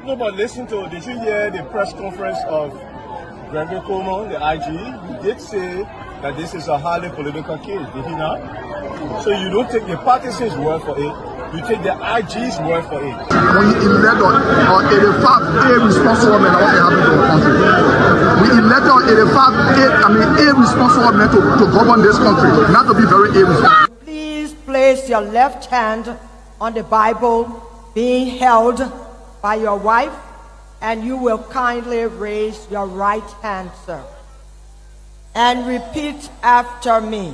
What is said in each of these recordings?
No, but listen to, did you hear the press conference of Seleke Kromah, the IG? He did say that this is a highly political case, did he not? So you don't take the partisans' word for it, you take the IG's word for it. We elect on 85 irresponsible men, what happened to our country. We elect on 85 irresponsible men to govern this country, not to be very irresponsible. Please place your left hand on the Bible being held by your wife, and you will kindly raise your right hand, sir, and repeat after me.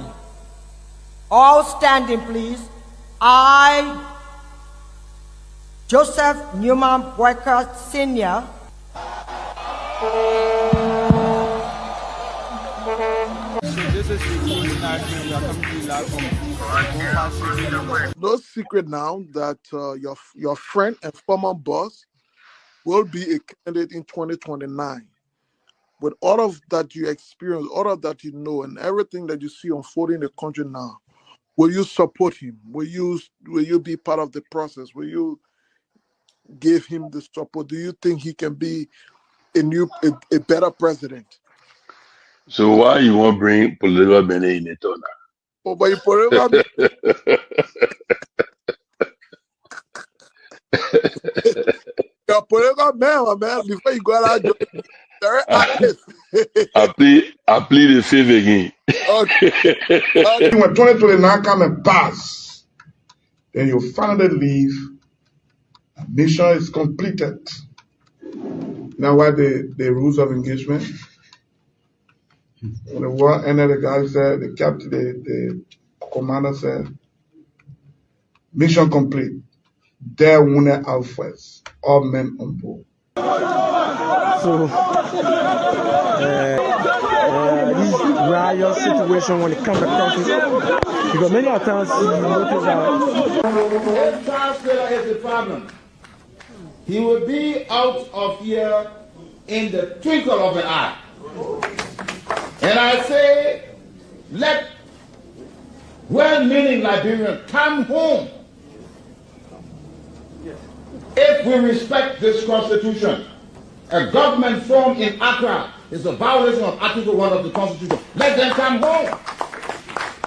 All standing, please. I, Joseph Newman Boyka Sr., no secret now that your friend and former boss will be a candidate in 2029. With all of that you experience, all of that you know, and everything that you see unfolding in the country now, will you support him? Will you be part of the process? Will you give him the support? Do you think he can be a better president? So why you want to bring political men in it or not? Oh, but you political you're political man, before you go out, very active. I plead the fifth again. Okay. When 2029 come and pass, then you finally leave. Mission is completed. Now, what the rules of engagement? When the war ended, the guy said, the captain, the commander said, mission complete. There wounded out first. All men on board. So, this riot situation when it comes to countries, because many times you notice that if Charles Taylor is the problem, he will be out of here in the twinkle of an eye. And I say, let well-meaning Liberians come home. If we respect this constitution, a government formed in Accra is a violation of Article 1 of the Constitution. Let them come home.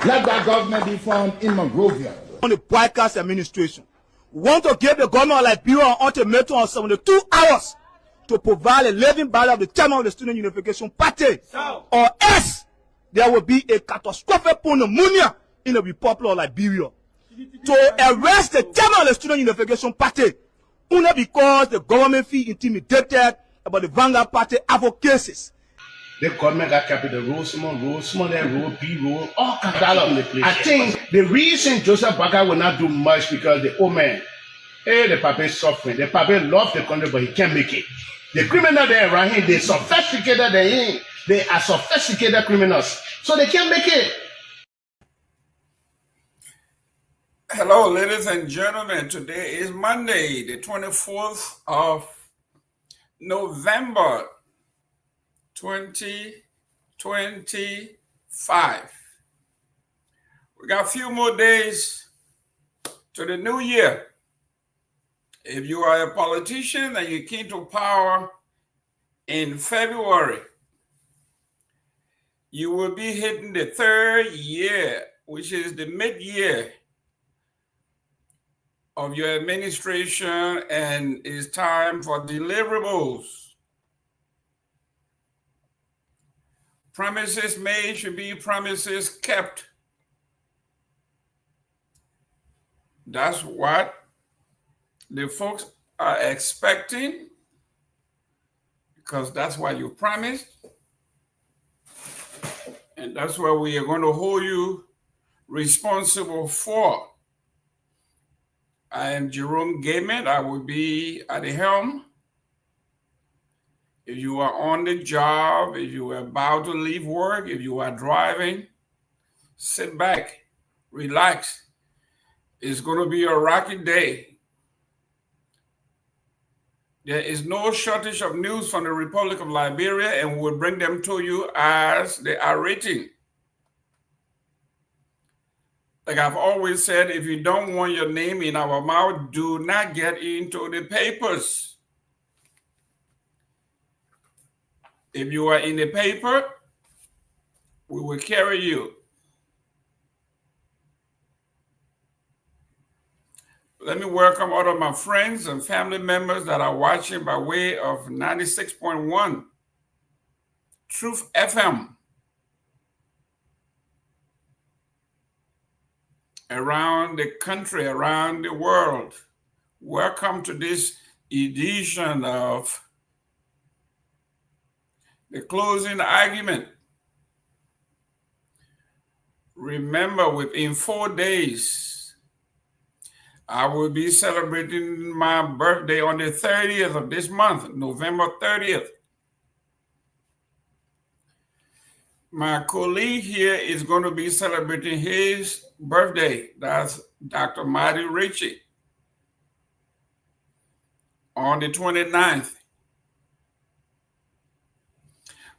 Let that government be formed in Monrovia. On the broadcast administration, we want to give the government of Liberia an ultimatum of 72 hours to provide a living ballot of the chairman of the Student Unification Party, or else there will be a catastrophic pneumonia in the Republic of Liberia. To arrest the chairman of the Student Unification Party, only because the government feel intimidated about the Vanguard Party advocacies. The government got capital road, small road, B road, all kinds of the place. I think the reason Joseph Baka will not do much because the old man, the papa is suffering. The papa loves the country, but he can't make it. The criminal there around him, they sophisticated than him. They are sophisticated criminals, so they can't make it. Hello, ladies and gentlemen. Today is Monday, the 24th of November, 2025. We got a few more days to the new year. If you are a politician and you came to power in February, you will be hitting the third year, which is the mid-year of your administration, and it's time for deliverables. Promises made should be promises kept. That's what the folks are expecting, because that's what you promised. And that's what we are going to hold you responsible for. I am Jerome Gayman. I will be at the helm. If you are on the job, if you are about to leave work, if you are driving, sit back, relax. It's going to be a rocky day. There is no shortage of news from the Republic of Liberia, and we'll bring them to you as they are written. Like I've always said, if you don't want your name in our mouth, do not get into the papers. If you are in the paper, we will carry you. Let me welcome all of my friends and family members that are watching by way of 96.1 Truth FM around the country, around the world. Welcome to this edition of the closing argument. Remember, within 4 days, I will be celebrating my birthday on the 30th of this month, November 30th. My colleague here is going to be celebrating his birthday. That's Dr. Marty Ritchie on the 29th.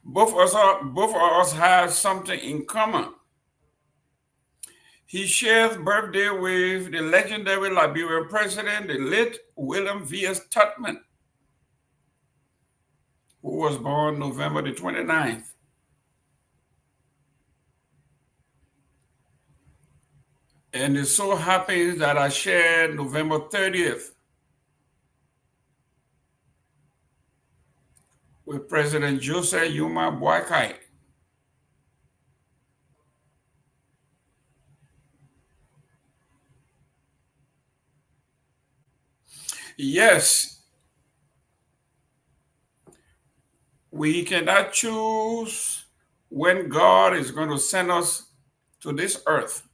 Both of us have something in common. He shares birthday with the legendary Liberian president, the late William V.S. Tubman, who was born November the 29th. And it so happens that I shared November 30th with President Joseph Yuma Boakai. Yes, we cannot choose when God is going to send us to this earth.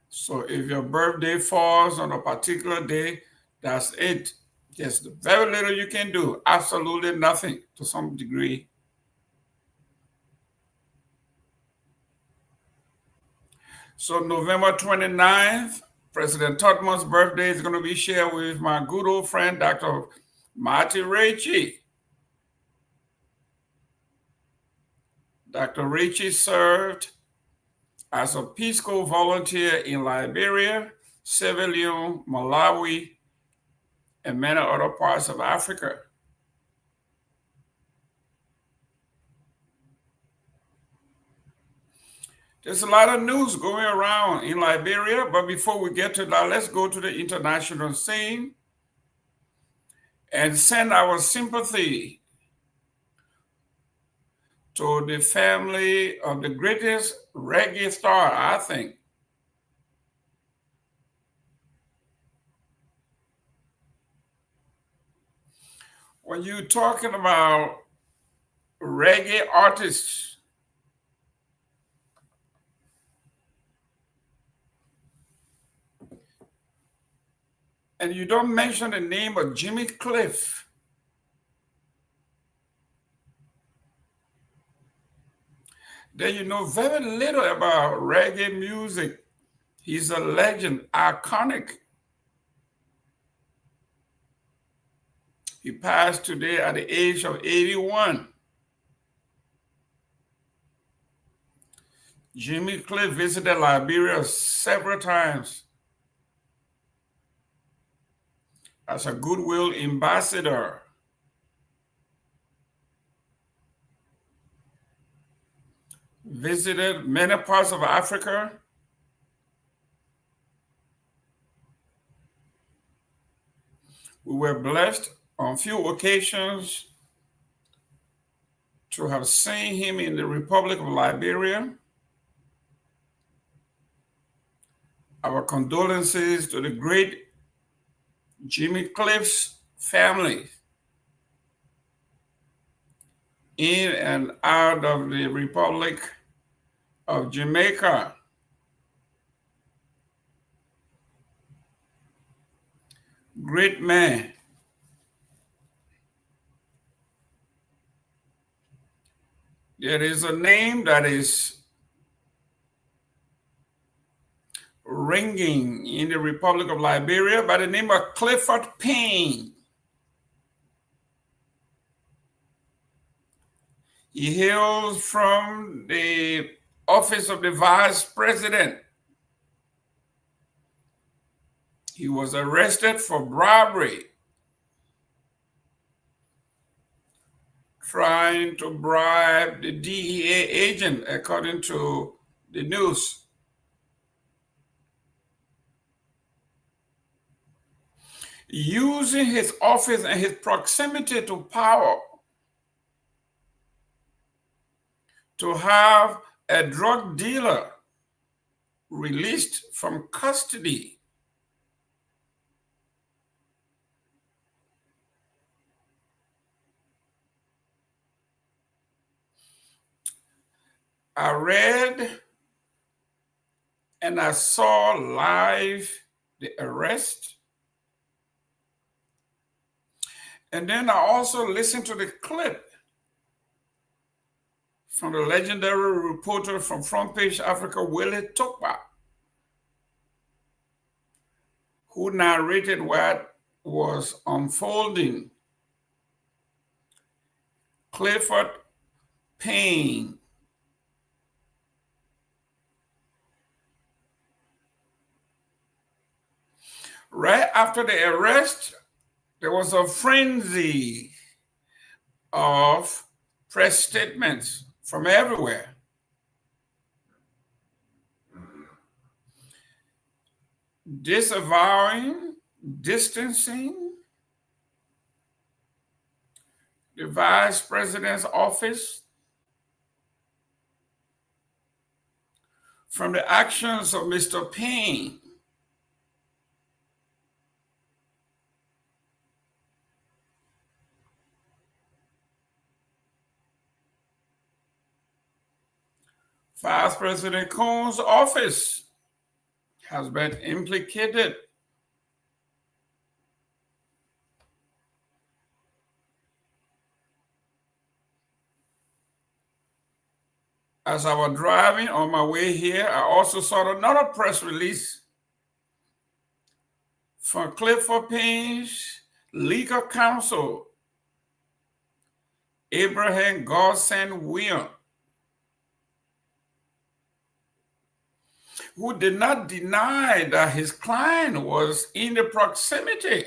So if your birthday falls on a particular day, that's it. There's very little you can do, absolutely nothing to some degree. So November 29th, President Tubman's birthday is going to be shared with my good old friend, Dr. Marty Ritchie. Dr. Ritchie served as a Peace Corps volunteer in Liberia, Sierra Leone, Malawi, and many other parts of Africa. There's a lot of news going around in Liberia, but before we get to that, let's go to the international scene and send our sympathy to the family of the greatest reggae star, I think. When you're talking about reggae artists, and you don't mention the name of Jimmy Cliff, then you know very little about reggae music. He's a legend, iconic. He passed today at the age of 81. Jimmy Cliff visited Liberia several times as a goodwill ambassador. Visited many parts of Africa. We were blessed on few occasions to have seen him in the Republic of Liberia. Our condolences to the great Jimmy Cliff's family in and out of the Republic of Jamaica. Great man. There is a name that is ringing in the Republic of Liberia by the name of Clifford Payne. He hails from the office of the vice president. He was arrested for bribery trying to bribe the DEA agent, according to the news. Using his office and his proximity to power to have a drug dealer released from custody. I read and I saw live the arrest. And then I also listened to the clip from the legendary reporter from Front Page Africa, Willie Topa, who narrated what was unfolding. Clifford Payne, right after the arrest, there was a frenzy of press statements from everywhere. Disavowing, distancing the vice president's office from the actions of Mr. Payne. Vice President Cohn's office has been implicated. As I was driving on my way here, I also saw another press release from Clifford Payne's legal counsel, Abraham Godson-Williams, who did not deny that his client was in the proximity.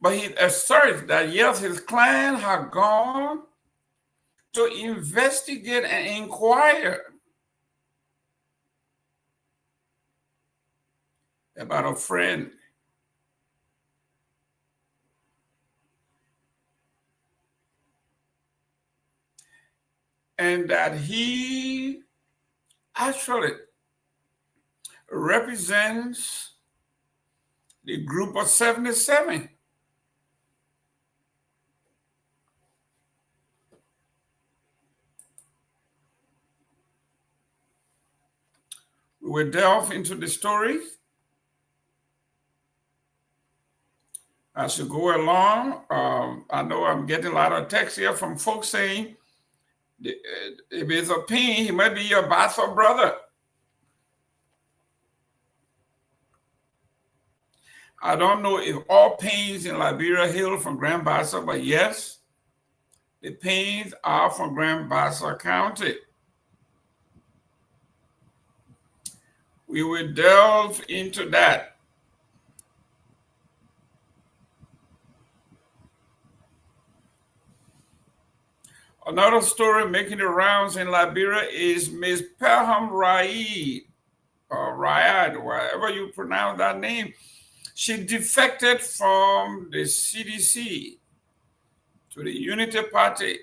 But he asserts that yes, his client had gone to investigate and inquire about a friend. And that he actually represents the group of 77. We will delve into the story as you go along. I know I'm getting a lot of texts here from folks saying, if it's a Payne, he might be your bastard brother. I don't know if all Paynes in Liberia hail from Grand Bassa, but yes, the Paynes are from Grand Bassa County. We will delve into that. Another story making the rounds in Liberia is Ms. Pelham Raid, or Rayad, wherever you pronounce that name. She defected from the CDC to the Unity Party.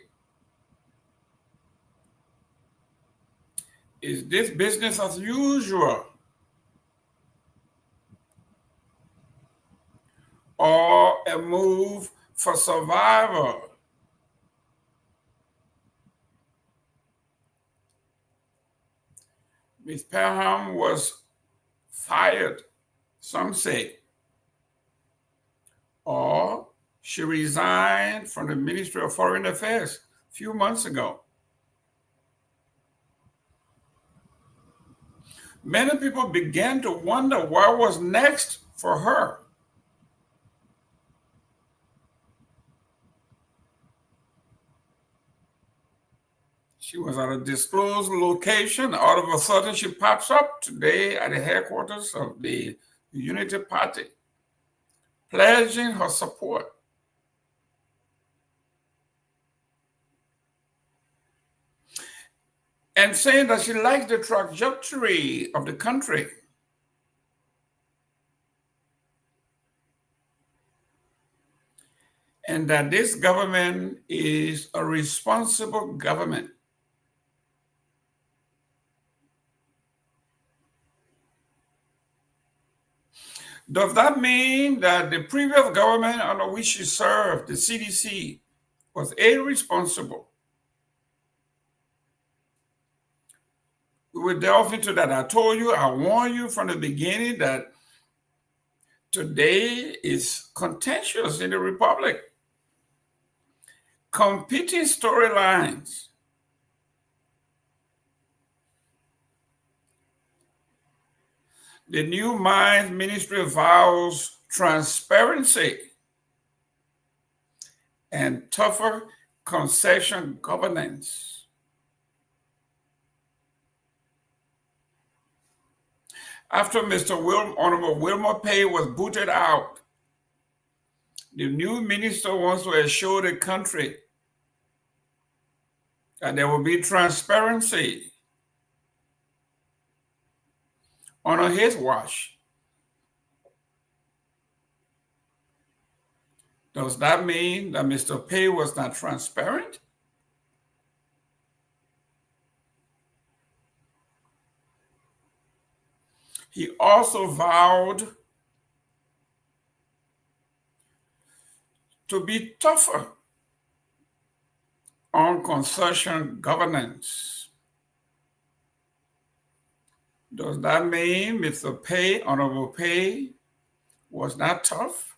Is this business as usual? Or a move for survival? Ms. Pelham was fired, some say, or she resigned from the Ministry of Foreign Affairs a few months ago. Many people began to wonder what was next for her. She was at a disclosed location. All of a sudden, she pops up today at the headquarters of the Unity Party, pledging her support. And saying that she likes the trajectory of the country. And that this government is a responsible government. Does that mean that the previous government under which she served, the CDC, was irresponsible? We will delve into that. I told you, I warned you from the beginning that today is contentious in the Republic. Competing storylines. The new Mines Ministry vows transparency and tougher concession governance. After Honorable Wilmer Pay was booted out, the new minister wants to assure the country that there will be transparency under his watch. Does that mean that Mr. Pay was not transparent? He also vowed to be tougher on concession governance. Does that mean Mr. Pay, Honorable Pay, was not tough?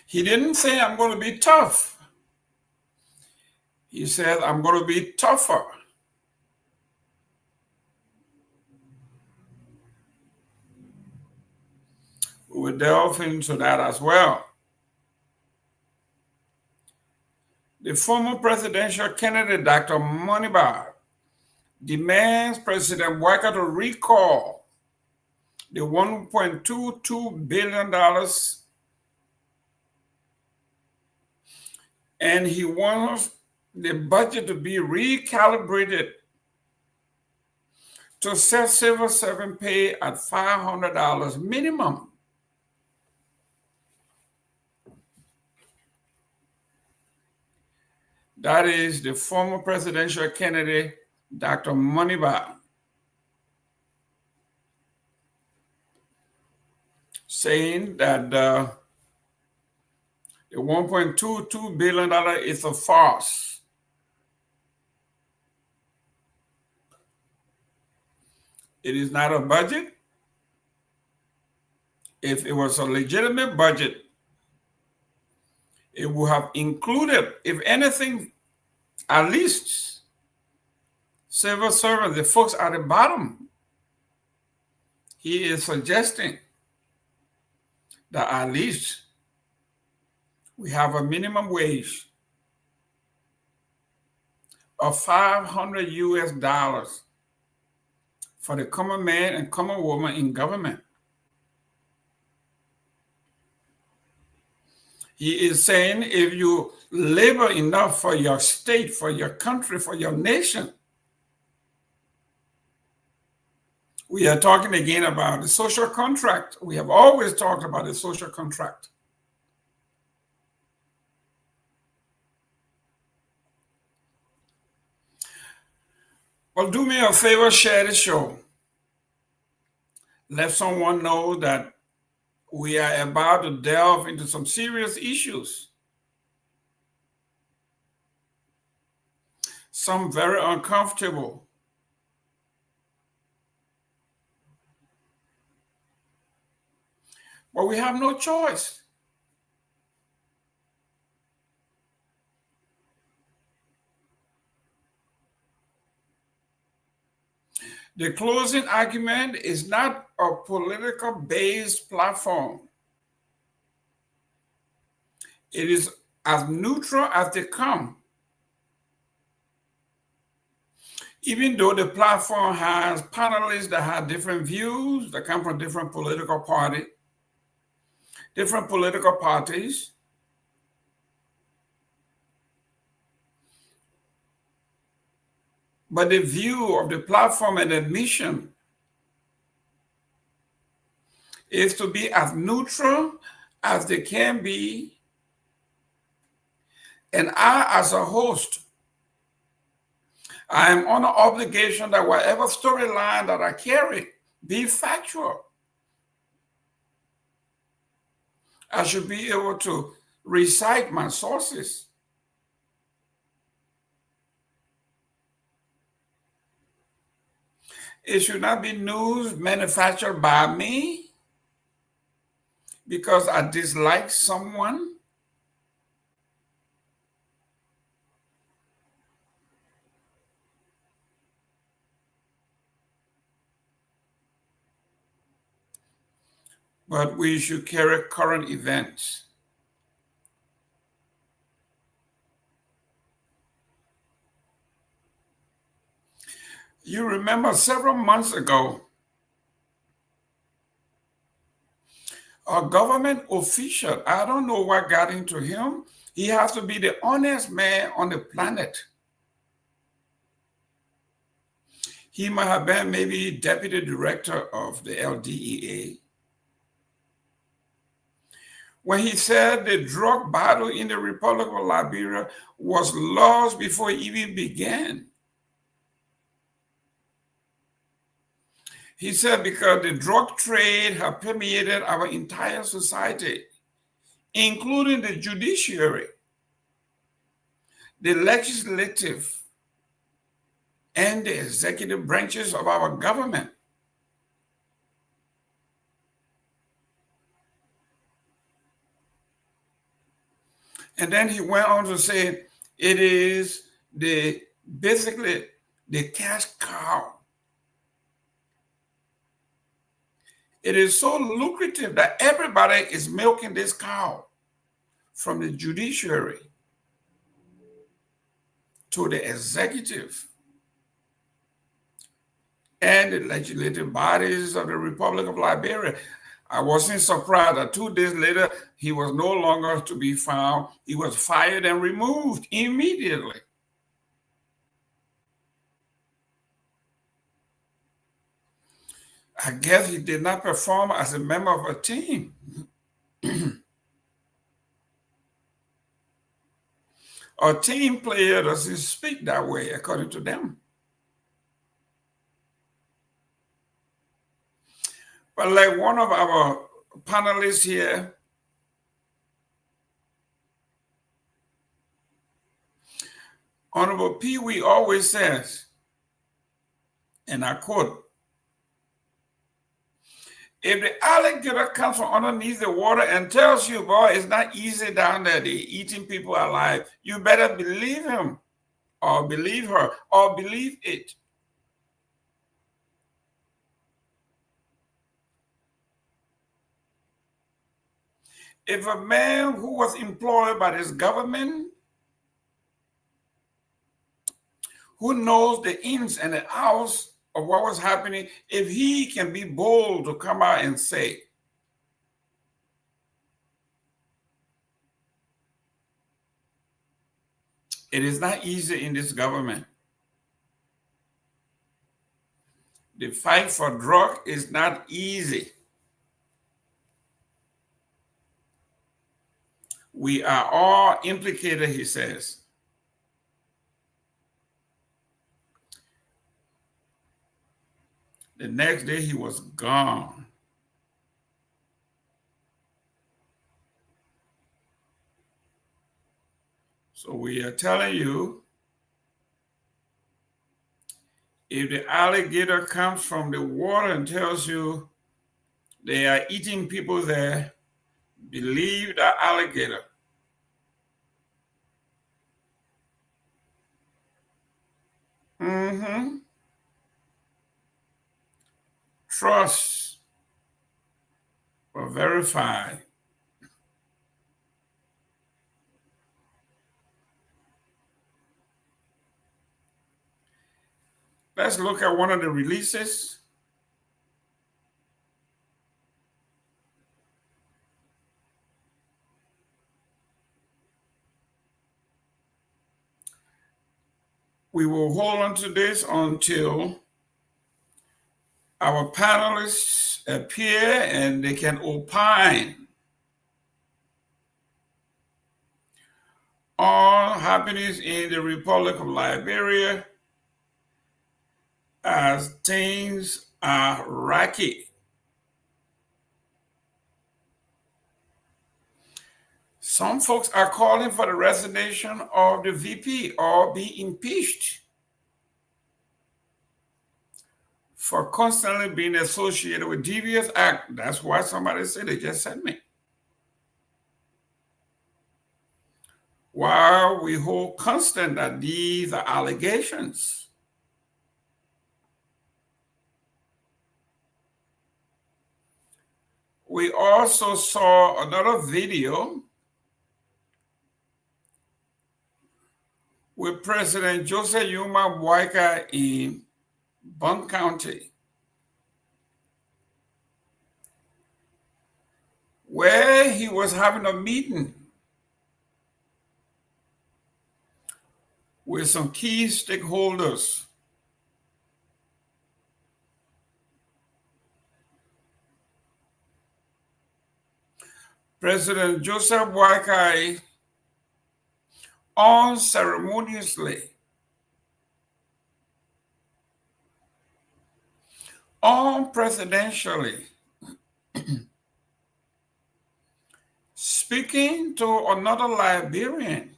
He didn't say, I'm going to be tough. He said, I'm going to be tougher. We will delve into that as well. The former presidential candidate, Dr. Moneybar, demands President Walker to recall the $1.22 billion, and he wants the budget to be recalibrated to set civil servant pay at $500 minimum. That is the former presidential candidate, Dr. Moneybar, saying that the $1.22 billion is a farce. It is not a budget. If it was a legitimate budget, it would have included, if anything, at least civil servants, the folks at the bottom. He is suggesting that at least we have a minimum wage of $500 US for the common man and common woman in government. He is saying if you labor enough for your state, for your country, for your nation. We are talking again about the social contract. We have always talked about the social contract. Well, do me a favor, share the show. Let someone know that we are about to delve into some serious issues. Some very uncomfortable. But we have no choice. The closing argument is not a political-based platform. It is as neutral as they come. Even though the platform has panelists that have different views, that come from different political parties, but the view of the platform and the mission is to be as neutral as they can be. And I, as a host, I am under obligation that whatever storyline that I carry be factual. I should be able to recite my sources. It should not be news manufactured by me because I dislike someone. But we should carry current events. You remember several months ago, a government official, I don't know what got into him. He has to be the honest man on the planet. He might have been maybe deputy director of the LDEA. When he said the drug battle in the Republic of Liberia was lost before it even began. He said because the drug trade had permeated our entire society, including the judiciary, the legislative, and the executive branches of our government. And then he went on to say it is basically the cash cow. It is so lucrative that everybody is milking this cow, from the judiciary to the executive and the legislative bodies of the Republic of Liberia. I wasn't surprised that 2 days later, he was no longer to be found. He was fired and removed immediately. I guess he did not perform as a member of a team. A team player doesn't speak that way, according to them. But like one of our panelists here, Honorable Pewee always says, and I quote, if the alligator comes from underneath the water and tells you, boy, it's not easy down there, they're eating people alive, you better believe him or believe her or believe it. If a man who was employed by this government, who knows the ins and the outs of what was happening, if he can be bold to come out and say, it is not easy in this government. The fight for drug is not easy. We are all implicated, he says. The next day he was gone. So we are telling you, if the alligator comes from the water and tells you they are eating people there, believe the alligator. Trust or verify. Let's look at one of the releases. We will hold on to this until our panelists appear and they can opine on happenings in the Republic of Liberia as things are rocky. Some folks are calling for the resignation of the VP or be impeached for constantly being associated with devious act. That's why somebody said they just sent me. While we hold constant that these are allegations, we also saw another video with President Joseph Yuma Boyka in Bunk County, where he was having a meeting with some key stakeholders. President Joseph Boyka unceremoniously, unprecedentedly speaking to another Liberian,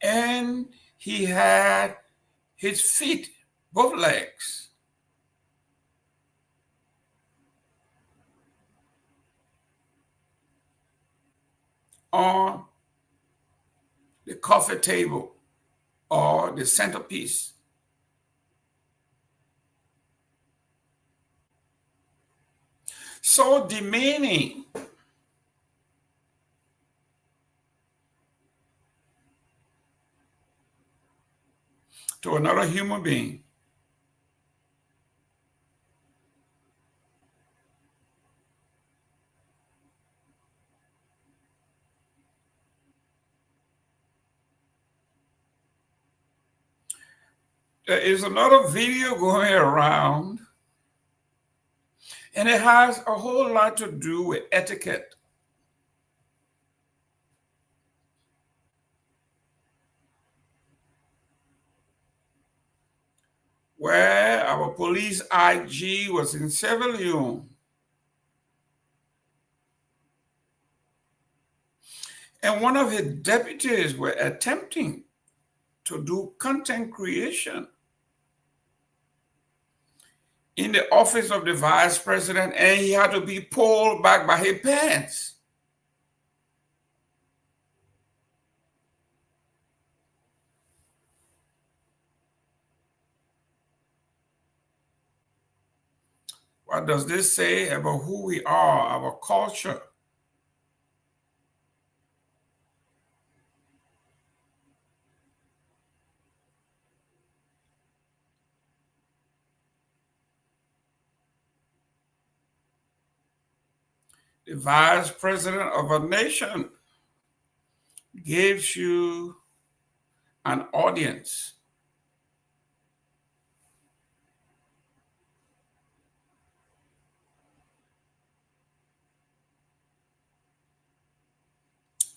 and he had his feet, both legs, on the coffee table or the centerpiece. So demeaning to another human being. There is another video going around, and it has a whole lot to do with etiquette. Where our police IG was in Severlion, and one of his deputies were attempting to do content creation in the office of the vice president, and he had to be pulled back by his pants. What does this say about who we are, our culture? The vice president of a nation gives you an audience.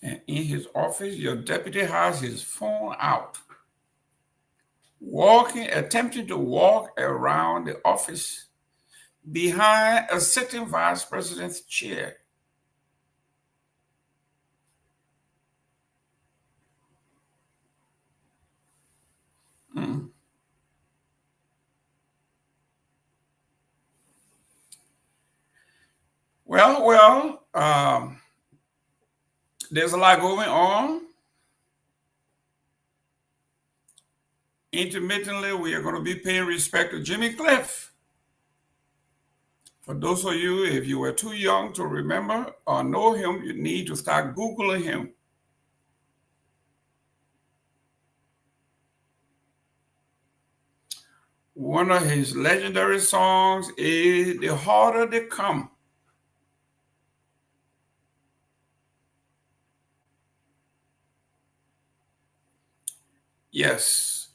And in his office, your deputy has his phone out, attempting to walk around the office behind a sitting vice president's chair. Well, there's a lot going on. Intermittently, we are going to be paying respect to Jimmy Cliff. For those of you, if you were too young to remember or know him, you need to start Googling him. One of his legendary songs is The Harder They Come. Yes.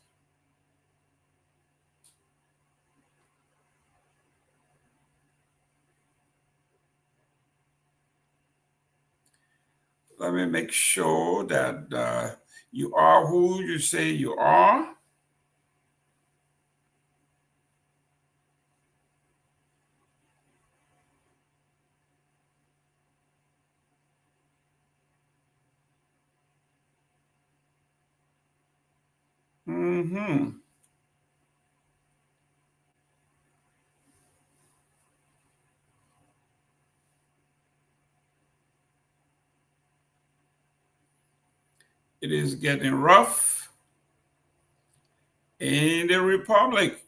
Let me make sure that you are who you say you are. Mm-hmm. It is getting rough in the Republic.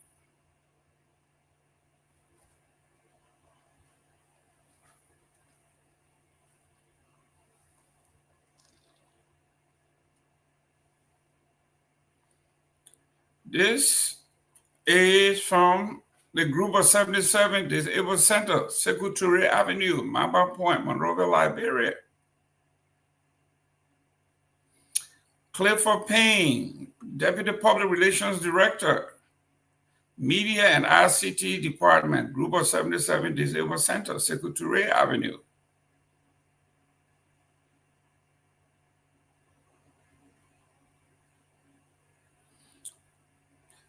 This is from the Group of 77 Disabled Center, Secretary Avenue, Mamba Point, Monrovia, Liberia. Clifford Payne, Deputy Public Relations Director, Media and ICT Department, Group of 77 Disabled Center, Secretary Avenue.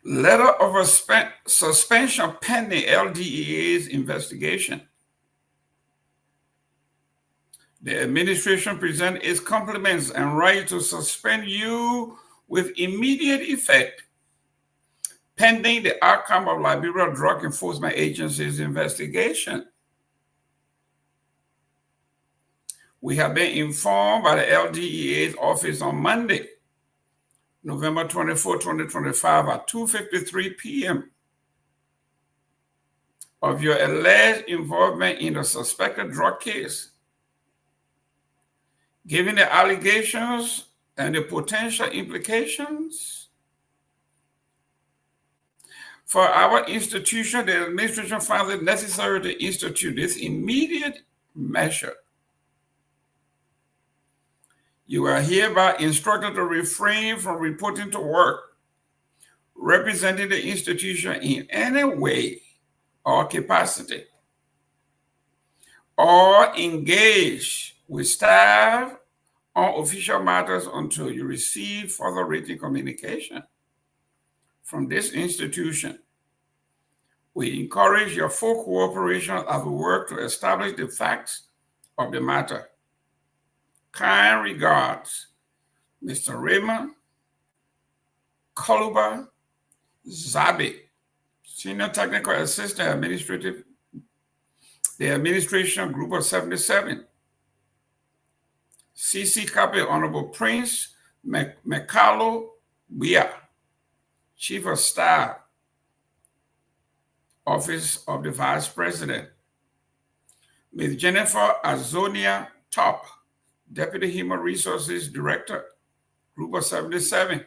Letter of suspension pending LDEA's investigation. The administration presents its compliments and right to suspend you with immediate effect pending the outcome of Liberia Drug Enforcement Agency's investigation. We have been informed by the LDEA's office on Monday, November 24, 2025 at 2:53 p.m. of your alleged involvement in the suspected drug case. Given the allegations and the potential implications for our institution, the administration found it necessary to institute this immediate measure. You are hereby instructed to refrain from reporting to work, representing the institution in any way or capacity, or engage with staff on official matters until you receive further written communication from this institution. We encourage your full cooperation as we work to establish the facts of the matter. Kind regards, Mr. Raymond Koluba Zabe, Senior Technical Assistant the Administration Group of 77. CC copy Honorable Prince Mekalo Bia, Chief of Staff, Office of the Vice President. Ms. Jennifer Azonia Top, Deputy Human Resources Director, Group of 77.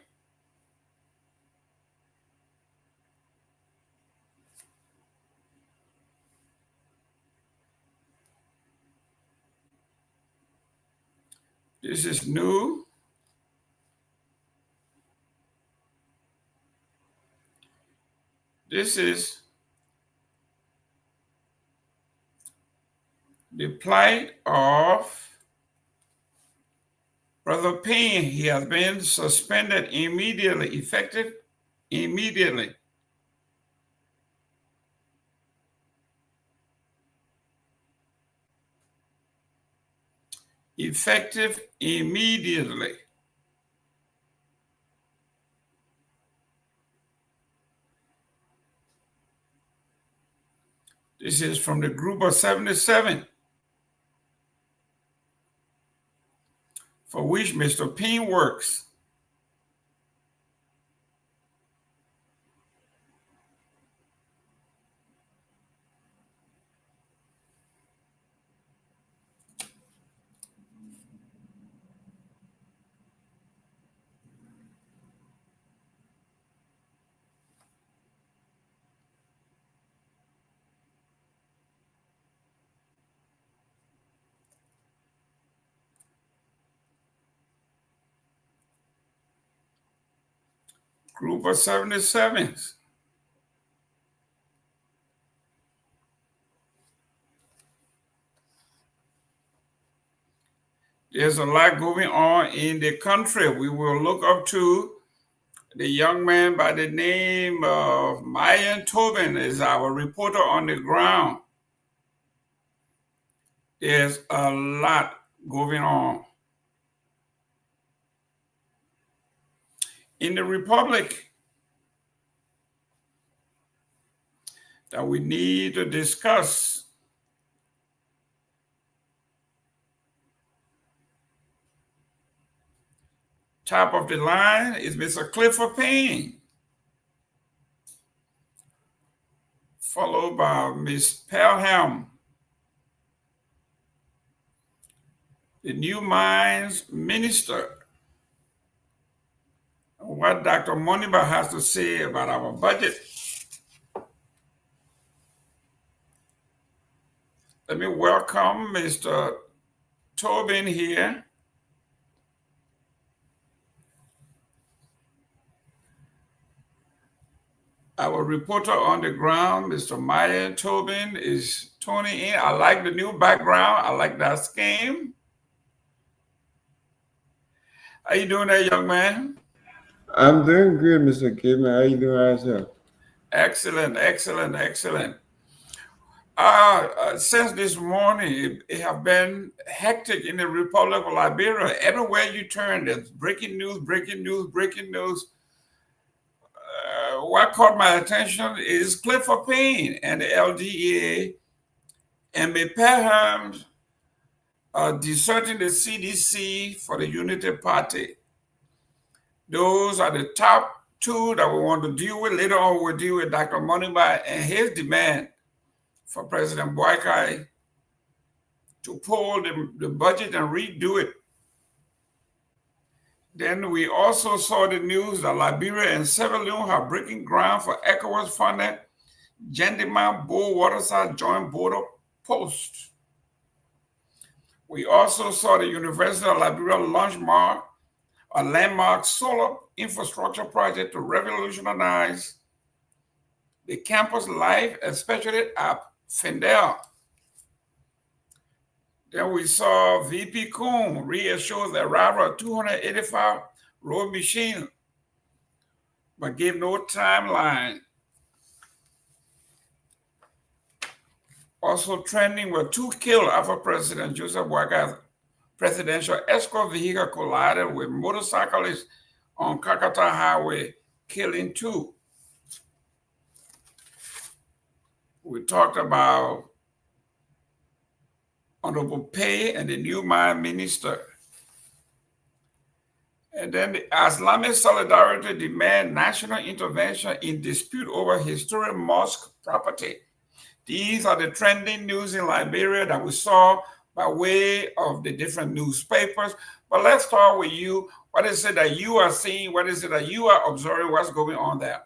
This is new. This is the plight of Brother Payne. He has been suspended immediately, effective immediately. Effective immediately. This is from the Group of 77, for which Mr. Payne works. Group of 77s. There's a lot going on in the country. We will look up to the young man by the name of Myean is our reporter on the ground. There's a lot going on. In the Republic that we need to discuss. Top of the line is Mr. Clifford Payne, followed by Ms. Pelham, the New Mines Minister. What Dr. Moniba has to say about our budget. Let me welcome Mr. Torgbean here. Our reporter on the ground, Mr. Myean Torgbean, is tuning in. I like the new background. I like that scheme. How you doing there, young man? I'm doing good, Mr. Gayman. How you doing, yourself? Excellent, excellent, excellent. Since this morning, it has been hectic in the Republic of Liberia. Everywhere you turn, there's breaking news, breaking news, breaking news. What caught my attention is Clifford Payne and the LDA and Pelham deserting the CDC for the Unity Party. Those are the top two that we want to deal with. Later on, we'll deal with Dr. Moniba and his demand for President Boakai to pull the budget and redo it. Then we also saw the news that Liberia and Sierra Leone are breaking ground for ECOWAS-funded Gendima Bow Waterside Joint Border Post. We also saw the University of Liberia launch a landmark solar infrastructure project to revolutionize the campus life, especially at Fendel. Then we saw VP Kuhn reassure the arrival of 285 road machines, but gave no timeline. Also trending were 2 killed after President Joseph Boakai's presidential escort vehicle collided with motorcyclists on Kakata Highway, killing 2. We talked about Honorable Pay and the new mine minister. And then the Islamic Solidarity demand national intervention in dispute over historic mosque property. These are the trending news in Liberia that we saw by way of the different newspapers. But let's start with you. What is it that you are seeing? What is it that you are observing? What's going on there?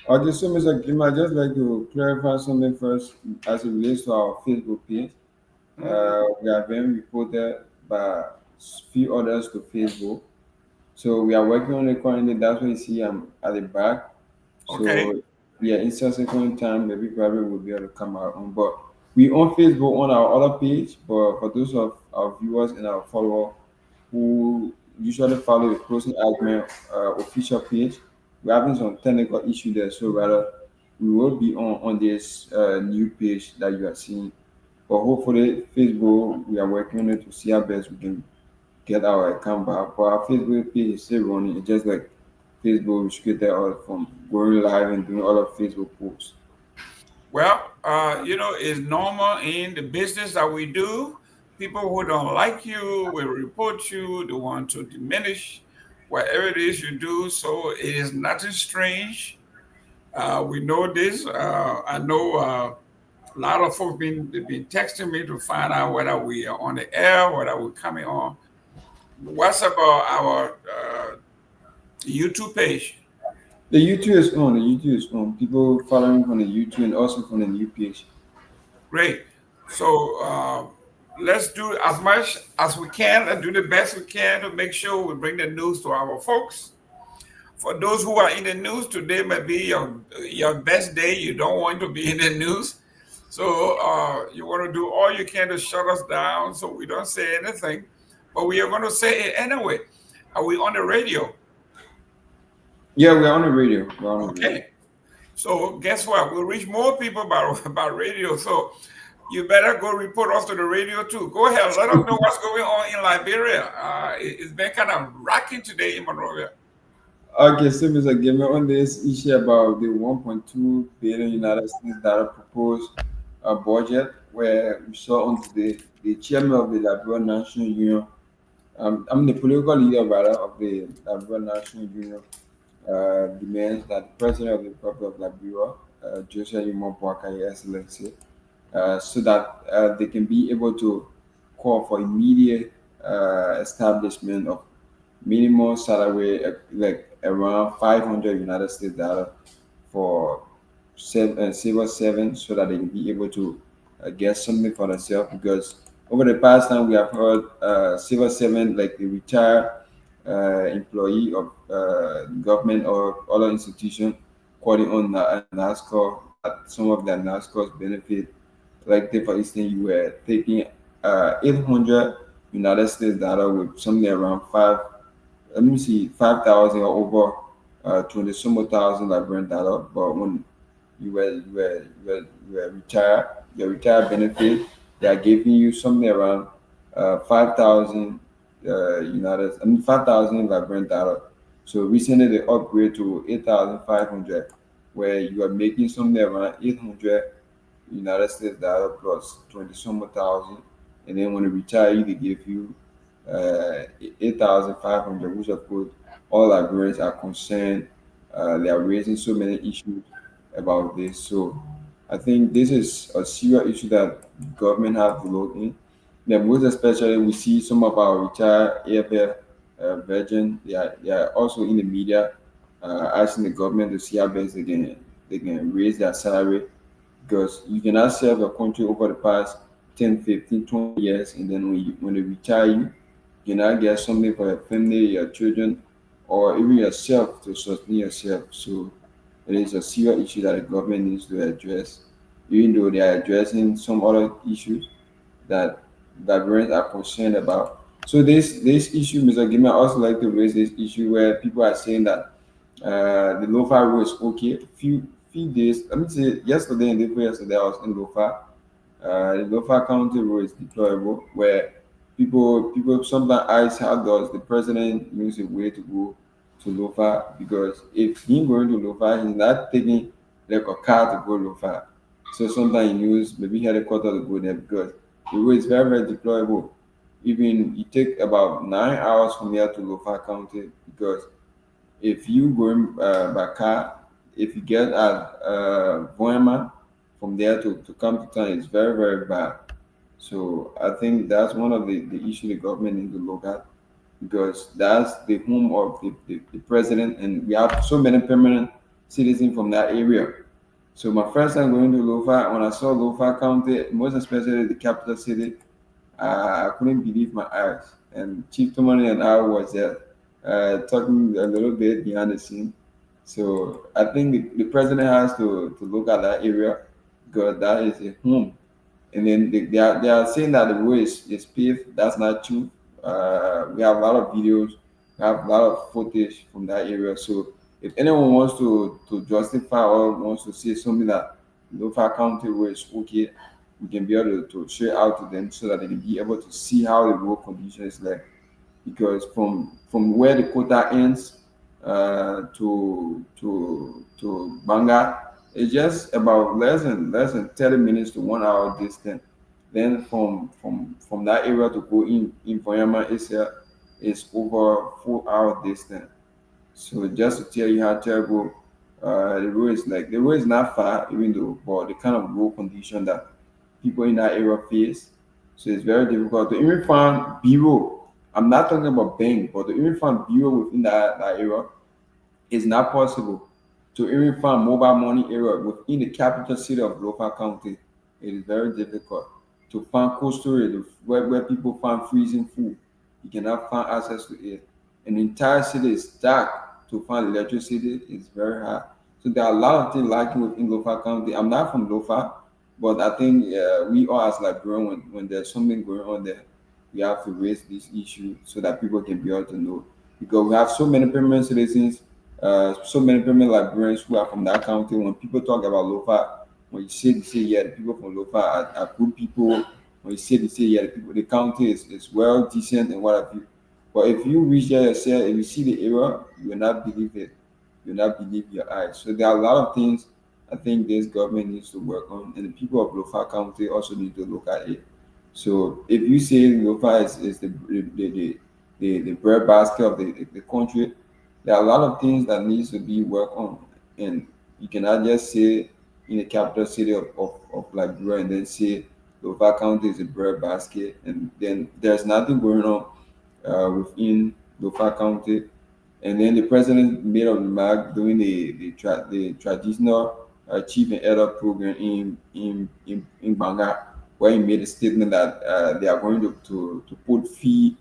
Okay, so Mr. Gayman, I'd just like to clarify something first as it relates to our Facebook page. We have been reported by a few others to Facebook. So we are working on it currently. That's why you see I'm at the back. Okay. So yeah, in subsequent time, maybe probably will be able to come out on. But we on Facebook on our other page, but for those of our viewers and our followers who usually follow the closing argument official page, we're having some technical issue there. So rather, we will be on this new page that you are seeing. But hopefully, Facebook, we are working on it to see how best we can get our account back. But our Facebook page is still running. It's just like Facebook restricted us from going live and doing other Facebook posts. Well, it's normal in the business that we do. People who don't like you will report you. They want to diminish whatever it is you do. So it is nothing strange. We know this. I know a lot of folks they've been texting me to find out whether we are on the air, whether we're coming on. What's about our YouTube page? The YouTube is on. The YouTube is on. People following from the YouTube and also from the new page. Great. So let's do as much as we can and do the best we can to make sure we bring the news to our folks. For those who are in the news, today may be your best day. You don't want to be in the news. So you want to do all you can to shut us down so we don't say anything. But we are going to say it anyway. Are we on the radio? Yeah, we're on the radio. Okay. So guess what? We'll reach more people by radio. So you better go report us to the radio too. Go ahead. Let us know what's going on in Liberia. It's been kind of rocking today in Monrovia. Okay, so Mr. Gayman, on this issue about the 1.2 billion United States dollar proposed budget, where we saw on the chairman of the Liberia National Union, I'm the political leader rather of the Liberia National Union, demands that the President of the Republic of Liberia, Joseph Boakai Excellency, so that they can be able to call for immediate establishment of minimum salary like around 500 United States dollar for civil servants, so that they can be able to get something for themselves. Because over the past time we have heard civil servant like the retired employee of government or other institution calling on NASCAR that some of their NASCAR's benefit, like for instance you were taking 800 United States dollar with something around 5,000 or over 20 some more thousand Liberian dollar. But when you were retired, your retired benefit, they are giving you something around 5,000 5,000 Liberian dollar. So recently they upgrade to 8,500, where you are making something around 800 United States dollar plus 20 some more thousand, and then when you retire, they give you 8,500, which of course all Liberians are concerned. They are raising so many issues about this. So I think this is a serious issue that government have to look in. Then most especially we see some of our retired airfare virgin. They are also in the media asking the government to see how best they can raise their salary, because you cannot serve your country over the past 10, 15, 20 years, and then when they retire you cannot get something for your family, your children, or even yourself to sustain yourself. So it is a serious issue that the government needs to address, even though they are addressing some other issues that Liberians are concerned about. So this issue, Mr. Gayman, I also like to raise this issue where people are saying that the Lofa rule is okay. Few days, let me say yesterday and day before yesterday, I was in Lofa. The Lofa County rule is deplorable, where people sometimes ask how does the president use a way to go to Lofa, because if he going to Lofa, he's not taking like a car to go Lofa. So sometimes he use maybe helicopter to go there, because the road is very, very deplorable. Even it take about 9 hours from here to Lofa County, because if you going by car, if you get at Voyama, from there to come to town, it's very, very bad. So I think that's one of the issue the government needs to look at, because that's the home of the president, and we have so many permanent citizens from that area. So my first time going to Lofa, when I saw Lofa County, most especially the capital city, I couldn't believe my eyes. And Chief Tomalin and I was there talking a little bit behind the scene. So I think the president has to look at that area, because that is a home. And then they are saying that the road is paved. That's not true. We have a lot of videos, we have a lot of footage from that area. So if anyone wants to justify or wants to say something that Lofa County road is okay, we can be able to show it out to them so that they can be able to see how the road condition is like. Because from where the quota ends to Banga, it's just about less than 30 minutes to 1 hour distance. Then from that area to go in Voyama is over 4 hour distance. So just to tell you how terrible the road is like. The road is not far, even though, but the kind of road condition that people in that area face. So it's very difficult to even find bureau. I'm not talking about bank, but to even find bureau within that area is not possible. To even find mobile money area within the capital city of Lofa County, it is very difficult. To find cold storage where people find freezing food, you cannot find access to it. And the entire city is dark to find electricity is very hard. So there are a lot of things lacking within Lofa County. I'm not from Lofa, but I think we all as Liberians, when there's something going on there, we have to raise this issue so that people can be able to know. Because we have so many permanent citizens, so many permanent Liberians who are from that county. When people talk about Lofa, when you say, they say, yeah, the people from Lofa are good people. When you say, they say, yeah, the county is well, decent, and what have you. But if you reach there yourself, if you see the error, you will not believe it. You will not believe your eyes. So there are a lot of things I think this government needs to work on, and the people of Lofa County also need to look at it. So if you say Lofa is the bread basket of the country, there are a lot of things that needs to be worked on, and you cannot just say in the capital city of Liberia and then say Lofa County is a bread basket, and then there's nothing going on within Dopoh County. And then the president made a remark during the traditional chief and elder program in Banga, where he made a statement that they are going to put fee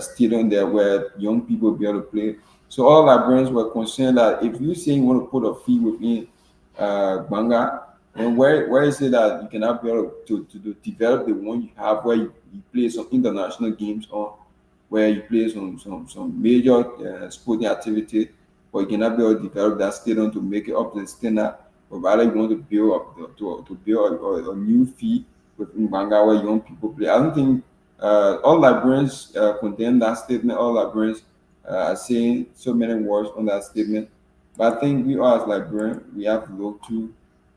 stadium there where young people will be able to play. So all Liberians were concerned that if you say you want to put a fee within Banga, and where is it that you cannot be able to develop the one you have where you play some international games on, where you play some major sporting activity, but you cannot be able to develop that stadium to make it up to the standard, but rather you want to build up to build a new fee within Banga where young people play. I don't think all Liberians condemn that statement. All Liberians are saying so many words on that statement. But I think we all as Liberians, we have to look to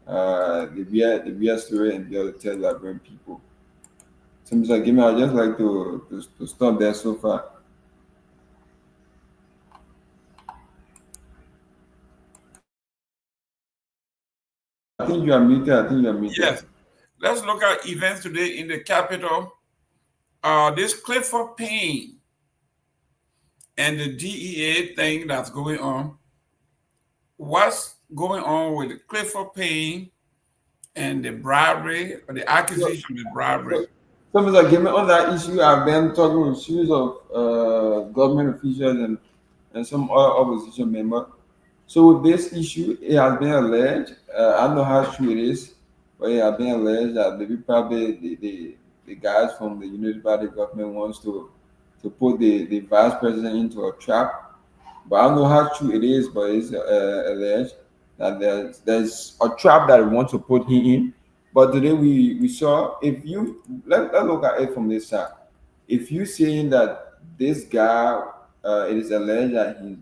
the real story and be able to tell Liberian people. So, Mr. Gayman, I'd just like to stop there so far. I think you are muted. Yes. Let's look at events today in the capital. This Clifford Payne and the DEA thing that's going on. What's going on with Clifford Payne and the bribery, or the accusation of bribery? So, Mr. Gayman, on that issue, I've been talking with series of government officials and some other opposition members. So with this issue, it has been alleged, I don't know how true it is, but it has been alleged that maybe probably the guys from the Unity Party government wants to put the vice president into a trap. But I don't know how true it is, but it's alleged that there's a trap that we want to put him in. But today we saw, if you let's look at it from this side. If you saying that this guy, it is alleged that he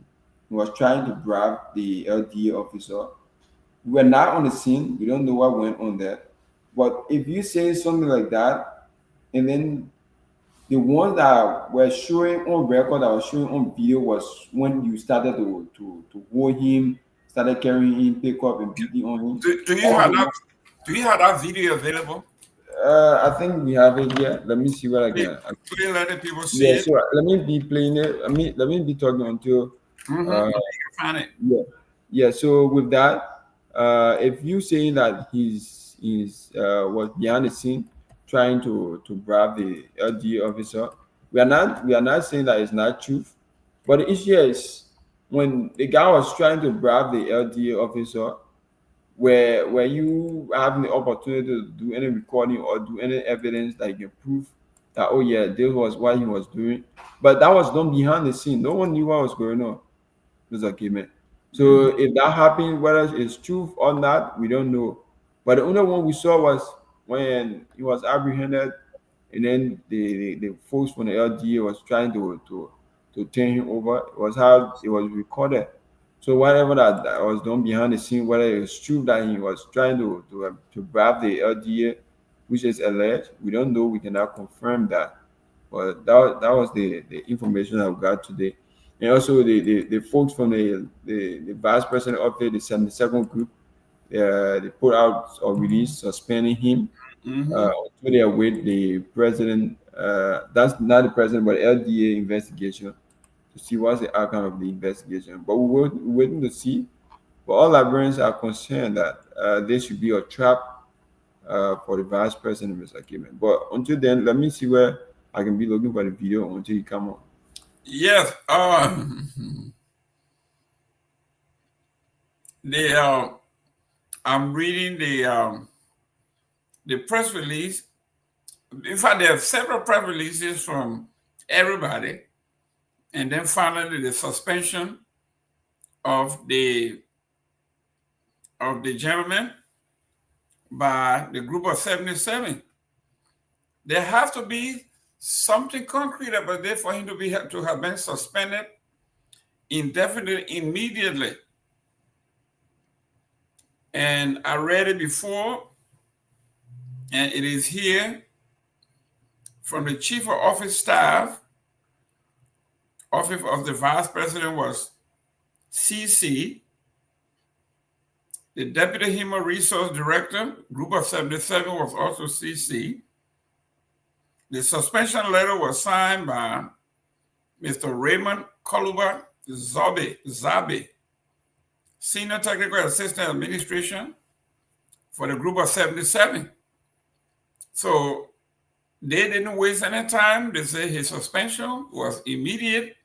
was trying to bribe the LDA officer, we were not on the scene. We don't know what went on there. But if you say something like that, and then the ones that were showing on record, that was showing on video, was when you started to hold him, started carrying him, pick up and beating on him. Do you have that video available? I think we have it here. Let me see what I can. Please let the people see it. So let me be playing it. Let me be talking until. You can find it. Yeah. So with that, if you saying that he's was behind the scene trying to bribe the LDA officer, we are not saying that it's not truth. But the issue is when the guy was trying to bribe the LDA officer, where you having the opportunity to do any recording or do any evidence that you can prove that, oh yeah, this was what he was doing, but that was done behind the scene. No one knew what was going on. Mr. Gayman. So if that happened, whether it's truth or not, we don't know. But the only one we saw was when he was apprehended, and then the folks from the LDA was trying to turn him over. It was how it was recorded. So whatever that was done behind the scene, whether it's true that he was trying to bribe the LDA, which is alleged, we don't know. We cannot confirm that. But that was the information I got today. And also the folks from the vice president of the 72nd group, they put out a release suspending him until they await the president. That's not the president, but LDA investigation to see what's the outcome of the investigation. But we're waiting to see. But all Liberians are concerned that there should be a trap for the vice president, Mr. Gayman. But until then, let me see where I can be looking for the video until he come on. Yes. I'm reading the press release. In fact, there are several press releases from everybody, and then finally the suspension of the gentleman by the group of 77. There has to be something concrete about this for him to have been suspended indefinitely, immediately. And I read it before, and it is here from the Chief of Office Staff. Office of the Vice President was CC. The Deputy Human Resource Director, Group of 77, was also CC. The suspension letter was signed by Mr. Raymond Koluba Zabe, Senior Technical Assistant Administration for the Group of 77. So they didn't waste any time. They say his suspension was immediate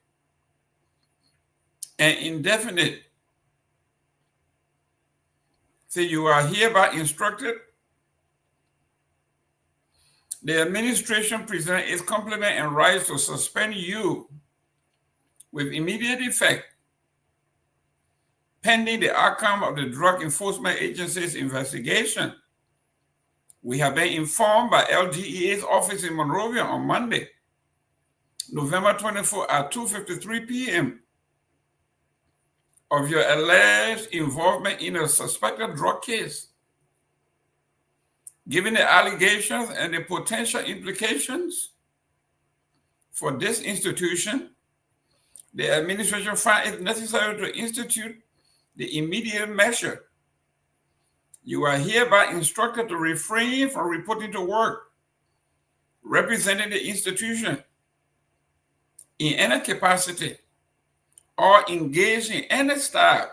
and indefinite. So you are hereby instructed. The administration presents its complement and rights to suspend you with immediate effect pending the outcome of the Drug Enforcement Agency's investigation. We have been informed by LGEA's office in Monrovia on Monday, November 24 at 2:53 p.m. of your alleged involvement in a suspected drug case. Given the allegations and the potential implications for this institution, the administration finds it necessary to institute the immediate measure. You are hereby instructed to refrain from reporting to work, representing the institution in any capacity, or engage in any style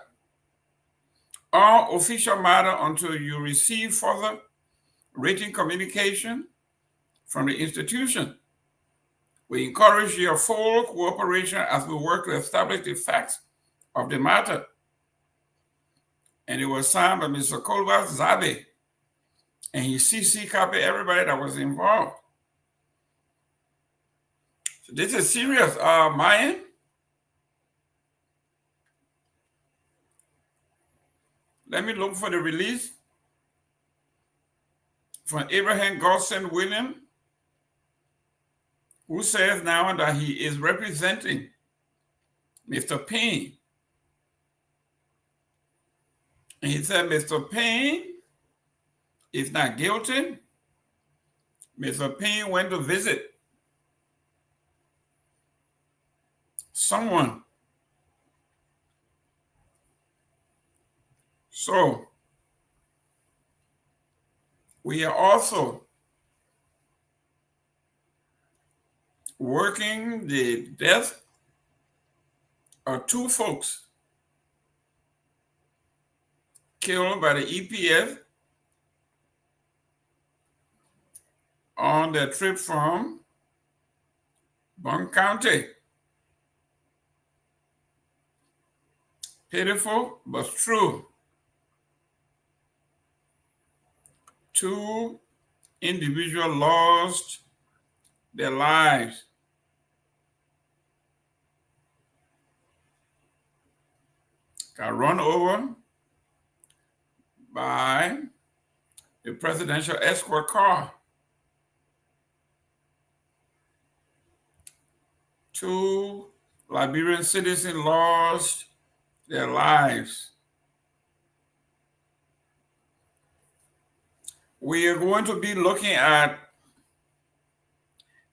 or official matter until you receive further written communication from the institution. We encourage your full cooperation as we work to establish the facts of the matter. And it was signed by Mr. Koluba Zabe, and he CC copied everybody that was involved. So this is serious, Myean. Let me look for the release from Abraham Godson William, who says now that he is representing Mr. Payne. And he said Mr. Payne is not guilty. Mr. Payne went to visit someone. So we are also working the death of two folks killed by the EPF on their trip from Bond County. Pitiful, but true. Two individuals lost their lives. Got run over by a presidential escort car. Two Liberian citizens lost their lives. We are going to be looking at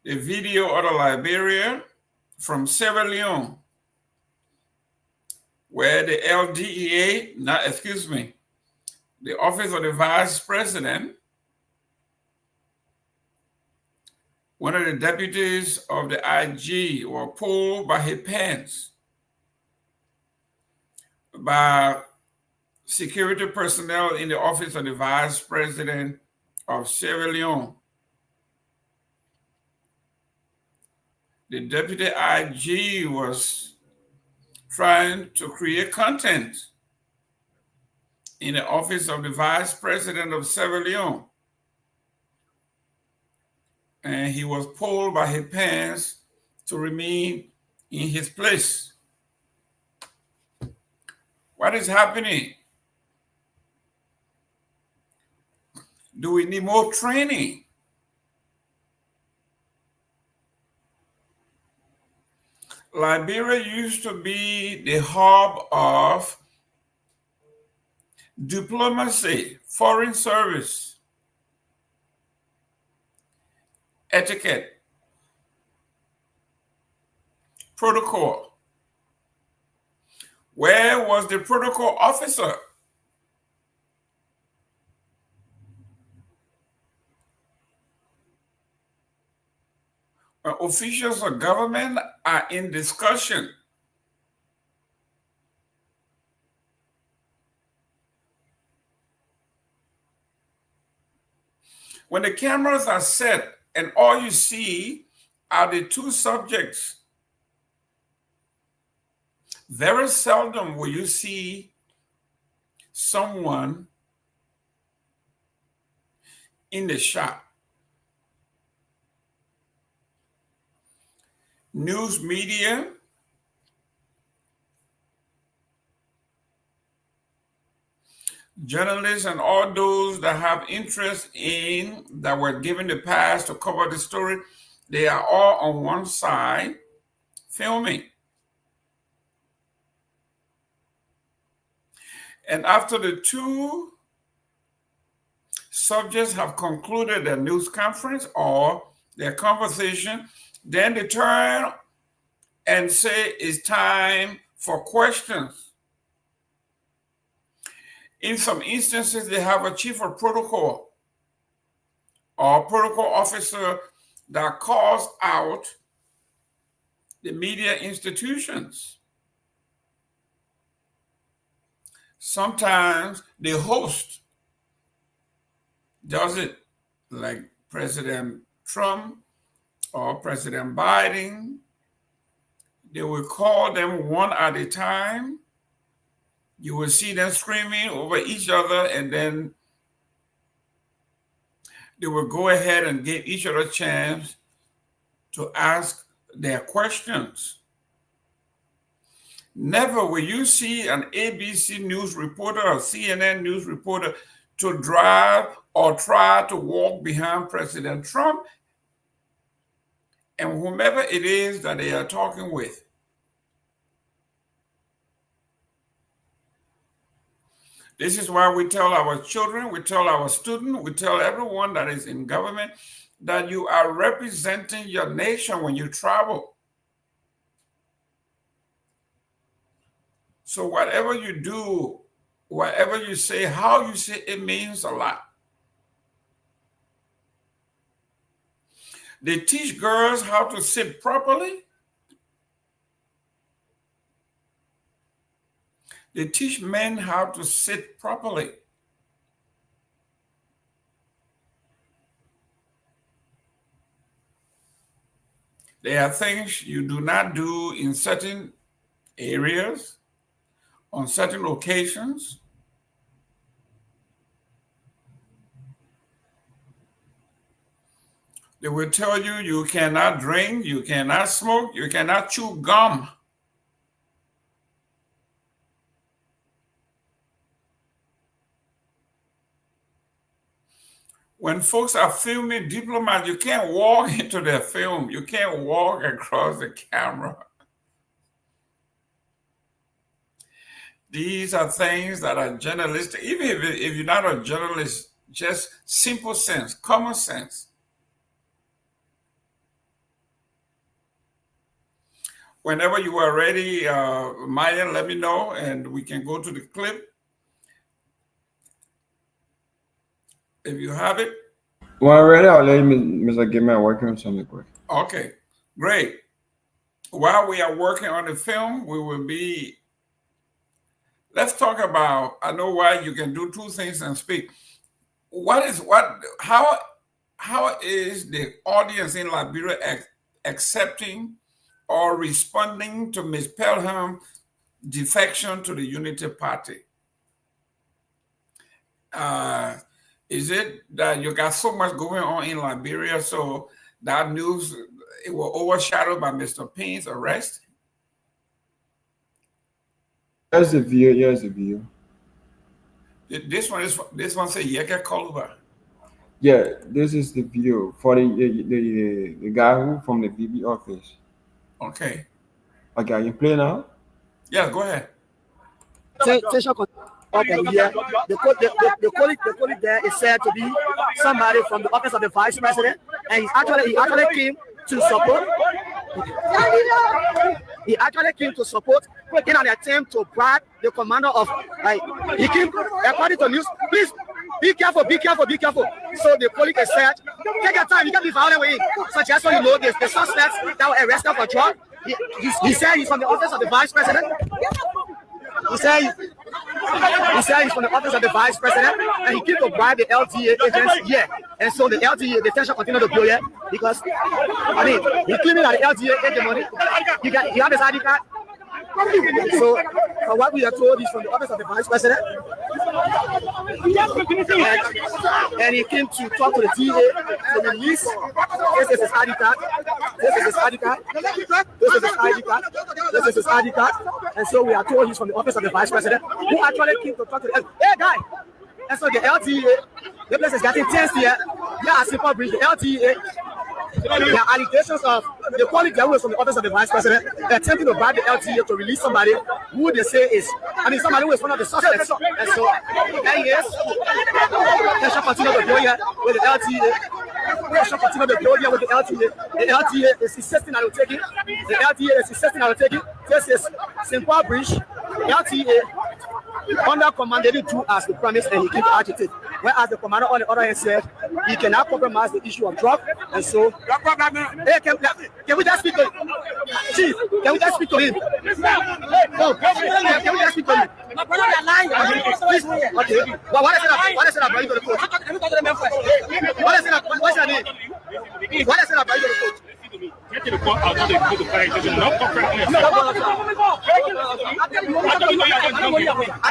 the video out of Liberia from Sierra Leone, where the LDEA, the Office of the Vice President, one of the deputies of the IG, were pulled by his pants by security personnel in the Office of the Vice President of Sierra Leone. The deputy IG was trying to create content in the office of the Vice President of Sierra Leone. And he was pulled by his pants to remain in his place. What is happening? Do we need more training? Liberia used to be the hub of diplomacy, foreign service, etiquette, protocol. Where was the protocol officer? Officials of government are in discussion. When the cameras are set and all you see are the two subjects, very seldom will you see someone in the shot. News media, journalists, and all those that have interest in, that were given the pass to cover the story, they are all on one side filming. And after the two subjects have concluded their news conference or their conversation, then they turn and say it's time for questions. In some instances, they have a chief of protocol or protocol officer that calls out the media institutions. Sometimes the host does it, like President Trump or President Biden. They will call them one at a time. You will see them screaming over each other, and then they will go ahead and give each other a chance to ask their questions. Never will you see an ABC news reporter or CNN news reporter to drive or try to walk behind President Trump and whomever it is that they are talking with. This is why we tell our children, we tell our students, we tell everyone that is in government that you are representing your nation when you travel. So whatever you do, whatever you say, how you say, it means a lot. They teach girls how to sit properly. They teach men how to sit properly. There are things you do not do in certain areas, on certain occasions. They will tell you you cannot drink, you cannot smoke, you cannot chew gum. When folks are filming diplomats, you can't walk into their film. You can't walk across the camera. These are things that are journalistic. Even if you're not a journalist, just simple sense, common sense. Whenever you are ready, Myean, let me know and we can go to the clip. If you have it. When I'm ready, I'll let Mr. Gayman working on something quick. Okay, great. While we are working on the film, we will be, let's talk about, I know why you can do two things and speak. How is the audience in Liberia accepting or responding to Ms. Pelham's defection to the Unity Party? Is it that you got so much going on in Liberia, so that news it was overshadowed by Mr. Payne's arrest? Here's the view. Here's the view. This one says Seleke Kromah. Yeah, this is the video for the guy who from the BB office. Okay. Okay, you play now? Yeah, go ahead. The colleague there is said to be somebody from the office of the vice president, and he actually came to support. He actually came to support in an attempt to bribe the commander of. He came according to news. Please be careful, be careful, be careful. So the colleague is said, take your time. You can be violent with him. So just so you know, the suspects that were arrested for drug. He said he's from the office of the vice president. He said he's from the office of the vice president, and he came to bribe the LTA agents here. And so the LTA, the tension continued to grow here because, he claiming that the LTA get the money. He had his ID card. So, what we are told is from the office of the vice president. And he came to talk to the DA to release. This is his ID card. This is his ID card. This is his ID card. This is his ID card. And so we are told he's from the office of the vice president, who actually came to talk to the hey guy. And so the LTA, the place is getting tense here. Yeah, simple bridge. The LTA. There are allegations of the colleague that was from the office of the vice president attempting to bribe the LTA to release somebody who they say is, somebody who is one of the suspects. And so, yes, tension continues to go here with the LTA. Tension continues to go here with the LTA. The LTA is insisting that will take it. The LTA is insisting that will take it. This is simple bridge. LTA under command, they did do as the promise, and he keeps agitated. Whereas the commander on the other hand said he cannot compromise the issue of drug, and so hey, can we just speak to him? Chief, can we just speak to him? No, can we just speak to him? Please, okay. Well, what is it about you to the coach? What is it about? What's your name? What is it about you to the coach? Get to the court. I'll do the fire. There's no contract. And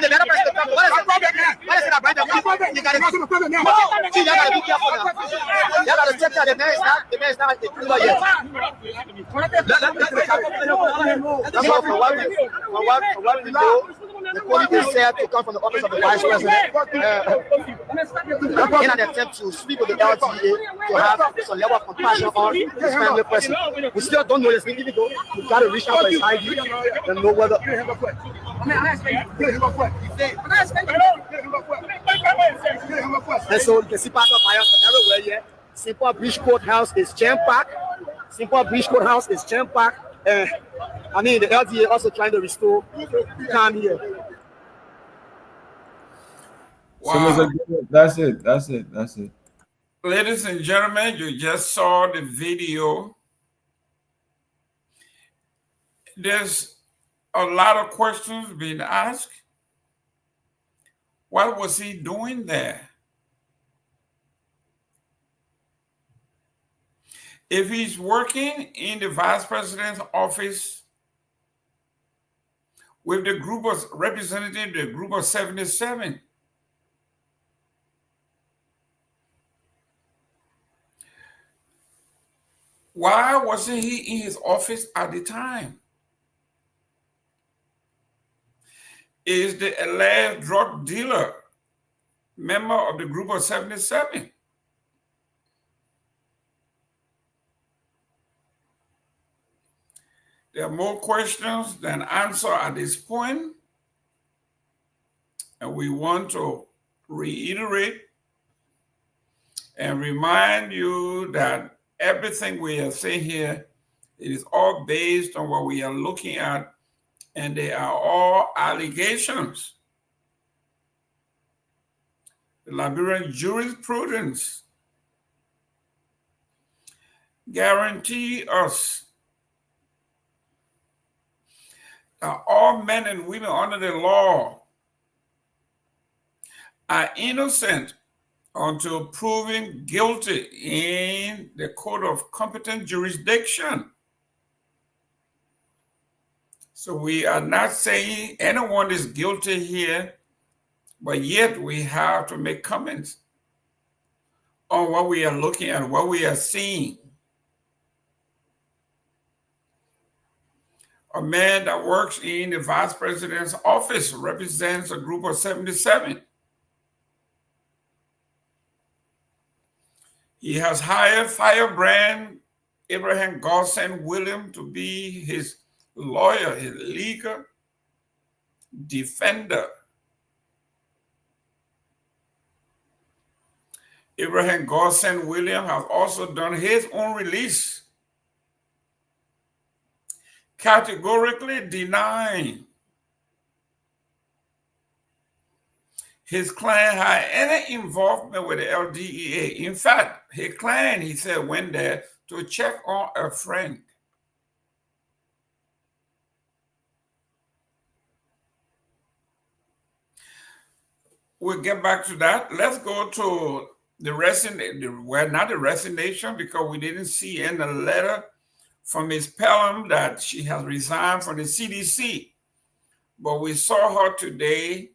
the better person, what is it about the problem? You got to be careful now. You got to check that the man is not a killer yet. That's all for what we know. The police is said to come from the office of the vice president in an attempt to speak with the LTA to have some level of compassion on his family person. We still don't know his name, even though we got to reach out for his ID and know whether. And so you can see part of fire everywhere here. Simple Bridge Courthouse is jam-packed. Simple Bridge Courthouse is jam-packed. The LTA also trying to restore calm here. Wow. So that's it. Ladies and gentlemen, you just saw the video. There's a lot of questions being asked. What was he doing there? If he's working in the vice president's office with the group of representatives, the group of 77, why wasn't he in his office at the time? Is the alleged drug dealer member of the group of 77? There are more questions than answers at this point, and we want to reiterate and remind you that everything we are saying here, it is all based on what we are looking at, and they are all allegations. The Liberian jurisprudence guarantee us that all men and women under the law are innocent until proven guilty in the court of competent jurisdiction. So we are not saying anyone is guilty here but yet we have to make comments on what we are looking at, what we are seeing. A man that works in the vice president's office represents a group of 77. He has hired firebrand Abraham Gayman William to be his lawyer, his legal defender. Abraham Gayman William has also done his own release, categorically denying his client had any involvement with the LDEA. In fact, his client, he said, went there to check on a friend. We'll get back to that. Let's go to the not the resignation, because we didn't see in the letter from Ms. Pelham that she has resigned from the CDC. But we saw her today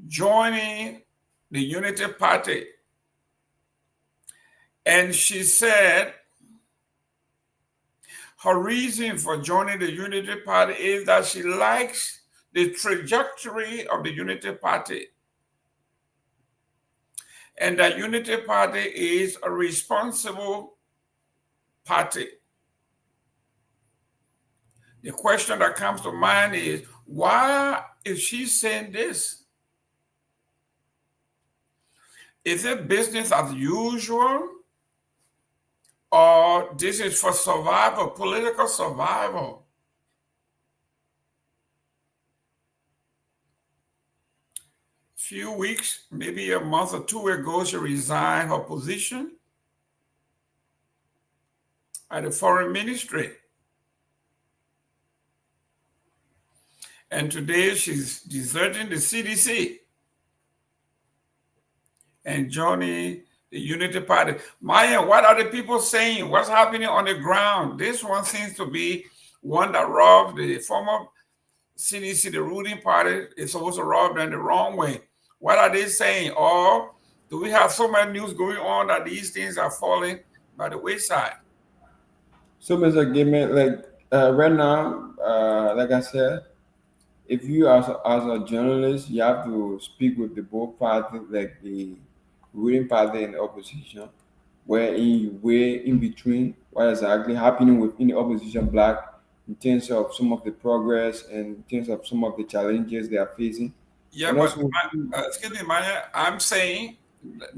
joining the Unity Party. And she said her reason for joining the Unity Party is that she likes the trajectory of the Unity Party, and that Unity Party is a responsible party. The question that comes to mind is, why is she saying this? Is it business as usual, or this is for survival, political survival? Few weeks, maybe a month or two ago, she resigned her position at the foreign ministry. And today she's deserting the CDC and joining the Unity Party. Myean, what are the people saying? What's happening on the ground? This one seems to be one that robbed the former CDC, the ruling party, is supposed to rob them the wrong way. What are they saying? Or do we have so much news going on that these things are falling by the wayside? So, Mr. Gayman, right now, like I said, if you as a journalist, you have to speak with the both parties, like the ruling party and the opposition, where you weigh in between what is actually happening within the opposition bloc in terms of some of the progress and in terms of some of the challenges they are facing. Yeah, and but also, excuse me, Myean, I'm saying.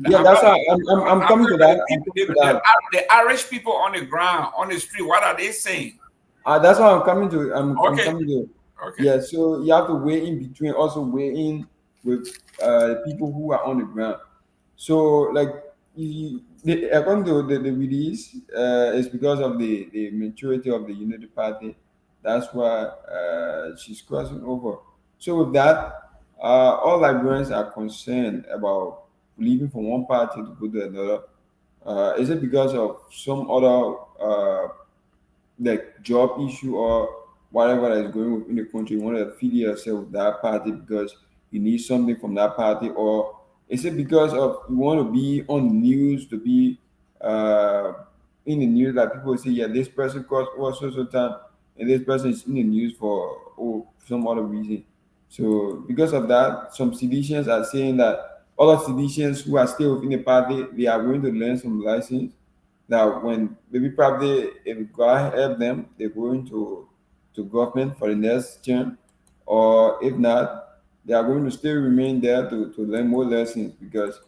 Yeah, that's how I'm coming to that. The Irish people on the ground, on the street, what are they saying? That's what I'm coming to. I'm coming to. Okay. Yeah, so you have to weigh in between, also weigh in with people who are on the ground. So, according to the release, it's because of the maturity of the Unity Party. That's why she's crossing over. So, with that, all Liberians are concerned about leaving from one party to go to another. Is it because of some other job issue or whatever that is going on in the country? You want to feed yourself with that party because you need something from that party, or is it because of you want to be on the news, to be in the news that people say, yeah, this person was so time, and this person is in the news for some other reason. So because of that, some seditionists are saying that other seditionists who are still within the party, they are going to learn some lessons that when maybe probably if God help them, they're going to government for the next term, or if not, they are going to still remain there to learn more lessons, because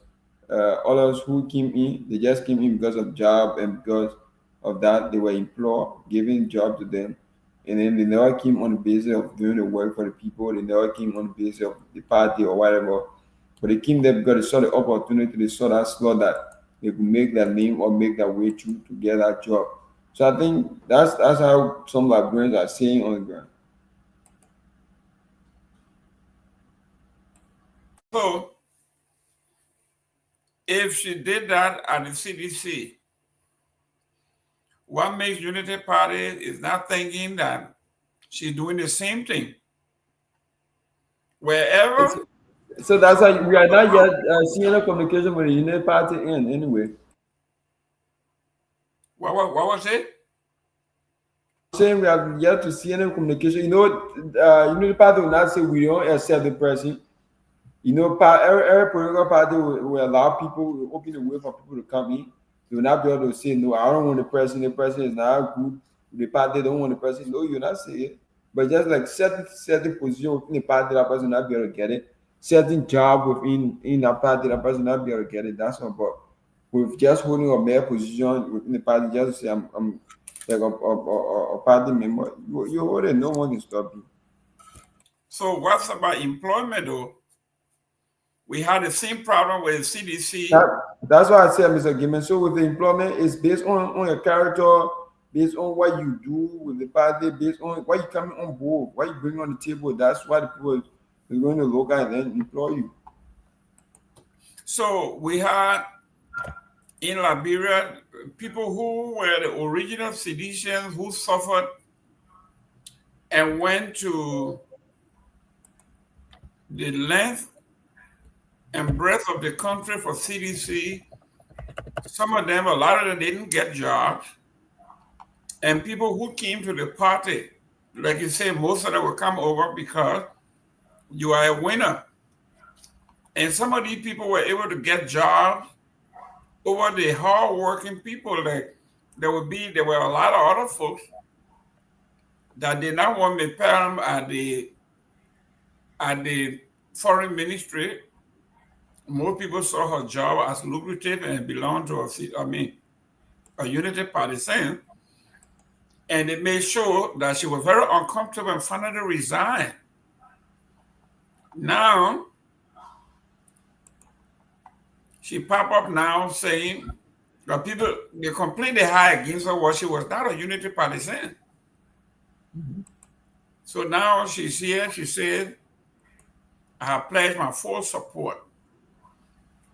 others who came in, they just came in because of job, and because of that they were employed, giving job to them, and then they never came on the basis of doing the work for the people. They never came on the basis of the party or whatever, but they came there because they saw the opportunity, they saw that slot that they could make their name or make their way through to get that job. So I think that's how some Liberians are saying on the ground. So, if she did that at the CDC, what makes Unity Party is not thinking that she's doing the same thing wherever So that's why we are not yet seeing a communication with the United Party in anyway. What was it? Saying we have yet to see any communication. United Party will not say we don't accept the president. Every political party will allow people, will open the way for people to come in. They will not be able to say, no, I don't want the president. The president is not good. The party don't want the president. No, you'll not say it. But just like certain position within the party, that person will not be able to get it. Certain job within that party, that person will not be able to get it. That's not. But with just holding a mayor position within the party, just to say I'm like a party member, you hold it. No one can stop you. So what's about employment though? We had the same problem with CDC. That's why I said, Mr. Gayman. So with the employment, it's based on your character, based on what you do with the party, based on what you coming on board, what you bring on the table. That's why the people is going to look at and then employ you. So we had in Liberia people who were the original seditionists who suffered and went to the length and breadth of the country for CDC. Some of them, a lot of them didn't get jobs. And people who came to the party, like you say, most of them will come over because you are a winner. And some of these people were able to get jobs over the hard-working people. Like there were a lot of other folks that did not want to pay them at the foreign ministry. More people saw her job as lucrative and belonged to a unity partisan. And it made sure that she was very uncomfortable and finally resigned. Now, she popped up now saying that people, they completely high against her was she was not a unity partisan. So now she's here, she said, I have pledged my full support.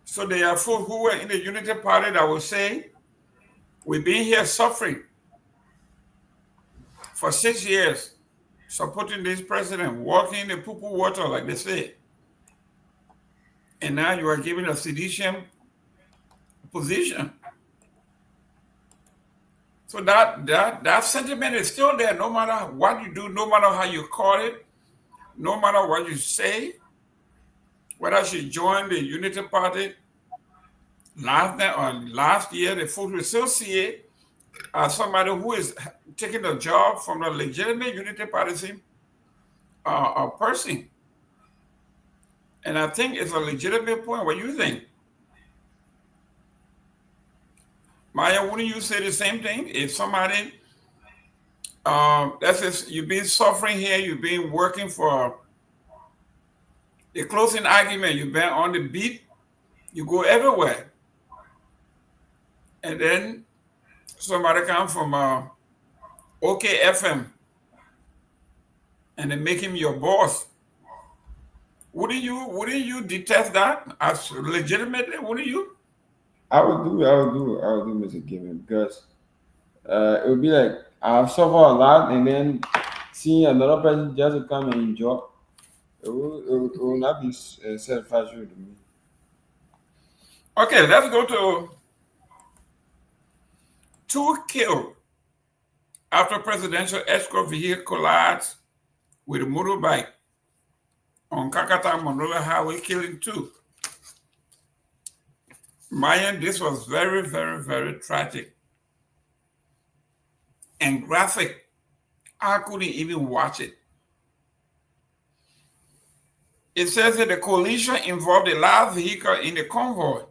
So there are folks who were in the unity party that will say, we've been here suffering for 6 years, supporting this president, walking the poo-poo water, like they say. And now you are giving a sedition position. So that sentiment is still there, no matter what you do, no matter how you call it, no matter what you say. Whether she joined the Unity Party last year, the folks will still see it as somebody who is taking a job from a legitimate Unity Party person. And I think it's a legitimate point. What do you think? Myean, wouldn't you say the same thing? If somebody, you've been suffering here, you've been working for the closing argument, you've been on the beat, you go everywhere. And then somebody comes from OKFM and they make him your boss. Wouldn't you detest that as legitimately? Wouldn't you? I would do, Mr. Gayman, because it would be like I've suffered a lot, and then seeing another person just come and enjoy, it will not be satisfactory to me. Okay, let's go to 2 killed after presidential escort vehicle collides with a motorbike on Kakata Monrovia Highway, killing 2. Myean, this was very, very, very tragic and graphic. I couldn't even watch it. It says that the collision involved a large vehicle in the convoy.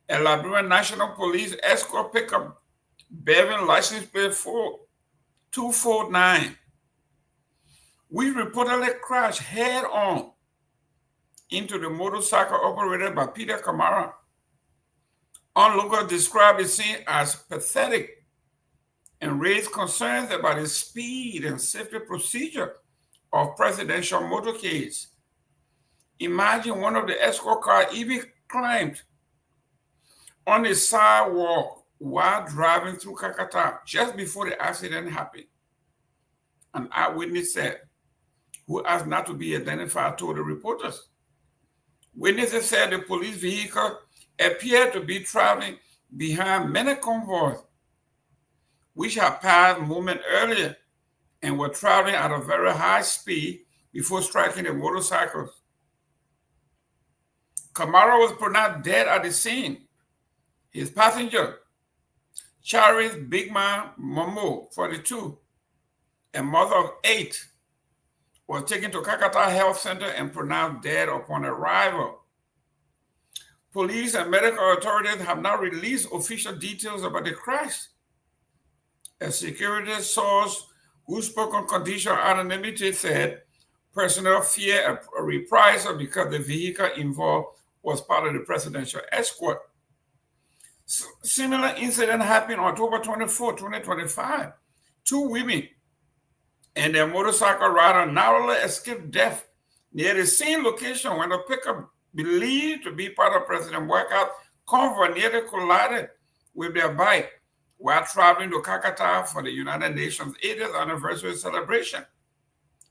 A Liberia National Police escort pickup bearing license plate 249. We reportedly crashed head-on into the motorcycle operated by Peter Kamara. Onlookers described the scene as pathetic and raised concerns about the speed and safety procedure of presidential motorcades. Imagine one of the escort cars even climbed on the sidewalk while driving through Kakata just before the accident happened. An eyewitness said, who asked not to be identified, told the reporters. Witnesses said the police vehicle appeared to be traveling behind many convoys, which had passed a moment earlier and were traveling at a very high speed before striking the motorcycles. Kamara was pronounced dead at the scene. His passenger, Charis Bigman Momo, 42, a mother of 8, was taken to Kakata Health Center and pronounced dead upon arrival. Police and medical authorities have not released official details about the crash. A security source who spoke on condition of anonymity said personnel fear a reprisal because the vehicle involved was part of the presidential escort. Similar incident happened on October 24, 2025. 2 women and their motorcycle rider narrowly escaped death near the same location when a pickup believed to be part of President Workout convoy nearly collided with their bike while traveling to Kakata for the United Nations 80th anniversary celebration.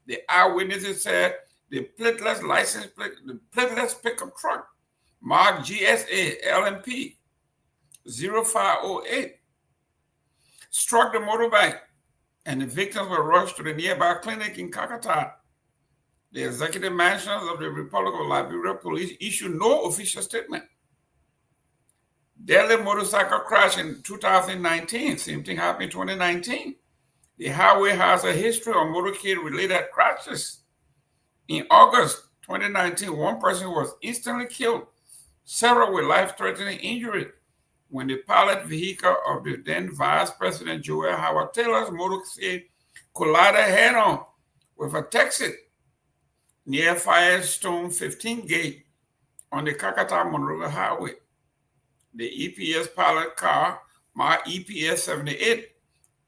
The eyewitnesses said the plateless license plate, the plateless pickup truck marked GSA LMP 0508 struck the motorbike and the victims were rushed to the nearby clinic in Kakata. The executive mansions of the Republic of Liberia Police issued no official statement. Deadly motorcycle crash in 2019, same thing happened in 2019. The highway has a history of motorcade-related crashes. In August 2019, one person was instantly killed, several with life-threatening injury when the pilot vehicle of the then Vice President Joel Howard Taylor's motorcade collided head-on with a taxi near Firestone 15 Gate on the Kakata-Monrovia Highway. The EPS pilot car, my EPS 78,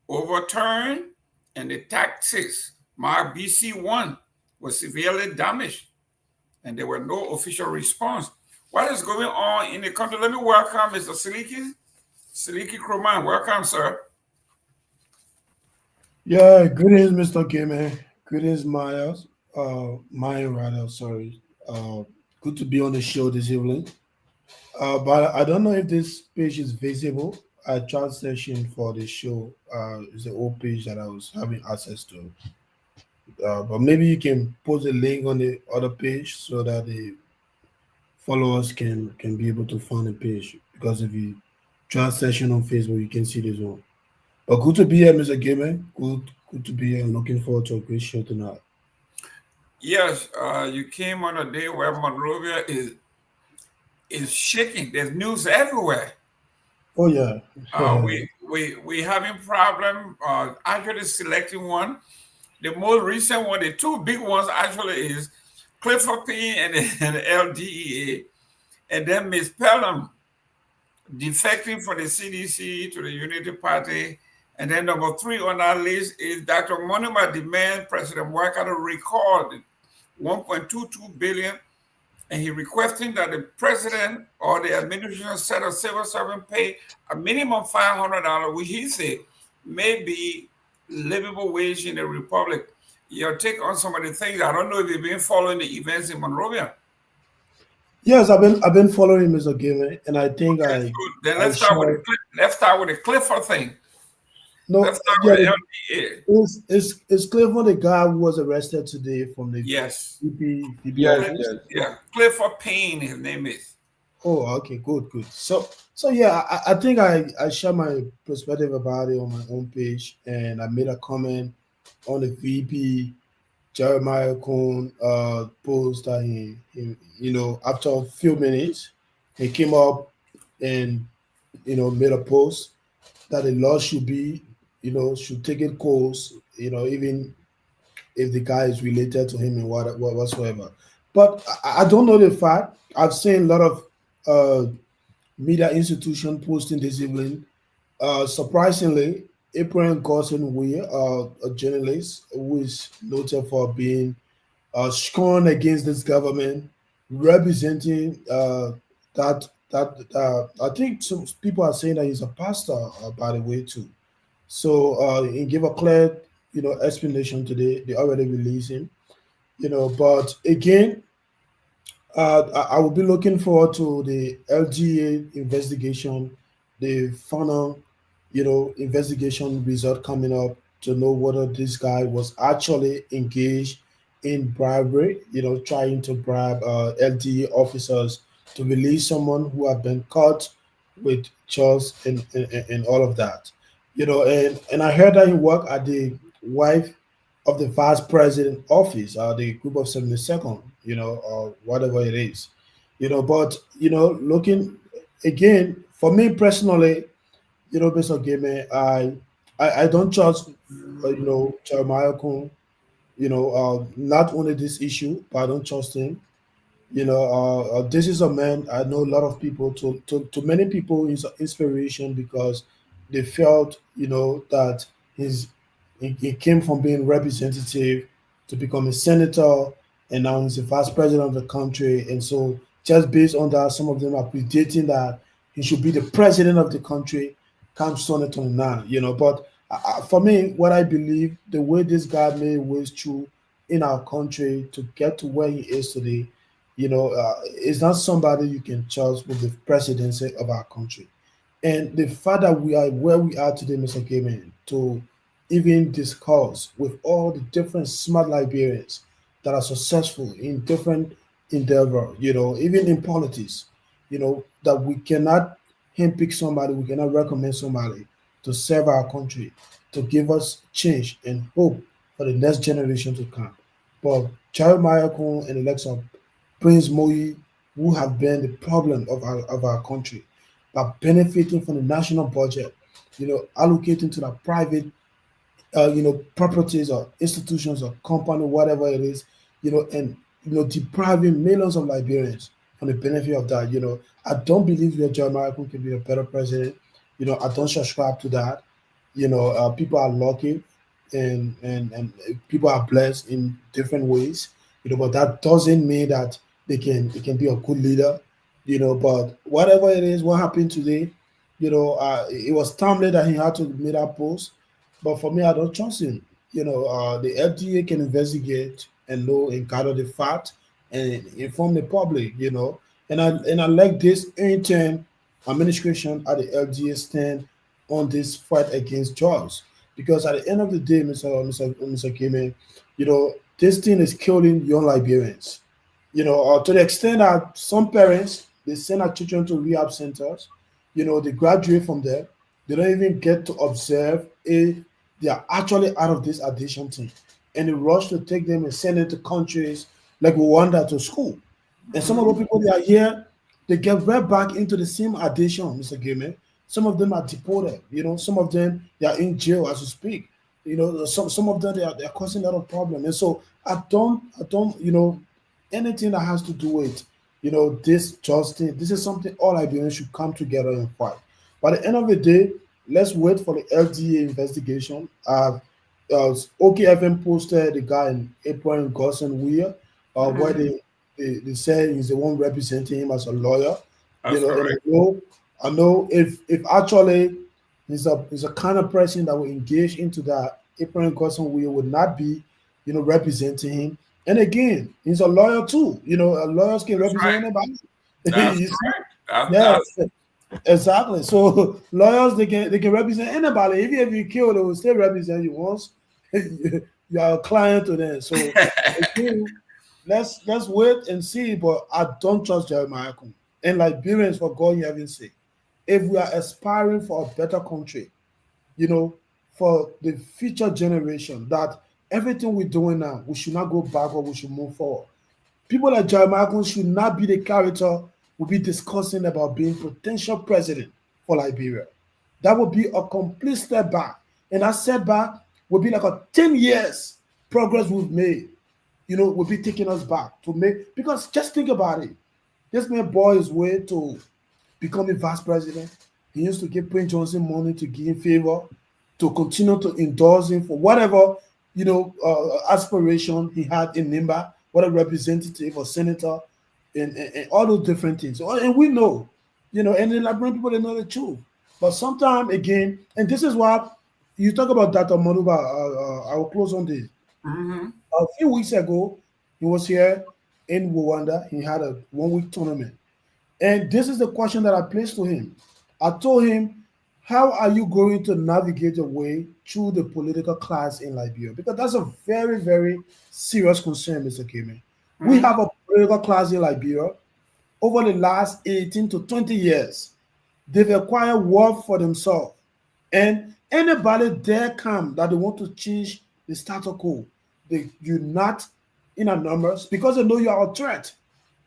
overturned, and the taxis, my BC1, was severely damaged, and there were no official response. What is going on in the country? Let me welcome Mr. Seleke Kromah. Welcome, sir. Yeah, greetings, Mr. Gayman. Greetings, Myean rather, sorry. Good to be on the show this evening. But I don't know if this page is visible. I tried session for the show. It's the old page that I was having access to. But maybe you can post a link on the other page so that the followers can be able to find the page. Because if you try session on Facebook, you can see this one. But good to be here, Mr. Gayman. Good to be here. I'm looking forward to a great show tonight. Yes, you came on a day where Monrovia is shaking. There's news everywhere. Oh yeah. we having problem actually selecting one. The most recent one, the 2 big ones actually is Clifford P and the LDEA, and then Ms. Pelham defecting for the CDC to the Unity Party. And then number 3 on our list is Dr. Monima demand President Workout to record $1.22 billion, and he requesting that the president or the administration set a civil servant pay a minimum $500, which he said may be livable wage in the Republic. Your take on some of the things. I don't know if you've been following the events in Monrovia. Yes, I've been following Mr. Gayman, and I think then let's start with the Clifford thing. No, let's start with the LDA. Is Clifford the guy who was arrested today from the yes. Yeah, Clifford Payne, his name is. Oh, okay, good. So yeah, I think I share my perspective about it on my own page, and I made a comment on the VP Jeremiah Cohn post that he after a few minutes he came up and made a post that the law should be should take it course, even if the guy is related to him and whatsoever. But I don't know the fact. I've seen a lot of media institution posting this evening. Surprisingly, April Gosson Weir, a journalist who is noted for being strong against this government, representing that I think some people are saying that he's a pastor, by the way, too. So he gave a clear, explanation today. They already released him. But again, I will be looking forward to the LGA investigation, the final, investigation result coming up to know whether this guy was actually engaged in bribery, trying to bribe LGA officers to release someone who had been caught with chores and all of that. And I heard that he worked at the wife of the vice president office, the group of 72nd, or whatever it is, but, looking again, for me personally, Mr. Gayman, I don't trust, Jeremiah Kun, not only this issue, but I don't trust him. This is a man I know a lot of people. To many people, he's an inspiration because they felt, that he came from being representative to become a senator, and now he's the vice president of the country. And so, just based on that, some of them are predicting that he should be the president of the country come 2029. But for me, what I believe, the way this guy made ways through in our country to get to where he is today, is not somebody you can trust with the presidency of our country. And the fact that we are where we are today, Mr. Gayman, to even discuss with all the different smart Liberians that are successful in different endeavor, even in politics, that we cannot handpick somebody, we cannot recommend somebody to serve our country, to give us change and hope for the next generation to come. But Jeremiah Kun and the likes of Prince Moyi, who have been the problem of our country, by benefiting from the national budget, allocating to the private, properties or institutions or company, whatever it is, and depriving millions of Liberians from the benefit of that. I don't believe that Jeremiah Kun can be a better president. I don't subscribe to that. People are lucky and people are blessed in different ways. But that doesn't mean that they can be a good leader. But whatever it is, what happened today, it was timely that he had to make that post. But for me, I don't trust him. The FDA can investigate and know and gather the fact and inform the public. And I like this intern administration at the FDA stand on this fight against drugs, because at the end of the day, Mr. Gayman, this thing is killing young Liberians. To the extent that some parents, they send their children to rehab centers, they graduate from there, they don't even get to observe if they are actually out of this addiction thing, and they rush to take them and send them to countries like Rwanda to school. And some of the people that are here, they get right back into the same addiction, Mr. Gayman. Some of them are deported, some of them they are in jail as we speak. Some of them they are causing a lot of problem. And so I don't, anything that has to do with, this justice, this is something all Liberians should come together and fight. By the end of the day, let's wait for the FDA investigation. OKFM posted the guy in April in Gosson Weir, where they say he's the one representing him as a lawyer. That's And I know if actually he's a kind of person that will engage into that, April in Gosson Weir would not be, representing him. And again, he's a lawyer too. Lawyers can represent anybody. That's right. Exactly. So lawyers they can represent anybody. Even if you kill, they will still represent you once you are a client to them. So again, let's wait and see. But I don't trust Jeremiah Kun. And Liberians, for God you haven't said, if we are aspiring for a better country, for the future generation, that everything we're doing now, we should not go backward, we should move forward. People like Jeremiah Kun should not be the character we'll be discussing about being potential president for Liberia. That would be a complete step back. And that setback would be like a 10 years progress we've made, will be taking us back to make, because just think about it. This man boy his way to becoming vice president. He used to give Prince Johnson money to give him favor, to continue to endorse him for whatever, aspiration he had in Nimba, whether representative or senator, and all those different things. And we know, and the Liberian people, they know the truth. But sometimes, again, and this is why you talk about Dr. Manuba, I will close on this. A few weeks ago, He was here in Rwanda. He had a 1-week tournament. And this is the question that I placed to him. I told him, how are you going to navigate your way through the political class in Liberia? Because that's a very, very serious concern, Mr. Gayman. We have a political class in Liberia. Over the last 18 to 20 years, they've acquired wealth for themselves. And anybody dare come that they want to change the status quo, they unite in a numbers because they know you are a threat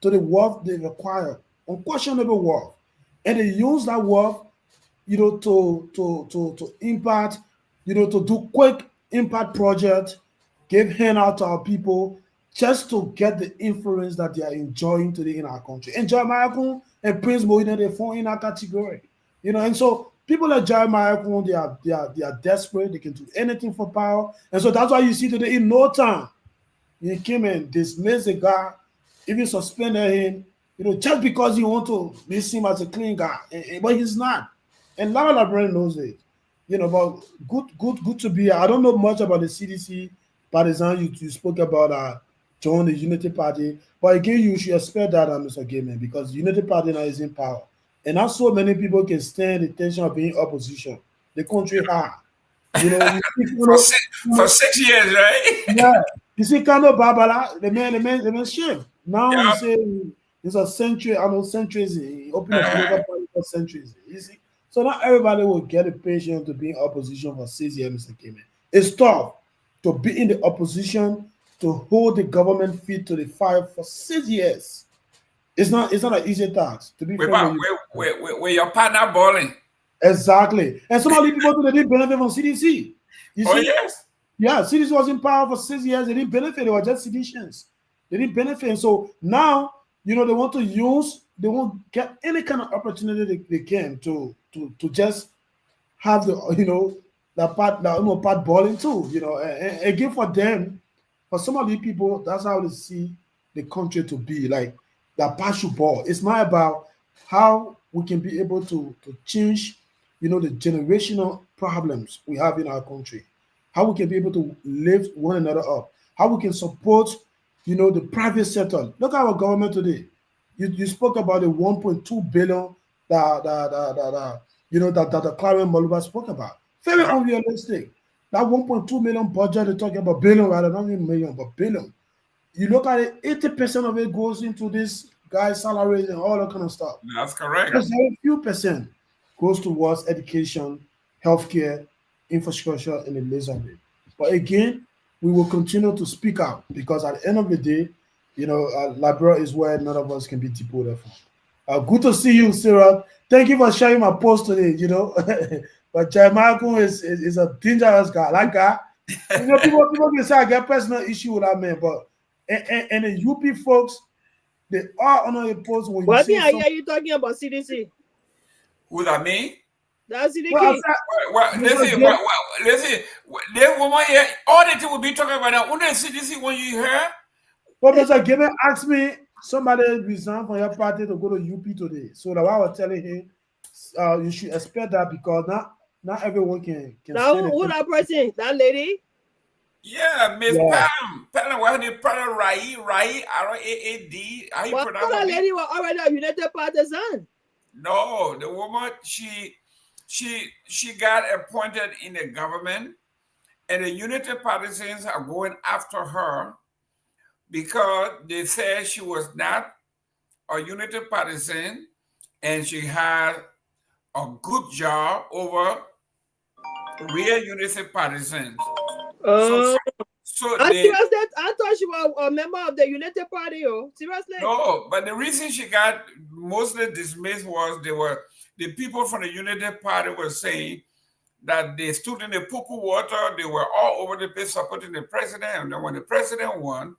to the wealth they've acquired, unquestionable wealth. And they use that wealth, to impact, to do quick impact projects, give handout to our people, just to get the influence that they are enjoying today in our country. And Jeremiah Kun and Prince Myean, they fall in our category. And so people like Jeremiah Kun, they are desperate, they can do anything for power. And so that's why you see today in no time, he came and dismissed the guy, even suspended him, just because he want to be seen as a clean guy. But he's not. And a lot of Liberians knows it. But good to be here. I don't know much about the CDC partisan you spoke about join the Unity Party. But again, you should expect that, Mr. Gayman, because the Unity Party now is in power. And not so many people can stand the tension of being opposition. The country hard. For 6 years, right? Yeah. You see, Kano Babala, the man shame. Now you say it's a century, centuries. He opened a political party for centuries. You see? So not everybody will get a patient to be in opposition for 6 years, Mr. Gayman. It's tough to be in the opposition, to hold the government feet to the fire for 6 years. It's not an easy task to be with your partner balling. Exactly. And some of the people they didn't benefit from CDC. You see? Yes. Yeah, CDC was in power for 6 years. They didn't benefit. They were just seditionists. They didn't benefit. And so now, they want to use, they won't get any kind of opportunity they can to just have the, part balling too, and again for them, for some of the people, that's how they see the country to be, like that partial ball. It's not about how we can be able to change, the generational problems we have in our country, how we can be able to lift one another up, how we can support, the private sector. Look at our government today. You spoke about the 1.2 billion that Clarence Moluba spoke about. Very unrealistic. That 1.2 million budget, they're talking about billion, rather not even million, but billion. You look at it, 80% of it goes into this guy's salaries and all that kind of stuff. That's correct. Just very few percent goes towards education, healthcare, infrastructure, and the rest of it. But again, we will continue to speak out because at the end of the day, Liberia is where none of us can be deported from. Good to see you, Sarah. Thank you for sharing my post today, But Jeremiah Kun is a dangerous guy. Like guy, people can say I get personal issue with that man, but and the UP folks, they are on the post when what you are you talking about CDC? Who that me? That's CDC. Listen, this woman here, all the thing will be talking about now. When the CDC, when you hear. Professor Gayman asked me, somebody resigned from your party to go to UP today. So that's why I was telling him, you should expect that because not everyone can now who that person? That lady? Yeah, Miss Pam. Pam, what the product Rai, R-A-A-D. How you pronounce that lady was already a United Partisan. No, the woman, she got appointed in the government, and the United Partisans are going after her because they said she was not a United Partisan and she had a good job over real United Partisans. I thought she was a member of the United Party. Seriously? No, but the reason she got mostly dismissed was the people from the United Party were saying that they stood in the poo-poo water. They were all over the place supporting the president. And then when the president won,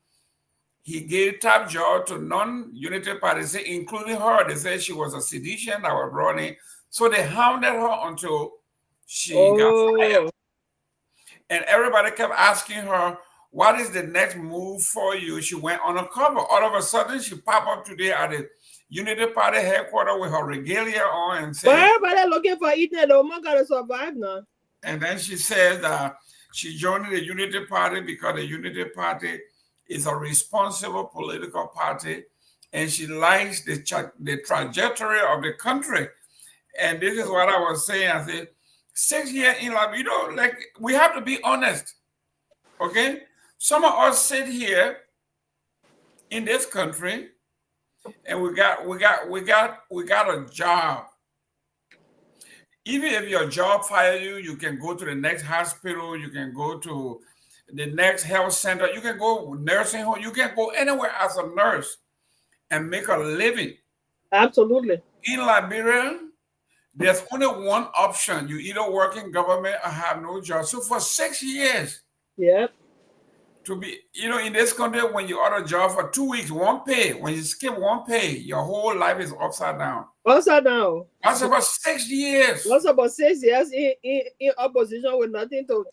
he gave top job to non-United Parties, including her. They said she was a sedition that was running. So they hounded her until she got fired. And everybody kept asking her, what is the next move for you? She went undercover. All of a sudden, she popped up today at the Unity Party headquarters with her regalia on and said, but everybody looking for eating, the woman got to survive now. And then she says that she joined the Unity Party because the Unity Party is a responsible political party, and she likes the trajectory of the country. And this is what I was saying. I said, 6 years in Liberia, you know, like, we have to be honest. Okay? Some of us sit here in this country and we got a job. Even if your job fires you, you can go to the next hospital, you can go to the next health center, you can go nursing home, you can go anywhere as a nurse and make a living. Absolutely. In Liberia, there's only one option. You either work in government or have no job. So for 6 years, yeah, to be, you know, in this country, when you are a job for 2 weeks, one pay. When you skip one pay, your whole life is upside down. Upside down. That's about 6 years. That's about 6 years in opposition with nothing to.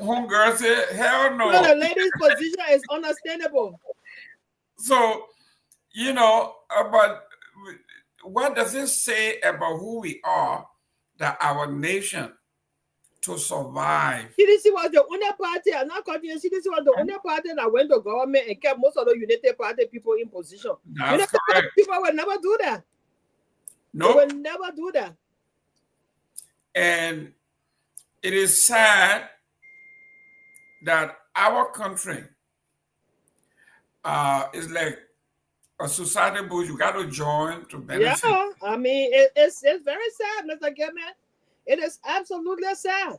Home girl said, hell no. Well, the lady's position is understandable. So, you know, but what does it say about who we are, that our nation, to survive? CDC was the only party, and not continue. CDC was the only party that went to government and kept most of the United Party people in position. That's correct. People will never do that. No, nope. They will never do that. And it is sad that our country is like a society bush. You got to join to benefit. Yeah, I mean, it's very sad, Mr. Gayman. It is absolutely sad.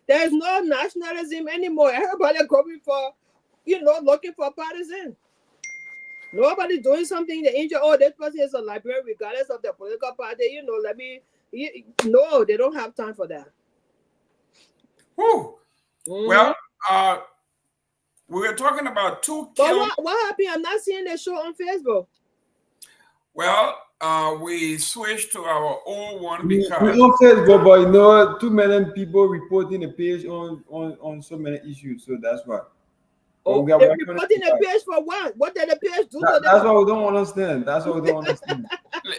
There is no nationalism anymore. Everybody going for, you know, looking for partisan. Nobody doing something to injure. Oh, this person is a Liberian regardless of the political party. You know, no, they don't have time for that. Whew. Well, we were talking about two kills. But what happened? I'm not seeing the show on Facebook. Well, we switched to our old one because we on Facebook, but you know, too many people reporting the page on so many issues, so that's why. Oh, they're reporting the page for what? What did the page do? That's what we don't understand. That's what we don't understand.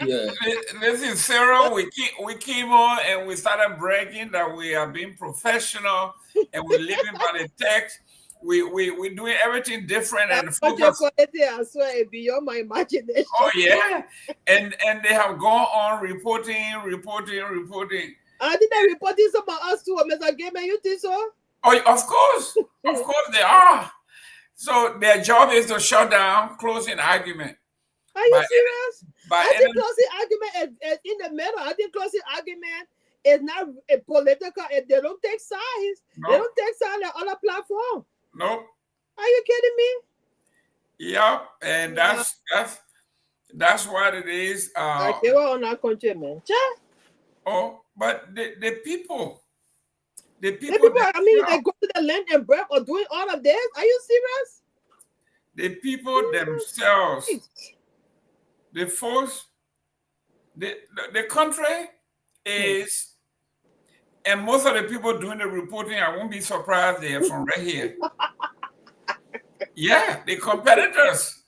Yeah. Listen, Sarah, we came on and we started bragging that we are being professional and we're living by the text. We're doing everything different and focus. I swear it beyond my imagination. Oh yeah, and they have gone on reporting. I think they're reporting some of us too, Mr. Gayman. You think so? Oh, of course they are. So their job is to shut down closing argument. Are you serious? I think closing argument is in the middle. I think closing argument is not a political. They don't take sides. No. They don't take sides on other platform. Nope. Are you kidding me? Yeah, and that's what it is. I came on our country, man. Oh, but the people. I mean, they go to the land and break or doing all of this. Are you serious? The people themselves, the folks, the country is, and most of the people doing the reporting, I won't be surprised they are from right here. Yeah, the competitors.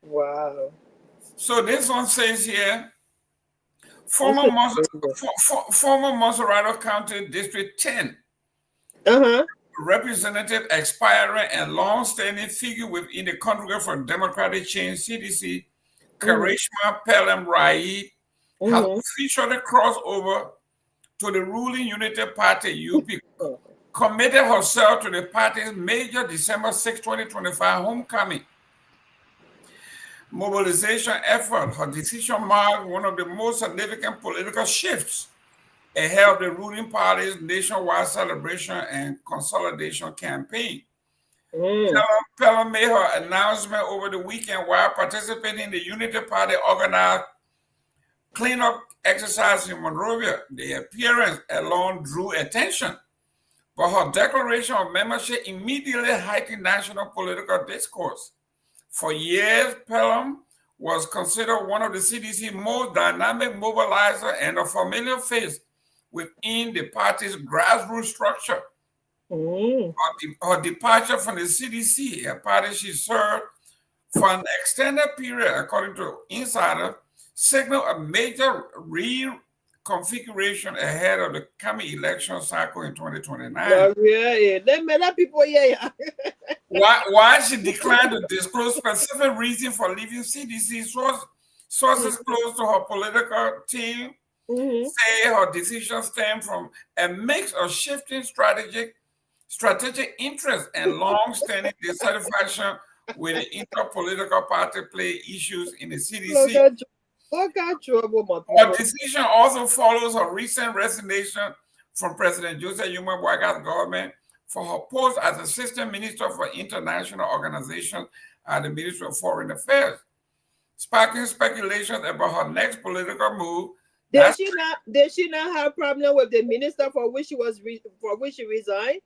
Wow. So this one says here, former Monserrato County District 10. Representative expiring and long-standing figure within the Congregation for Democratic Change (CDC), Karishma Pelham Raid, has officially crossed over to the ruling United Party (UP), committed herself to the party's major December 6, 2025 homecoming mobilization effort. Her decision marked one of the most significant political shifts ahead of the ruling party's nationwide celebration and consolidation campaign. Pelham made her announcement over the weekend while participating in the Unity Party organized cleanup exercise in Monrovia. The appearance alone drew attention, but her declaration of membership immediately heightened national political discourse. For years, Pelham was considered one of the CDC's most dynamic mobilizer and a familiar face within the party's grassroots structure. Her departure from the CDC, a party she served for an extended period, according to insiders, signaled a major reconfiguration ahead of the coming election cycle in 2029. Yeah, they made up people, yeah. Why she declined to disclose specific reason for leaving CDC. Sources close to her political team say her decision stemmed from a mix of shifting strategic interest and long-standing dissatisfaction with the interpolitical party play issues in the CDC. Her decision also follows her recent resignation from President Joseph Yuma Bwaga's government for her post as Assistant Minister for International Organizations at the Ministry of Foreign Affairs, sparking speculations about her next political move. Did she not have a problem with the minister for which she resigned?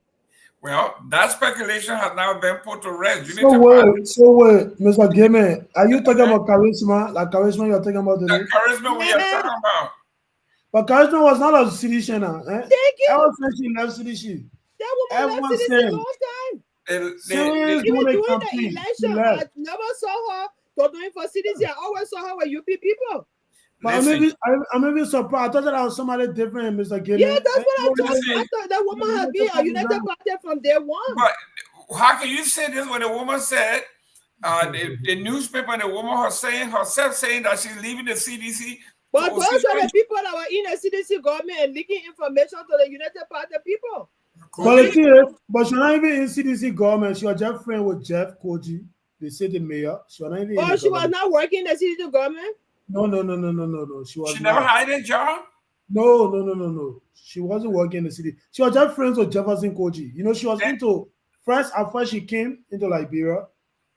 Well, that speculation has now been put to rest. So wait, Mr. Gayman, are you talking about charisma? Like charisma you're talking about today? The charisma we are talking about. But charisma was not a CDC now. Thank you. Ever since she left CDC. That woman left CDC a long time. Even during the election, I never saw her doing for CDC. I always saw her with UP people. But I'm even surprised. I thought that I was somebody different, Mr. Gayman. Yeah, that's what I thought. I thought that woman had been a United Party from day one. But how can you say this when the woman said, the newspaper and the woman herself saying that she's leaving the CDC? But those are the people that were in the CDC government and leaking information to the United Party people. But she's not even in CDC government. She was just friend with Jeff Koji, the city mayor. She was not even she was not working in the CDC government? No. She was. She never had a job? No. She wasn't working in the city. She was just friends with Jefferson Koji. You know, she was into after she came into Liberia,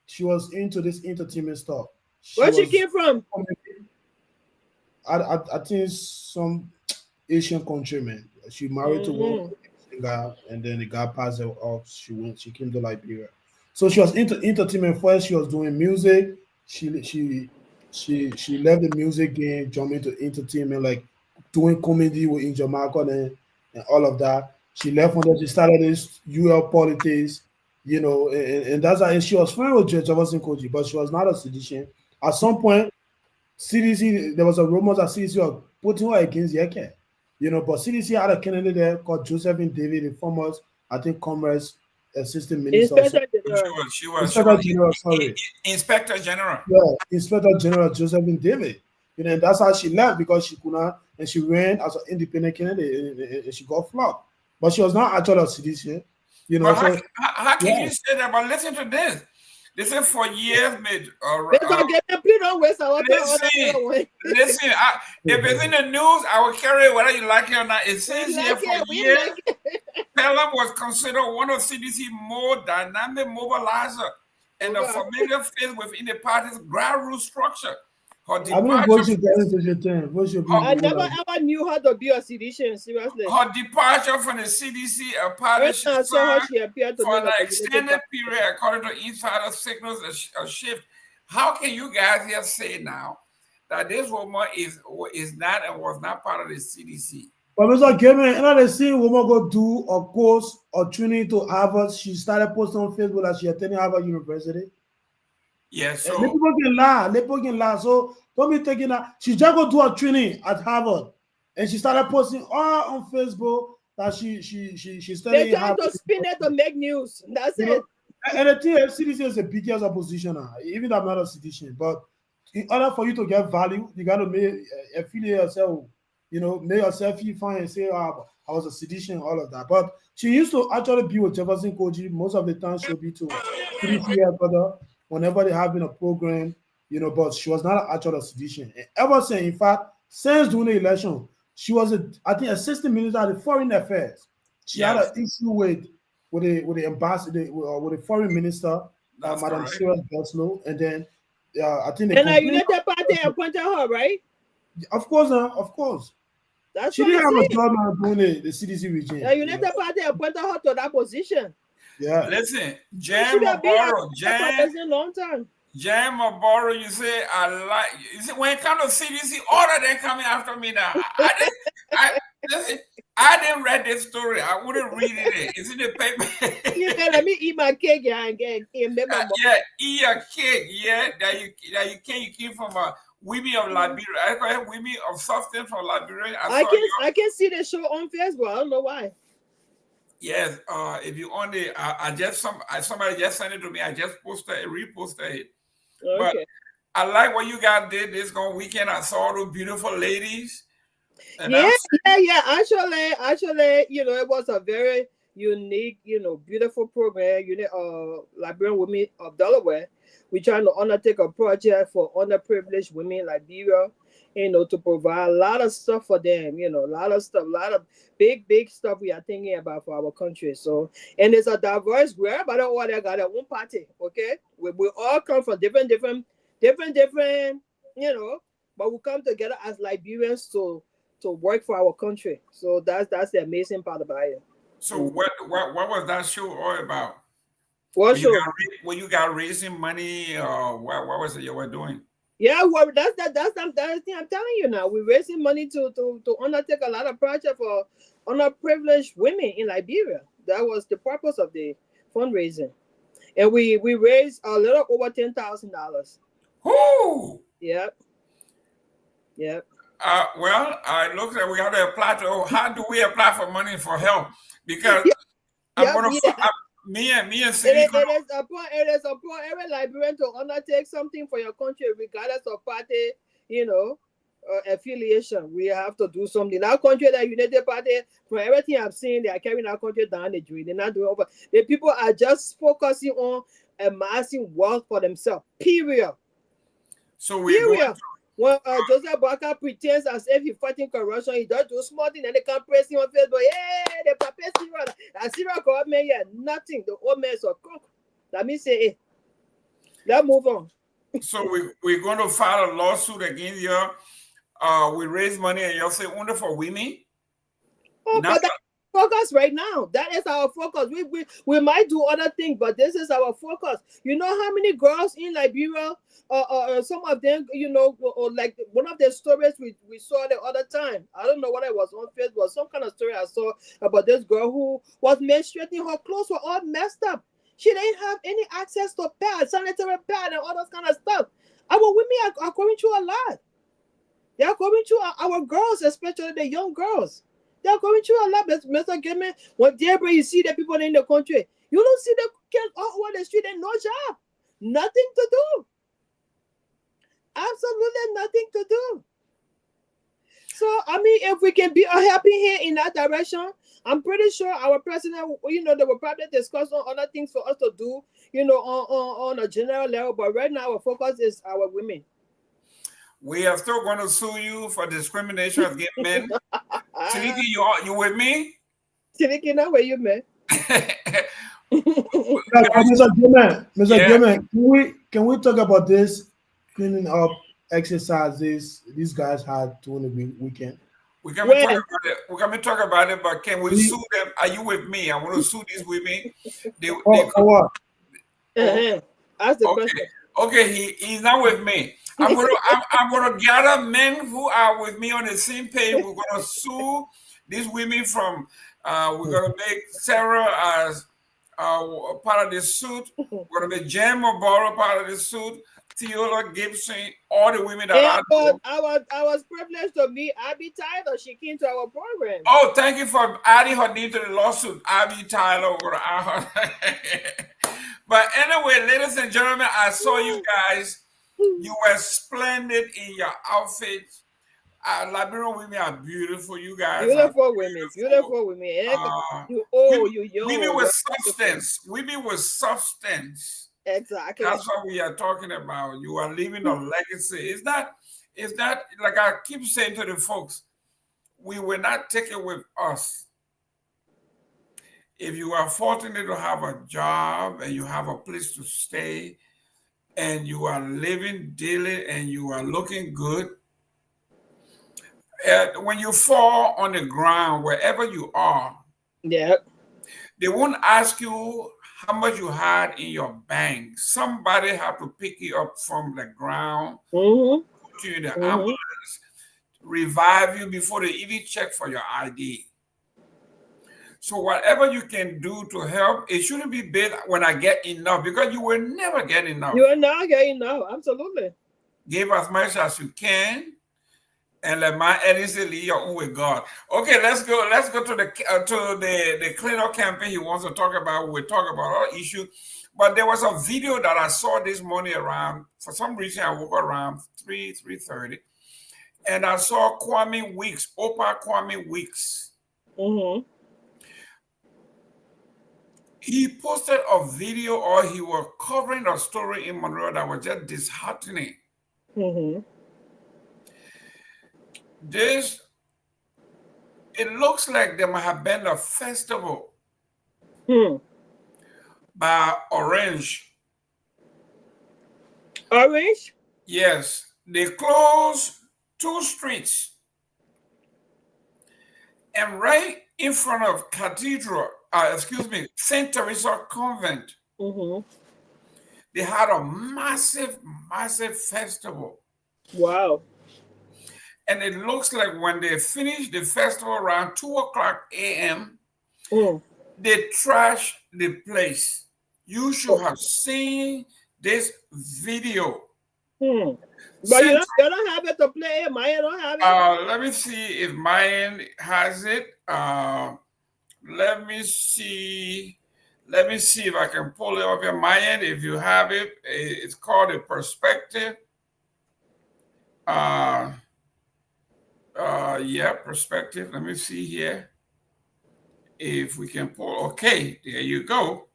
she was into this entertainment stuff. Where she came from? I think some Asian country, man. She married to one guy, and then the guy passed her off. She came to Liberia. So she was into entertainment first. She was doing music. She left the music game, jumped into entertainment, like doing comedy in Jamaica and all of that. She left when she started this UL politics, you know, and that's how she was friends with Jefferson Koji, but she was not a sedition. At some point, CDC, there was a rumor that CDC was putting her against Yeke, you know, but CDC had a candidate there called Josephine David, the former, I think, Commerce Assistant Minister. She was Inspector General. Yeah, Inspector General Josephine David. You know, and that's how she left because she could not, and she ran as an independent candidate and she got flopped. But she was not actually a CDC. You know, but how can you say that? But listen to this. This is for years, mate. Listen. If it's in the news, I will carry it whether you like it or not. It says here for years, Pelham was considered one of CDC's more dynamic mobilizer and a familiar face within the party's grassroots structure. I never ever knew how to be a CDC, seriously. Her departure from the CDC, a partnership for an extended period, according to insider signals, a shift. How can you guys here say now that this woman is not and was not part of the CDC? But Mr. Gayman, and I see woman go do a course or training to Harvard. She started posting on Facebook that she attended Harvard University. Yes, so people can lie. So don't be taking that. She just go do a training at Harvard, and she started posting all on Facebook that she studied. They trying to spin it to make news. That's it. And the thing is, CDC is a big as a position now. Even I'm not a citizen, but in order for you to get value, you got to affiliate yourself. You know, make yourself feel fine and say, "Oh, I was a citizen," all of that. But she used to actually be with Jefferson Koji. Most of the time, she'll be to CDC whenever they have been a program, you know, but she was not an actual citizen. And ever since, in fact, since during the election, she was, I think, assistant minister of the foreign affairs. She had an issue with the ambassador, with the foreign minister, Madam Sarah Goslow, and then I think. And the United Party appointed her, right? Of course. She didn't have a job now doing the CDC regime. The United Party appointed her to that position. Yeah. Listen, Jan Maboro, Jan Maboro, you say you see, when it comes to CDC, all of them coming after me now. I didn't read this story. I wouldn't read it. It's in the paper. Let me eat my cake, and get eat your cake, that you came from women of Liberia. I call it women of substance from Liberia. I can see the show on Facebook. I don't know why. Yes, if you only, somebody just sent it to me. I just reposted it. Okay. But I like what you guys did this weekend. I saw those beautiful ladies. Yeah. Actually, it was a very unique, beautiful program. Liberian Women of Delaware. We're trying to undertake a project for underprivileged women in Liberia, to provide a lot of stuff for them, a lot of stuff, a lot of big stuff we are thinking about for our country. So, and it's a diverse group, but all they got their own party, okay? We all come from different, but we come together as Liberians to work for our country. So that's the amazing part about it. So what was that show all about? What show? When you got raising money, or what was it you were doing? Yeah, well, that's the thing I'm telling you now. We're raising money to undertake a lot of projects for underprivileged women in Liberia. That was the purpose of the fundraising, and we raised a little over $10,000. Whoo! Yep. Well, it looks like we have to apply to. How do we apply for money for help? Because me and Seleke. It is upon every Liberian to undertake something for your country, regardless of party, affiliation. We have to do something. Our country, the United Party, from everything I've seen, they are carrying our country down the drain. They're not doing over. The people are just focusing on amassing wealth for themselves. Period. So we're when Joseph Boakai pretends as if he's fighting corruption, he does do small things and they can't praise him on Facebook. Yeah, the papa Syria, and Syria government, nothing. The old man is a cook. Let me say it. Let's move on. So we're going to file a lawsuit against you. We raise money and you'll say only for women. Oh, but that's focus right now. That is our focus. We might do other things, but this is our focus. You know how many girls in Liberia? Some of them, like one of the stories we saw the other time. I don't know what it was on Facebook. Some kind of story I saw about this girl who was menstruating. Her clothes were all messed up. She didn't have any access to pads, sanitary pad, and all that kind of stuff. Our women are going through a lot. They are going through our girls, especially the young girls. They are going through a lot. Mr. Gayman, when you see the people in the country, you don't see the kids all over the street and no job. Nothing to do. Absolutely nothing to do. So, if we can be a helping hand in that direction, I'm pretty sure our president, they will probably discuss on other things for us to do, on a general level. But right now, our focus is our women. We are still going to sue you for discrimination against men. Seleke, you with me? Seleke, now where you, man? Mr. Gayman, can we talk about this cleaning up exercises these guys had during the weekend? We're going to talk about it, but can we sue them? Are you with me? I want to sue these women. What? Ask the question. Okay, he's not with me. I'm gonna gather men who are with me on the same page. We're gonna sue these women from. We're gonna make Sarah as part of the suit. We're gonna make Jen Moboro part of the suit. Theola Gibson, all the women that I was privileged to meet Abby Tyler. She came to our program. Oh, thank you for adding her name to the lawsuit. Abby Tyler. But anyway, ladies and gentlemen, I saw you guys. You were splendid in your outfits. Liberian women are beautiful. You guys beautiful women. You young. Women with substance. Women with substance. Exactly. That's what we are talking about. You are leaving a legacy. It's not like I keep saying to the folks, we will not take it with us. If you are fortunate to have a job and you have a place to stay and you are living daily and you are looking good, when you fall on the ground, wherever you are, they won't ask you how much you had in your bank. Somebody have to pick you up from the ground, put you in the ambulance, revive you before they even check for your ID. So whatever you can do to help, it shouldn't be big when I get enough, because you will never get enough. You will not get enough, absolutely. Give as much as you can. And let my Edison lead your own with God. Okay, let's go. Let's go to the cleanup campaign he wants to talk about. We'll talk about our issue. But there was a video that I saw this morning around, for some reason I woke around 3:30, and I saw Kwame Weeks, Opa Kwame Weeks. He posted a video, or he was covering a story in Monroe that was just disheartening. It looks like there might have been a festival by Orange. Orange? Yes, they closed 2 streets, and right in front of St. Teresa Convent, they had a massive festival. Wow. And it looks like when they finished the festival around 2:00 a.m., they trashed the place. You should have seen this video. But you don't have it to play. Myean don't have it. Let me see if Myean has it. Let me see if I can pull it up here. Myean, if you have it, it's called A Perspective. Yeah, Perspective. Let me see here if we can pull. Okay, there you go.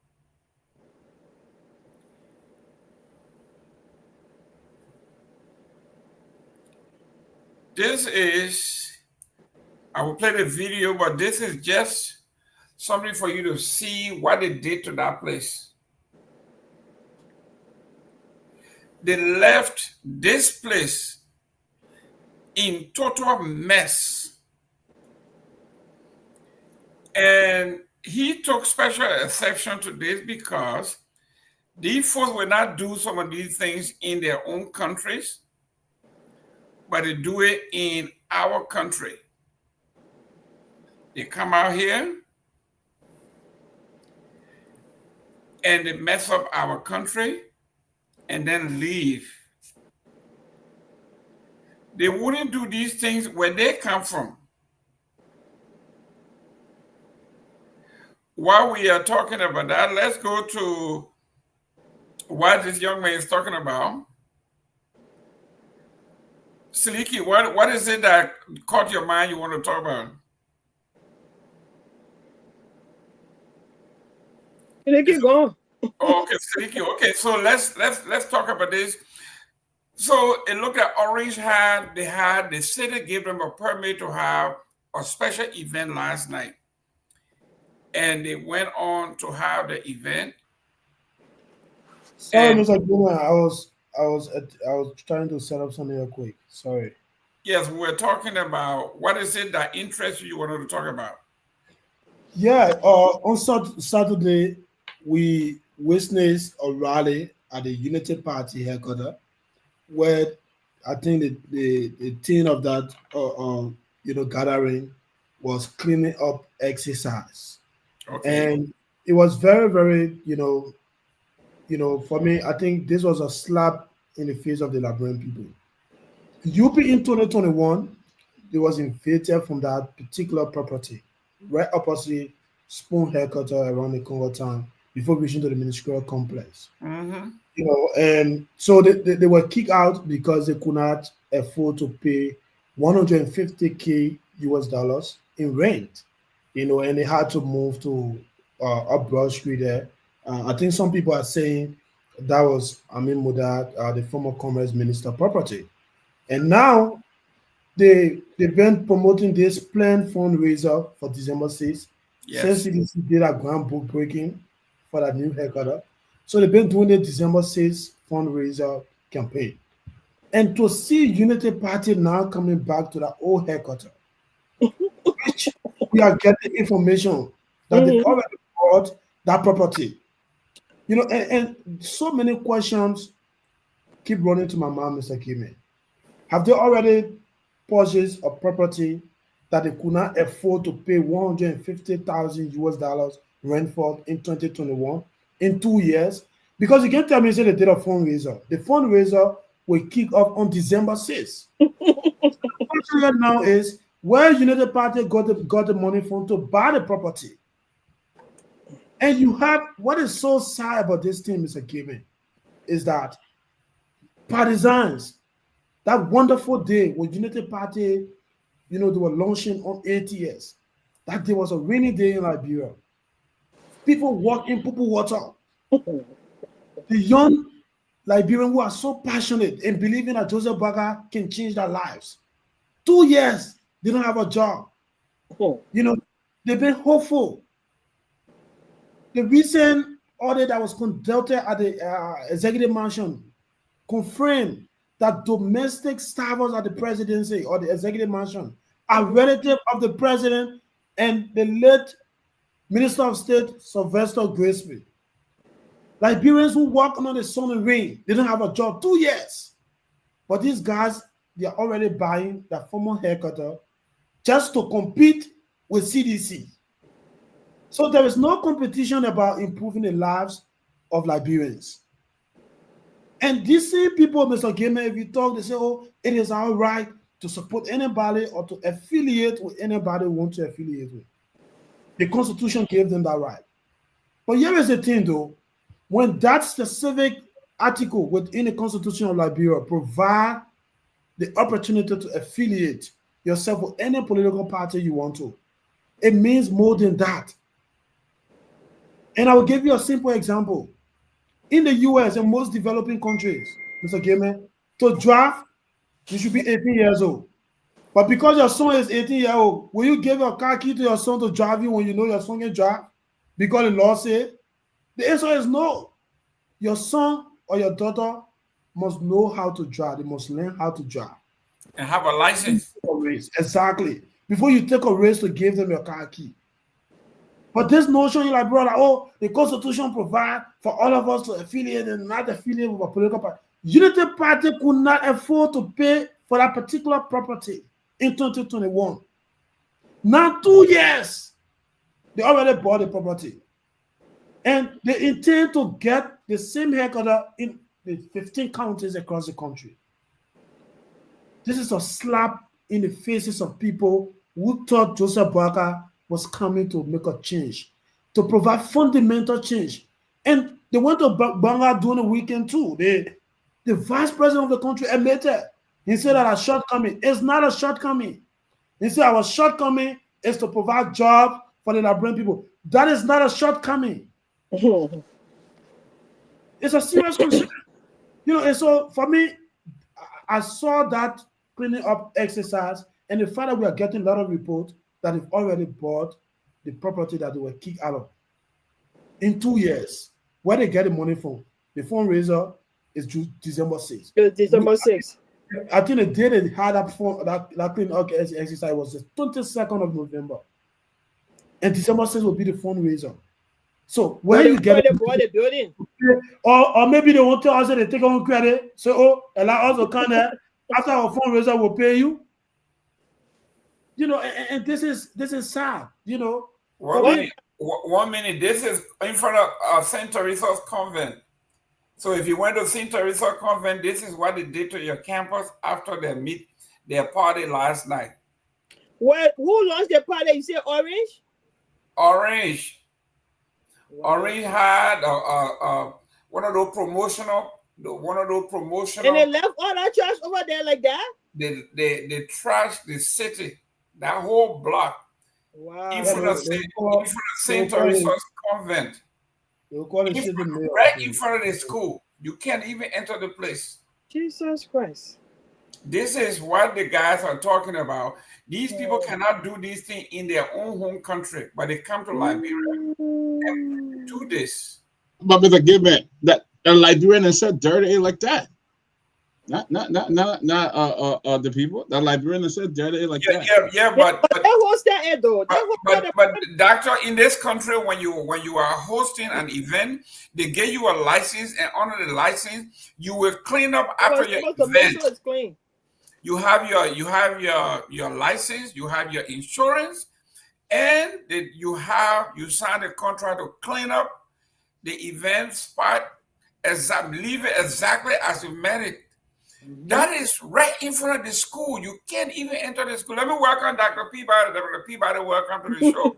This is, I will play the video, but this is just something for you to see what they did to that place. They left this place in total mess. And he took special exception to this because these folks will not do some of these things in their own countries, but they do it in our country. They come out here and they mess up our country and then leave. They wouldn't do these things where they come from. While we are talking about that, let's go to what this young man is talking about. Seleke, what is it that caught your mind you want to talk about? Seleke, go. Okay, Seleke. Okay, so let's talk about this. So it looked at Orange the city gave them a permit to have a special event last night. And they went on to have the event. Sorry, Mr. Gayman, I was trying to set up something real quick. Sorry. Yes, we're talking about what is it that interests you wanted to talk about? Yeah, on Saturday, we witnessed a rally at the Unity Party headquarters, where I think the theme of that gathering was cleaning up exercise. Okay. And it was very, very, for me, I think this was a slap in the face of the Liberian people. UP in 2021, it was invaded from that particular property, right opposite Spoon headquarters around the Congo town before reaching to the ministerial complex. And so they were kicked out because they could not afford to pay $150K US in rent, and they had to move to up Broad Street there. I think some people are saying that was Amin Mudad, the former Commerce Minister property. And now they've been promoting this planned fundraiser for December 6th. Yes. Since CDC did a groundbreaking breaking for that new headquarters. So they've been doing the December 6th fundraiser campaign. And to see Unity Party now coming back to the old headquarters, which we are getting information that they've already bought that property. And so many questions keep running to my mind, Mr. Gayman. Have they already purchased a property that they could not afford to pay $150,000 US rent for in 2021 in 2 years? Because you can't tell me they did a fundraiser. The fundraiser will kick off on December 6th. question right now is where United Party got the money from to buy the property. And you have what is so sad about this thing, Mr. Gayman, is that partisans, that wonderful day when United Party, they were launching on ATS, that day was a rainy day in Liberia. People walk in Pupu water. The young Liberians who are so passionate and believing that Joseph Baga can change their lives. 2 years, they don't have a job. They've been hopeful. The recent audit that was conducted at the executive mansion confirmed that domestic staffers at the presidency or the executive mansion are relative of the president and the late Minister of State, Sylvester Pewee. Liberians who work under the sun and rain, they don't have a job 2 years. But these guys, they are already buying their former haircutter just to compete with CDC. So there is no competition about improving the lives of Liberians. And these same people, Mr. Gayman, if you talk, they say, oh, it is our right to support anybody or to affiliate with anybody who wants to affiliate with. The Constitution gave them that right. But here is the thing, though. When that specific article within the Constitution of Liberia provide the opportunity to affiliate yourself with any political party you want to, it means more than that. And I will give you a simple example. In the US and most developing countries, Mr. Gayman, to drive, you should be 18 years old. But because your son is 18 years old, will you give your car key to your son to drive you when you know your son can drive? Because the law says? The answer is no. Your son or your daughter must know how to drive. They must learn how to drive. And have a license. Exactly. Before you take a race to give them your car key. But this notion in Liberia, oh, the Constitution provides for all of us to affiliate and not affiliate with a political party. Unity Party could not afford to pay for that particular property in 2021. Now 2 years, they already bought the property. And they intend to get the same haircutter in the 15 counties across the country. This is a slap in the faces of people who thought Joseph Barker was coming to make a change, to provide fundamental change. And they went to Banga during the weekend too. The vice president of the country admitted, he said that a shortcoming is not a shortcoming. He said our shortcoming is to provide jobs for the Liberian people. That is not a shortcoming. It's a serious concern. And so for me, I saw that cleaning up exercise and the fact that we are getting a lot of reports that they've already bought the property that they were kicked out of in 2 years. Where they get the money from? The fundraiser is December 6th. December 6th. I think the day they had that clean up exercise was the 22nd of November. And December 6th will be the fundraiser. So where you get it? The building. Or maybe they won't tell us that they take on credit. So, oh, allow us to come there. After our fundraiser, we'll pay you. And this is sad, 1 minute. This is in front of St. Teresa's Convent. So if you went to St. Teresa's Convent, this is what they did to your campus after their party last night. Well, who launched the party? You say Orange? Orange. Wow. Orange had one of those promotional. And they left all that trash over there like that? They trashed the city, that whole block. Wow. In front of St. Teresa's Convent. Right in front of the school. You can't even enter the place. Jesus Christ. This is what the guys are talking about. These people cannot do these things in their own home country, but they come to Liberia and do this. But Mr. Gayman, that a Liberian is said dirty like that. Not the people. The Liberian is said dirty like that. Yeah, but that was that though. But doctor, in this country, when you are hosting an event, they give you a license, and under the license, you will clean up after your event. Sure it's clean. You have your license, you have your insurance, and you sign a contract to clean up the event spot, leave it exactly as you made it. That is right in front of the school. You can't even enter the school. Let me welcome Dr. Peabody. Dr. Peabody, welcome to the show.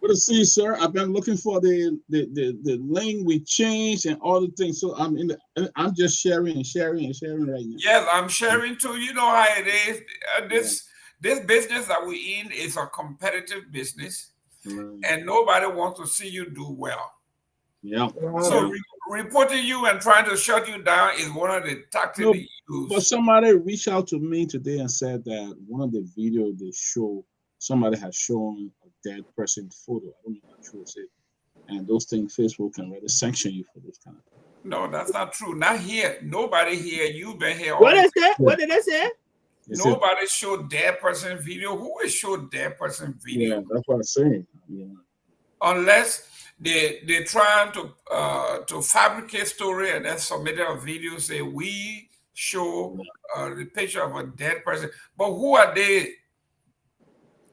Good to see you, sir. I've been looking for the link we changed and all the things. So I'm just sharing right now. Yes, I'm sharing too. You know how it is. This business that we're in is a competitive business, and nobody wants to see you do well. Yeah. So reporting you and trying to shut you down is one of the tactics they use. But somebody reached out to me today and said that one of the videos they show, somebody has shown a dead person photo. I don't know how true is it. And those things, Facebook can really sanction you for this kind of thing. No, that's not true. Not here. Nobody here. You've been here. What is that? What did they say? Nobody showed dead person video. Who will show dead person video? Yeah, that's what I'm saying. Yeah. Unless they're trying to fabricate story and then submit a video say we show the picture of a dead person. But who are they?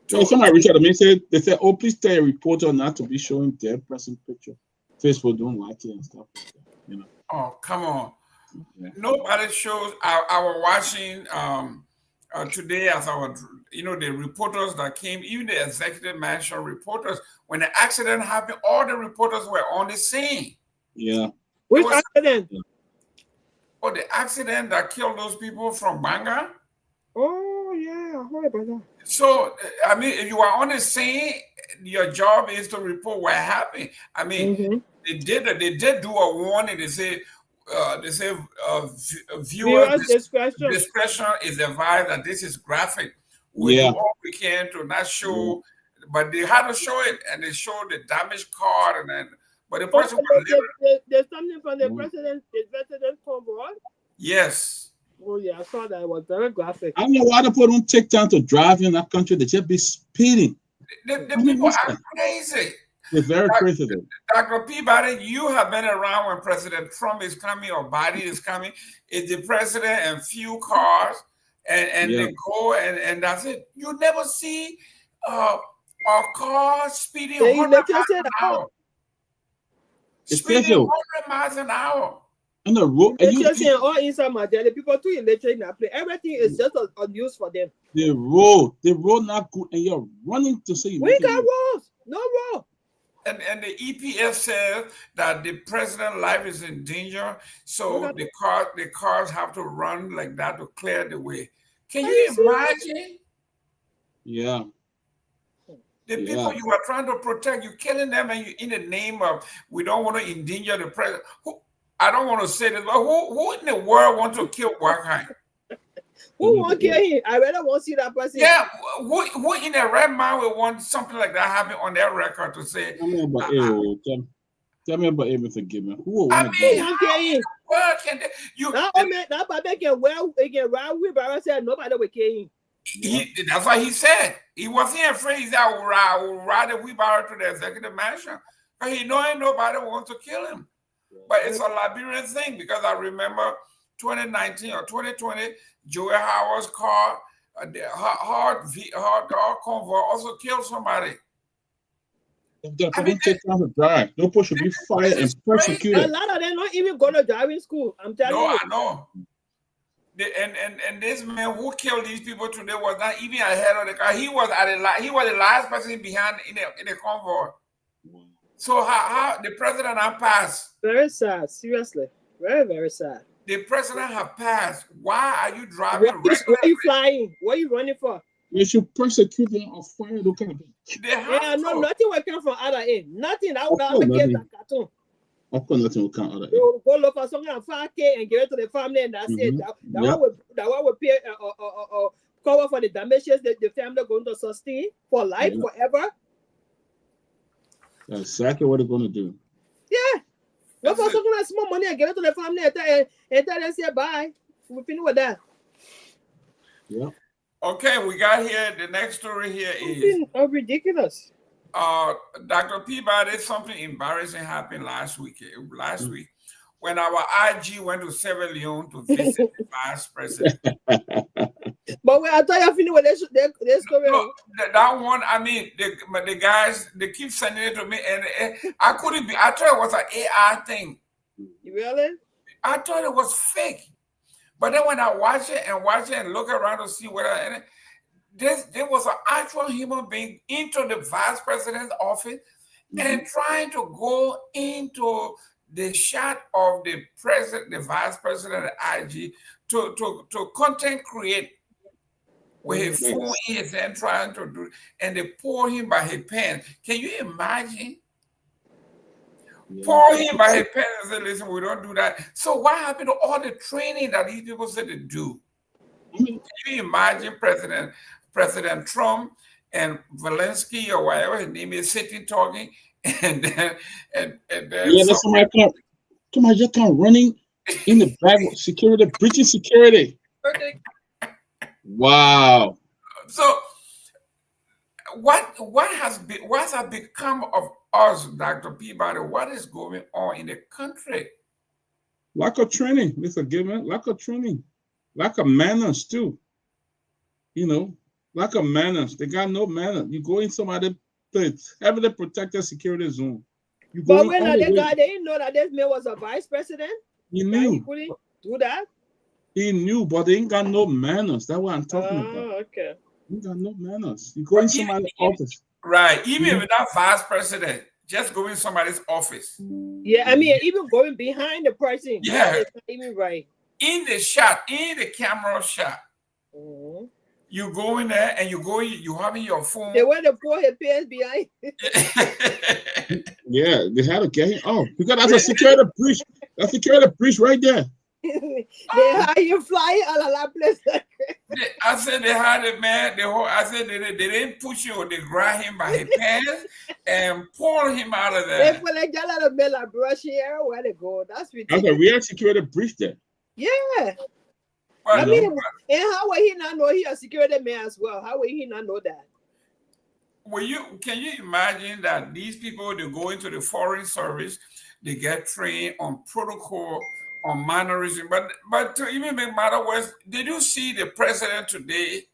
Yeah, somebody reached out to me and they said, oh, please tell a reporter not to be showing dead person picture. Facebook don't like it and stuff like that. You know. Oh, come on. Yeah. Nobody shows. I was watching today as the reporters that came, even the executive mansion reporters, when the accident happened, all the reporters were on the scene. Yeah. Which accident? Oh, the accident that killed those people from Banga. Oh, yeah, I heard about that. So, I mean, if you are on the scene, your job is to report what happened. I mean, they did do a warning. They say viewers discretion is advised that this is graphic. We do all we can to not show, but they had to show it, and they showed the damaged car, and then. But the person there's something from the president convoy. Yes. Oh yeah, I saw that. It was very graphic. I don't know why the people don't take time to drive in that country. They just be speeding. The people are crazy. They're very crazy. Dr. Peabody, you have been around when President Trump is coming or Biden is coming. It's the president and few cars, and they go and that's it. You never see a car speeding 100 miles an hour. Speeding 100 miles an hour. On the road, all inside my daily people too electric in that place. Everything is just unused for them. The road not good, and you're running to say we got roads, no road. And the EPS says that the president's life is in danger, so the cars have to run like that to clear the way. Can you imagine? Yeah. The people you are trying to protect, you're killing them, and you in the name of we don't want to endanger the president. I don't want to say this, but who in the world wants to kill Wakheim? Who won't kill him? I rather want to see that person. Yeah, who in their right mind will want something like that happen on their record to say? Tell me about everything, Gayman. Who will want to kill him? Well, can they, that baby can ride with, but I said nobody will kill him. That's what he said. He wasn't afraid. He said, I will ride a wheelbarrow to the executive mansion. But he know ain't nobody wants to kill him. But it's a Liberian thing because I remember 2019 or 2020, Joey Howard's car, the hard convoy also killed somebody. Take time to drive. Dopoh should be fired and persecuted. A lot of them not even going to driving school. I'm telling you. I know. And this man who killed these people today was not even ahead of the car. He was the last person behind in the convoy. So how the president have passed? Very sad, seriously. Very, very sad. The president have passed. Why are you driving? Where are you flying? What are you running for? You should persecute them or fire the kind of thing. Nothing will come from other end. Nothing. That would get that cartoon. Of course, nothing will come out of it. You go look for something on 5K and give it to the family, and that's it. That one will pay cover for the damages that the family going to sustain for life, forever. That's exactly what they're going to do. Yeah. Look for something like small money and give it to the family and tell them, say bye. We're finished with that. Yeah. Okay, we got here. The next story here is ridiculous. Dr. Peabody, something embarrassing happened last week when our IG went to Sierra Leone to visit the vice president. But I thought you finished with this story. No, that one, I mean, the guys, they keep sending it to me, and I couldn't be. I thought it was an AI thing. Really? I thought it was fake. But then when I watch it and look around to see whether there was an actual human being into the vice president's office and trying to go into the shot of the president, the vice president of IG to content create with his phone in his hand trying to do, and they pour him by his pants. Can you imagine? Pour him by his pants and say, listen, we don't do that. So what happened to all the training that these people said to do? Can you imagine President Trump and Zelensky or whatever his name is sitting talking and then that's somebody just come running in the back with security, breaching security. Wow. So what has become of us, Dr. Peabody? What is going on in the country? Lack of training, Mr. Gayman. Lack of training. Lack of manners too. You know, lack of manners. They got no manners. You go in somebody's heavily protected security zone. But when they didn't know that this man was a vice president. He knew. He couldn't do that. He knew, but they ain't got no manners. That's what I'm talking about. Okay. You got no manners. You go in somebody's office. Right. Even without vice president, just go in somebody's office. Yeah, I mean, even going behind the person. Yeah. It's not even right. In the shot, in the camera shot. You go in there and you having your phone. They went to pour his pants behind. Yeah, they had to get him off because that's a security breach. That's a security breach right there. They had you flying all of that place. I said they had a man. I said they didn't push him. They grab him by his pants and pull him out of there. They put like a lot of men like brush here. Where they go? That's ridiculous. That's a real security breach there. Yeah. I mean, and how would he not know he a security man as well? How would he not know that? Well, can you imagine that these people, they go into the foreign service, they get trained on protocol, on mannerism, but to even make matter worse, did you see the president today?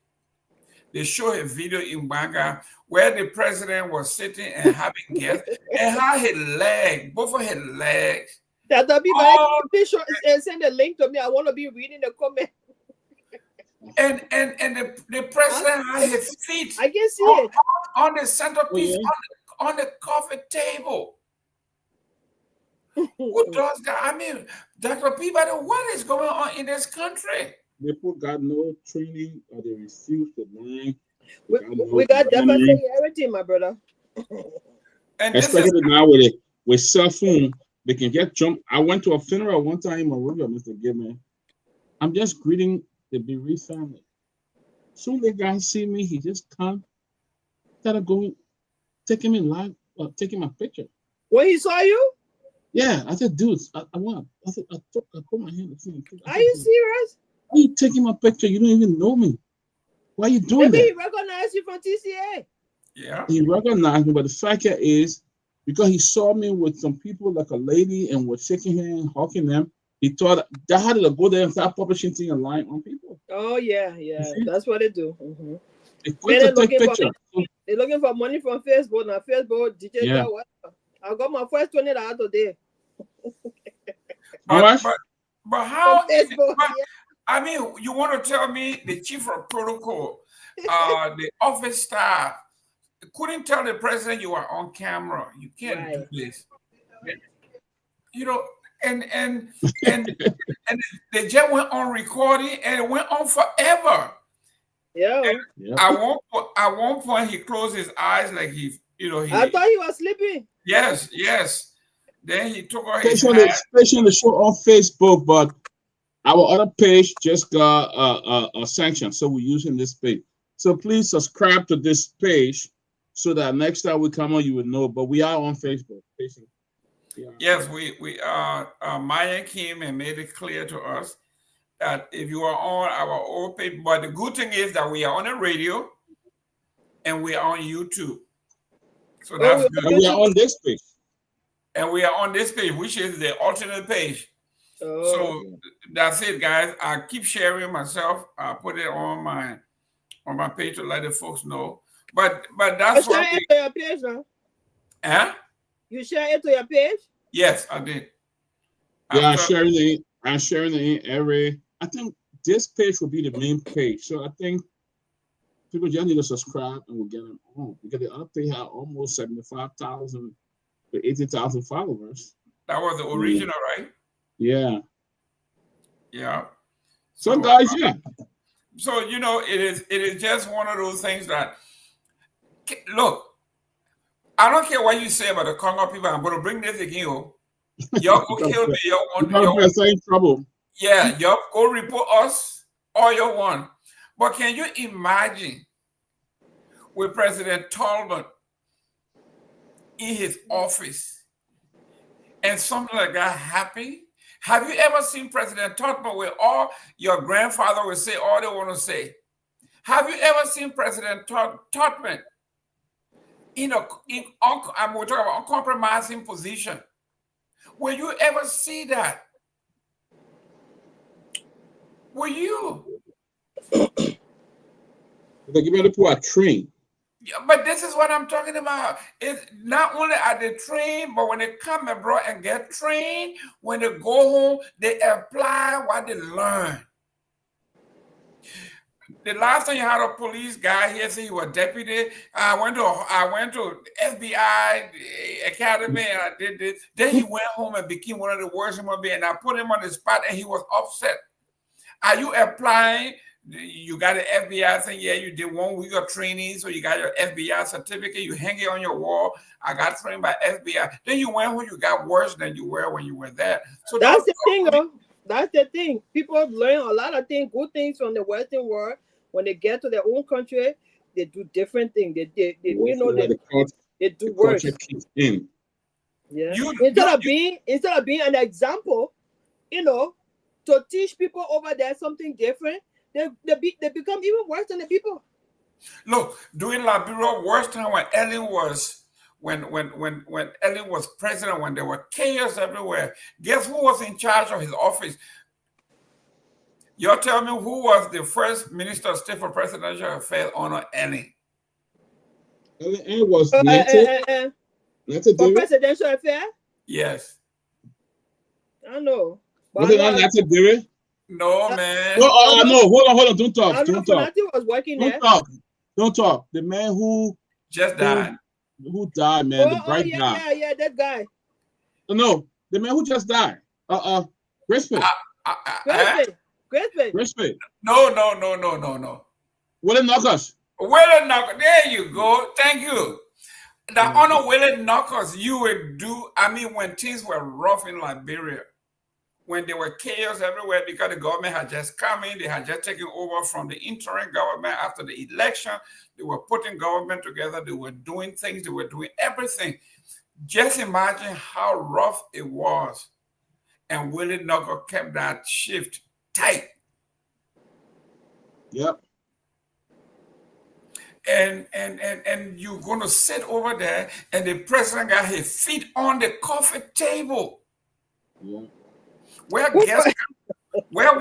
They show a video in Banga where the president was sitting and having guests and how his leg, both of his legs. That the people send a link to me. I want to be reading the comment. And the president had his feet. I can see it on the centerpiece on the coffee table. Who does that? I mean, Dr. Peabody, what is going on in this country? People got no training or they refuse to learn. We got definitely everything, my brother. And especially now with cell phone, they can get jumped. I went to a funeral one time in Monrovia, Mr. Gayman. I'm just greeting the bereaved family. Soon the guy see me, he just come, started going, taking me live, taking my picture. When he saw you? Yeah, I said, dude, I said, I put my hand. Are you serious? Why are you taking my picture? You don't even know me. Why are you doing that? Maybe he recognized you from TCA. Yeah. He recognized me, but the fact is, because he saw me with some people like a lady and was shaking hands, hugging them, he thought that had to go there and start publishing things and lying on people. Oh, yeah. That's what they do. They're looking for money from Facebook. Now, Facebook, digital, whatever. I got my first $20 today. But how? I mean, you want to tell me the chief of protocol, the office staff, couldn't tell the president you are on camera. You can't do this. You know, and they just went on recording and it went on forever. Yeah. At one point, he closed his eyes like I thought he was sleeping. Yes. Then he took off his hat. Especially the show on Facebook, but our other page just got a sanction, so we're using this page. So please subscribe to this page so that next time we come on, you would know. But we are on Facebook. Yes, we Myean came and made it clear to us that if you are on our old page, but the good thing is that we are on the radio and we are on YouTube. So that's good. And we are on this page. And we are on this page, which is the alternate page. So that's it, guys. I keep sharing myself. I put it on my page to let the folks know. But that's what you share it to your page, huh? Huh? You share it to your page? Yes, I did. Yeah, I'm sharing it every I think this page will be the main page. So I think people just need to subscribe and we'll get them on. Because the other page had almost 75,000 to 80,000 followers. That was the original, right? Yeah. Yeah. So guys, yeah. So you know, it is just one of those things that, look, I don't care what you say about the Congo people. I'm going to bring this again. Y'all go kill me. Y'all in trouble. Yeah, y'all go report us all you want. But can you imagine with President Talbot in his office and something like that happen? Have you ever seen President Talbot where all your grandfather will say all they want to say? Have you ever seen President Talbot we're talking about uncompromising position? Will you ever see that? Will you? They give me to a train. Yeah, but this is what I'm talking about. It's not only at the train, but when they come abroad and get trained, when they go home, they apply what they learn. The last time you had a police guy here say he was deputy, I went to FBI Academy and I did this. Then he went home and became one of the worst human beings. And I put him on the spot and he was upset. Are you applying? You got an FBI thing? Yeah, you did 1 week of training, so you got your FBI certificate. You hang it on your wall. I got trained by FBI. Then you went home, you got worse than you were when you were there. So that's the thing, though. That's the thing. People learn a lot of things, good things from the Western world. When they get to their own country, they do different things. They do worse. Yeah. Instead of being an example, you know, to teach people over there something different, they become even worse than the people. Look, during Liberia, worst time when Ellen was president, when there were chaos everywhere, guess who was in charge of his office? You're telling me who was the first Minister of State for Presidential Affairs under Ellen? Ellen was for Presidential Affairs? Yes. I know. Was it not Natty Dewey? No, man. No, hold on. Don't talk. Was working there. Don't talk. The man who just died. Who died, man? The bright guy. Yeah, that guy. No, the man who just died. Crispin. Crispin. No. Willie Knuckles. Willie Knuckles. There you go. Thank you. The honor Willie Knuckles, you would do. I mean, when things were rough in Liberia, when there were chaos everywhere because the government had just come in, they had just taken over from the interim government after the election. They were putting government together. They were doing things. They were doing everything. Just imagine how rough it was. And Willie Knuckles kept that shift tight. Yep. And you're going to sit over there and the president got his feet on the coffee table. Yeah. Where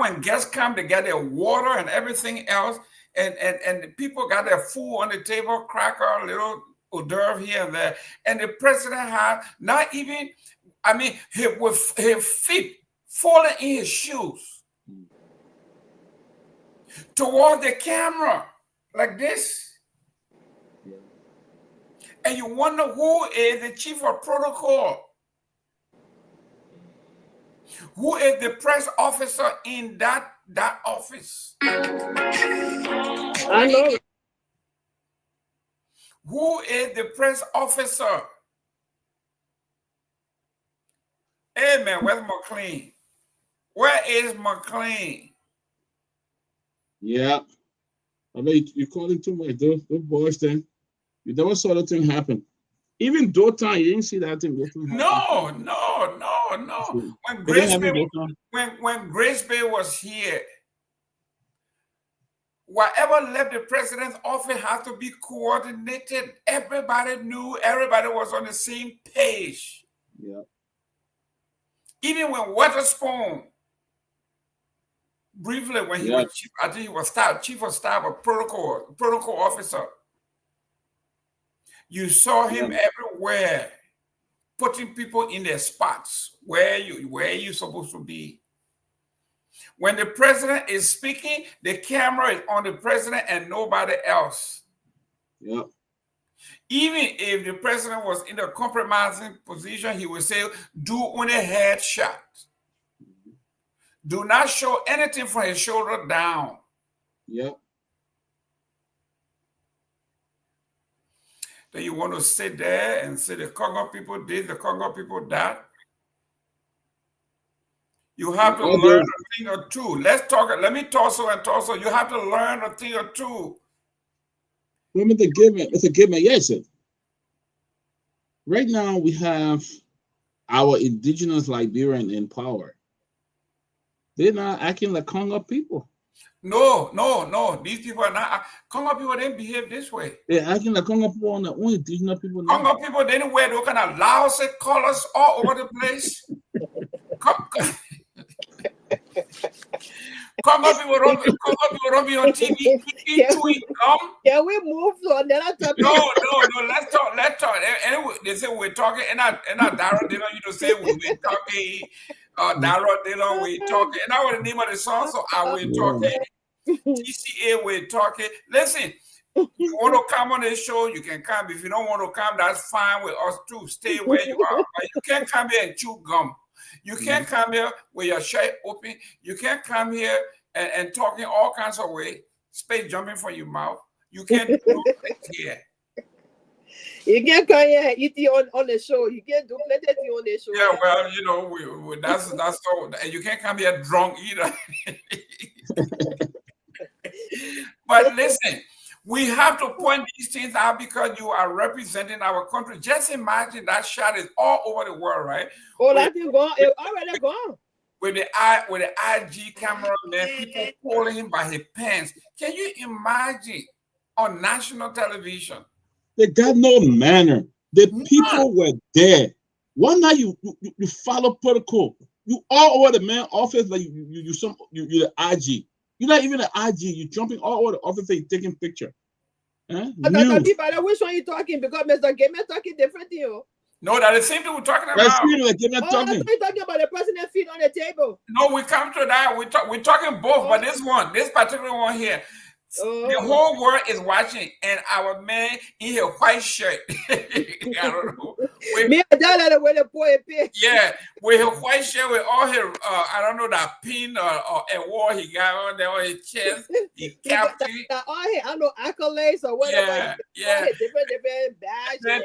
when guests come, they get their water and everything else, and the people got their food on the table, cracker, little hors d'oeuvre here and there, and the president had not even, with his feet falling in his shoes toward the camera like this, and you wonder who is the chief of protocol. Who is the press officer in that office? I know. Who is the press officer? Hey man, where's McLean? Where is McLean? Yeah. I mean, you're calling too much. Those boys then. You never saw that thing happen. Even Dopoh, you didn't see that thing. No. When Grace Bay was here, whatever left the president's office had to be coordinated. Everybody knew, everybody was on the same page. Yeah. Even when Witherspoon, briefly when he was chief, I think he was chief of staff of protocol officer. You saw him everywhere, putting people in their spots where you supposed to be. When the president is speaking, the camera is on the president and nobody else. Yeah. Even if the president was in a compromising position, he would say, do only headshot. Do not show anything from his shoulder down. Yeah. Then you want to sit there and say the Congo people did, the Congo people that. You have to learn a thing or two. Let's talk. Let me torso and torso. You have to learn a thing or two. Remember the given. It's a given. Yes, sir. Right now we have our indigenous Liberian in power. They're not acting like Congo people. No. These people are not. Congo people didn't behave this way. They're acting like Congo people on the only indigenous people. Congo people didn't wear those kind of lousy colors all over the place. Congo people don't be on TV chewing gum. Can we move on? No. Let's talk. Anyway, they say we're talking, and Daro, they don't you to say we're talking. Daro, they don't we talking. And I was the name of the song, so I will talking. TCA, we're talking. Listen, you want to come on this show, you can come. If you don't want to come, that's fine with us too. Stay where you are. But you can't come here and chew gum. You can't come here with your shirt open. You can't come here and talking all kinds of ways. Space jumping from your mouth. You can't do things here. You can't come here and eat it on the show. You can't do plenty on the show. Yeah, well, you know, that's all. And you can't come here drunk either. But listen, we have to point these things out because you are representing our country. Just imagine that shot is all over the world, right? Oh, that thing gone. It already gone. With the IG camera, man, people pulling him by his pants. Can you imagine on national television? They got no manner. The people were there. Why not you follow protocol? You all over the man office like you're the IG. You're not even an IG. You're jumping all over the office and taking picture. Huh? Which one you talking? Because Mr. Gayman talking different to you. No, that's the same thing we're talking about. That's like Gayman I talking. thought you talking about the president feet on the table. No, we come to that. We're talking both, but this particular one here, the whole world is watching, and our man in his white shirt. I don't know. Yeah, with his white shirt, with all his I don't know, that pin or award he got on there on his chest. He capped it. I don't know, accolades or whatever. Yeah. Different badges.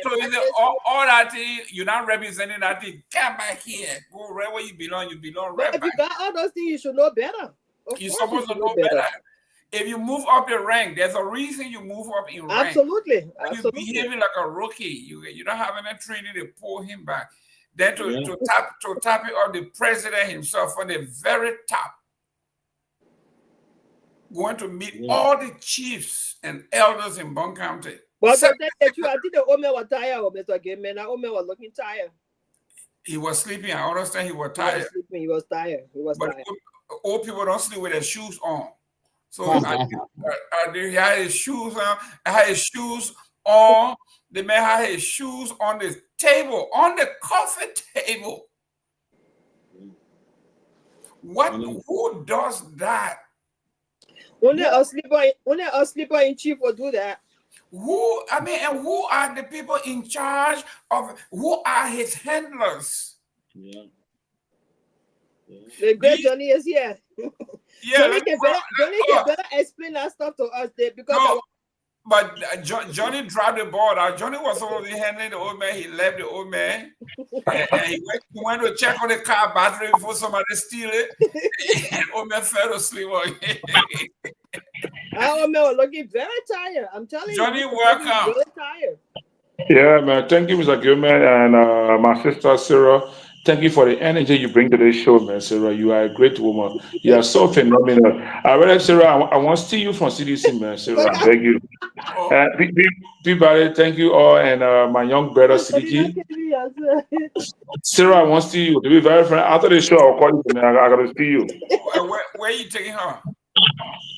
All that thing, you're not representing that thing. Come back here. Go right where you belong. You belong right back. If you got all those things, you should know better. You're supposed to know better. If you move up the rank, there's a reason you move up in rank. Absolutely. When you're behaving like a rookie, you don't have any training to pull him back. Then to tap it on the president himself from the very top. Going to meet all the chiefs and elders in Bong County. Well, I think the Ome was tired, Mr. Gayman. Ome was looking tired. He was sleeping. I understand he was tired. He was tired. But old people don't sleep with their shoes on. So he had his shoes on. I had his shoes on. The man had his shoes on the table, on the coffee table. Who does that? Only a sleeper in chief will do that. Who are the people in charge of? Who are his handlers? Yeah. The great Johnny is here. Yeah, Johnny can better explain that stuff to us there because. But Johnny dropped the ball. Johnny was supposed to be handling the old man. He left the old man. And he went to check on the car battery before somebody steal it. And old man fell asleep. Our man was looking very tired. I'm telling Johnny, you. welcome. Very tired. Yeah, man. Thank you, Mr. Gayman, and my sister Sarah. Thank you for the energy you bring to this show, man, Sarah. You are a great woman. You are so phenomenal. I read, Sarah, I want to see you from CDC, man, Sarah. I beg you. Peabody, thank you all, and my young brother, Seleke. Sarah, I want to see you. To be very frank, after the show, I'll call you, man. I got to see you. Where are you taking her?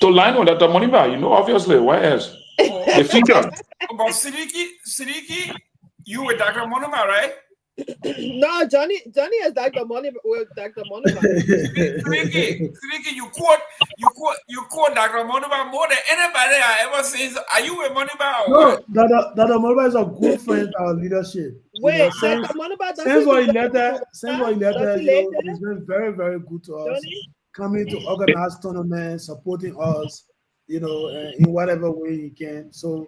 To Lino, that Monima, you know, obviously. Why else? The feature. But Seleke, you with Dr. Monima, right? No, Johnny is Dr. Money with Dr. Money. Seleke, you quote Dr. Moneyba more than anybody I ever seen. Are you with Moneyba or what? No, Dr. Moneyba is a good friend to our leadership. Wait, since what he left, he's been very, very good to us. Johnny? Coming to organize tournaments, supporting us, in whatever way he can. So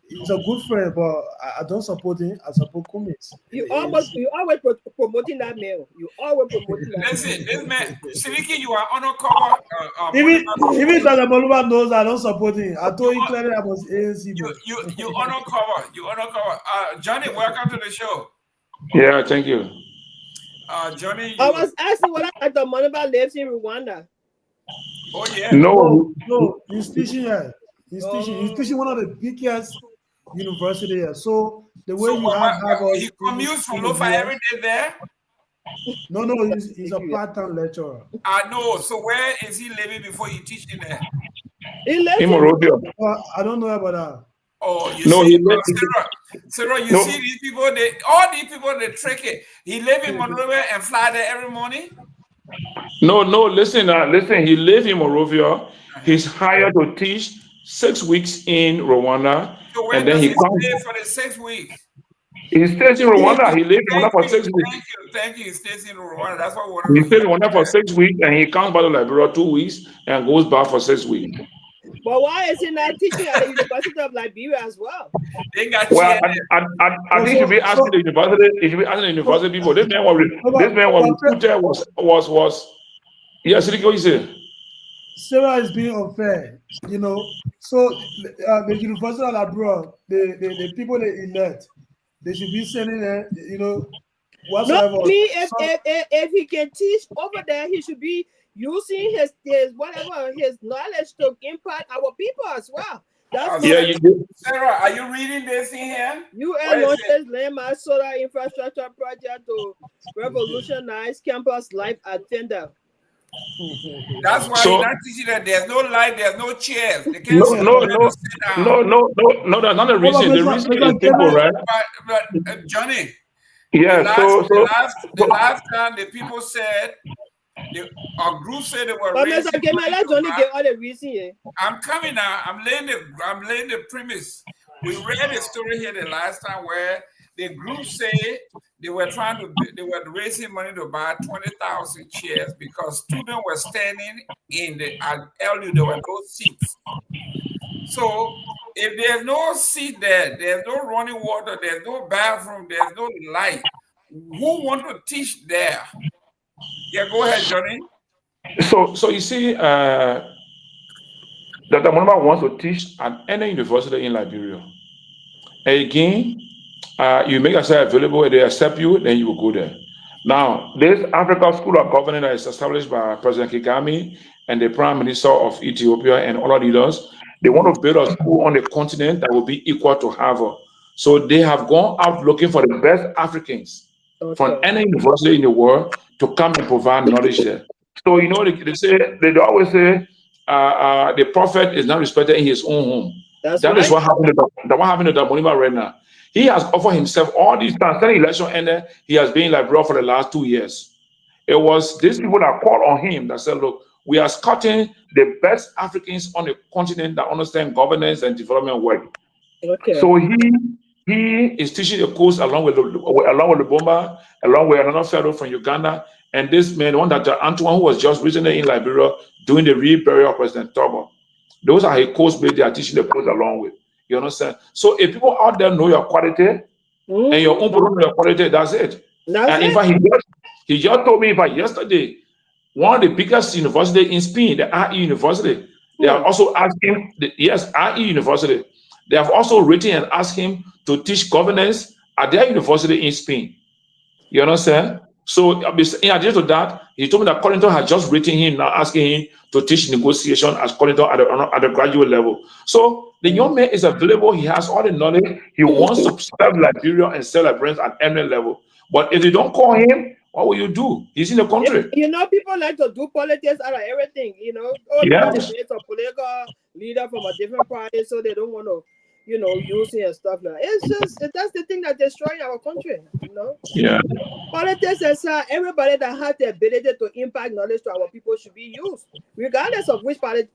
he's a good friend, but I don't support him. I support Cummins. You always promoting that male. You always promoting that. Listen, this man, Seleke, you are undercover. Even Dr. Moneyba knows I don't support him. I told him clearly I was ANC. You undercover. You undercover. Johnny, welcome to the show. Yeah, thank you. Johnny, I was asking whether Dr. Moneyba lives in Rwanda. Oh yeah. No, he's teaching here. He's teaching one of the biggest universities here. So the way you have he commutes from Lofa every day there. No, he's a part-time lecturer. I know. So where is he living before he teaching there? He lives in Monrovia. I don't know about that. Oh, you see, Sarah, you see these people, all these people, they trick it. He live in Monrovia and fly there every morning? No, listen, he lives in Monrovia. He's hired to teach 6 weeks in Rwanda. So where does he stay for the 6 weeks? He stays in Rwanda. He lives in Rwanda for 6 weeks. Thank you. He stays in Rwanda. That's what we want to He stays in Rwanda for 6 weeks and he comes back to Liberia 2 weeks and goes back for 6 weeks. But why is he not teaching at the University of Liberia as well? They got I think you should be asking the university. You should be asking the university people. This man was recruited. Was yes, what you say? Sarah is being unfair, So the University of Liberia, the people they elect, they should be sending them, whatsoever. No, if he can teach over there, he should be using his knowledge to impact our people as well. That's Sarah, are you reading this in here? UN launches landmark solar infrastructure project to revolutionize campus life agenda. That's why he's not teaching that there's no light, there's no chairs. They can't no, that's not the reason. The reason is simple, right? But Johnny, yeah. The last time the people said. Our group said they were raising money. I'm coming now. I'm laying the premise. We read a story here the last time where the group said they were raising money to buy 20,000 chairs because students were standing in the LU. There were no seats. So if there's no seat there, there's no running water, there's no bathroom, there's no light. Who want to teach there? Yeah, go ahead, Johnny. So you see, Dr. Moneyba wants to teach at any university in Liberia. Again, you make yourself available, they accept you, then you will go there. Now, this Africa School of Governance that is established by President Kagame and the Prime Minister of Ethiopia and other leaders, they want to build a school on the continent that will be equal to Harvard. So they have gone out looking for the best Africans from any university in the world to come and provide knowledge there. So they always say the prophet is not respected in his own home. That is what happened to Dr. Moneyba right now. He has offered himself all these times. When the election ended, he has been in Liberia for the last 2 years. It was these people that called on him that said, look, we are scouting the best Africans on the continent that understand governance and development work. So he is teaching the course along with Lubomba, along with another fellow from Uganda, and this man, one that Antoine, who was just recently in Liberia doing the reburial of President Tomalin. Those are his course mates they are teaching the course along with. You understand? So if people out there know your quality and your own people know your quality, that's it. In fact, he just told me yesterday, one of the biggest universities in Spain, the IE University, they have also asked him, IE University, they have also written and asked him to teach governance at their university in Spain. You understand? So in addition to that, he told me that Collington had just written him now asking him to teach negotiation as Collington at the graduate level. So the young man is available. He has all the knowledge. He wants to serve Liberia and serve Liberians at any level. But if you don't call him, what will you do? He's in the country. People like to do politics out of everything. It's a political leader from a different party, so they don't want to, using and stuff like that. It's just that's the thing that destroying our country. Yeah. Politics aside, everybody that has the ability to impact knowledge to our people should be used, regardless of which party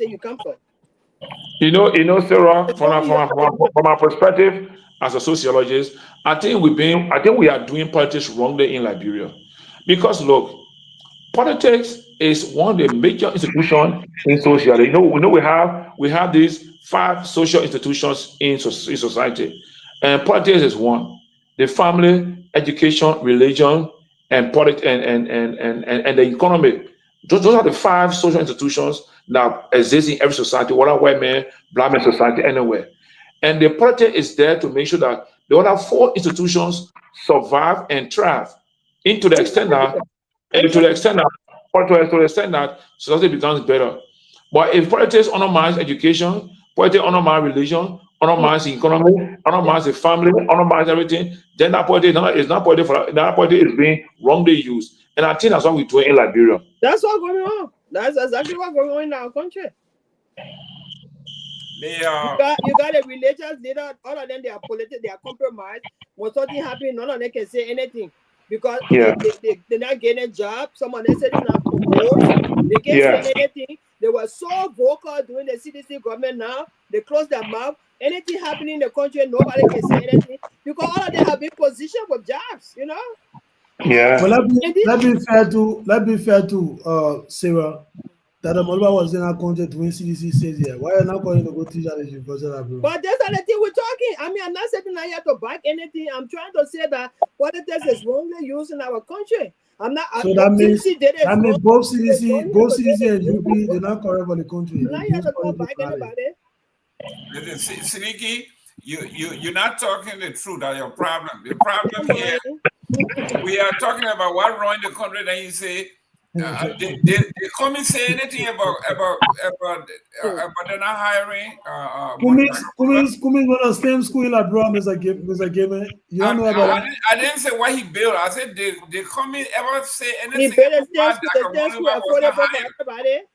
you come from. Sarah, from our perspective as a sociologist, I think we are doing politics wrongly in Liberia, because look, politics is one of the major institutions in society. We have these 5 social institutions in society, and politics is one: the family, education, religion, and and the economy. Those are the 5 social institutions that exist in every society, whether white man, black man society, anywhere. And the politics is there to make sure that the other 4 institutions survive and thrive, into the extent that society becomes better. But if politics undermines education, politics undermines religion, undermines the economy, undermines the family, undermines everything, then that politics is not politics. That politics is being wrongly used. And I think that's what we're doing in Liberia. That's what's going on. That's exactly what's going on in our country. You got a religious leader, all of them, they are political, they are compromised. When something happens, none of them can say anything because they're not getting a job. Someone else said not promoted. They can't say anything. They were so vocal during the CDC government. Now they close their mouth. Anything happening in the country, nobody can say anything because all of them have been positioned with jobs, Yeah. But let be fair to Sarah. That the Moluba was in our country doing CDC says here. Why are you not going to go teach at the university? But that's not the thing we're talking. I mean, I'm not saying I have to back anything. I'm trying to say that politics is wrongly used in our country. I'm not. So that means both CDC and UP, they're not correct for the country. I'm not here to go back anybody. Listen, Seleke, you're not talking the truth. That's your problem. The problem here, we are talking about what wrong in the country. Then you say, they come and say anything about they're not hiring. Cummings went to the same school in abroad, Mr. Gayman. You don't know about that? I didn't say what he built. I said they come in ever say anything. He built a school affordable for everybody.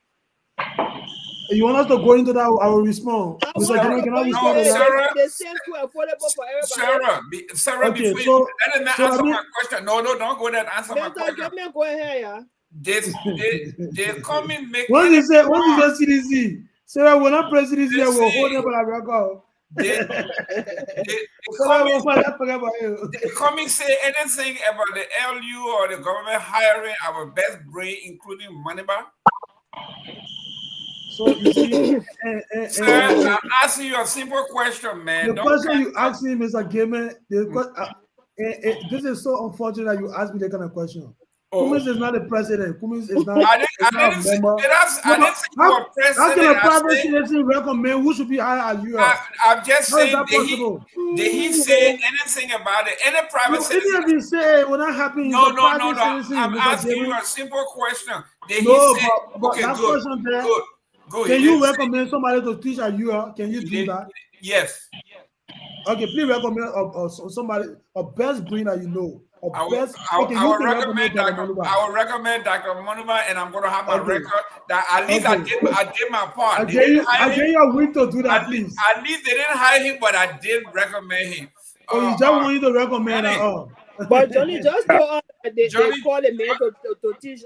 You want us to go into that? I will respond. Mr. Gayman, can I respond to that? The same school affordable for everybody. Sarah, okay, before let me answer my question. No, don't go there and answer my question. Let me go ahead, yeah. They come in make. What did you say? What did you say? CDC? Sarah, we're not press CDC. We're holding up our record. They come and say anything about the LU or the government hiring our best brain, including Maniba. So you see, Sir, I'm asking you a simple question, man. The question you asked me, Mr. Gayman, this is so unfortunate that you asked me that kind of question. Cummings is not the president. Cummings is not. I didn't say you were president. How can a private citizen recommend who should be hired as you are? I'm just saying, did he say anything about it? Any private citizen? Even if he say it will not happen. No. I'm asking you a simple question. Did he say? Okay, good. Can you recommend somebody to teach at you? Can you do that? Yes. Okay, please recommend somebody, a best brain that you know. I will recommend Dr. Monuba, and I'm going to have my record that at least I did my part. I gave you a week to do that, please. At least they didn't hire him, but I did recommend him. You just want you to recommend at all. But Johnny, just go on. They call a man to teach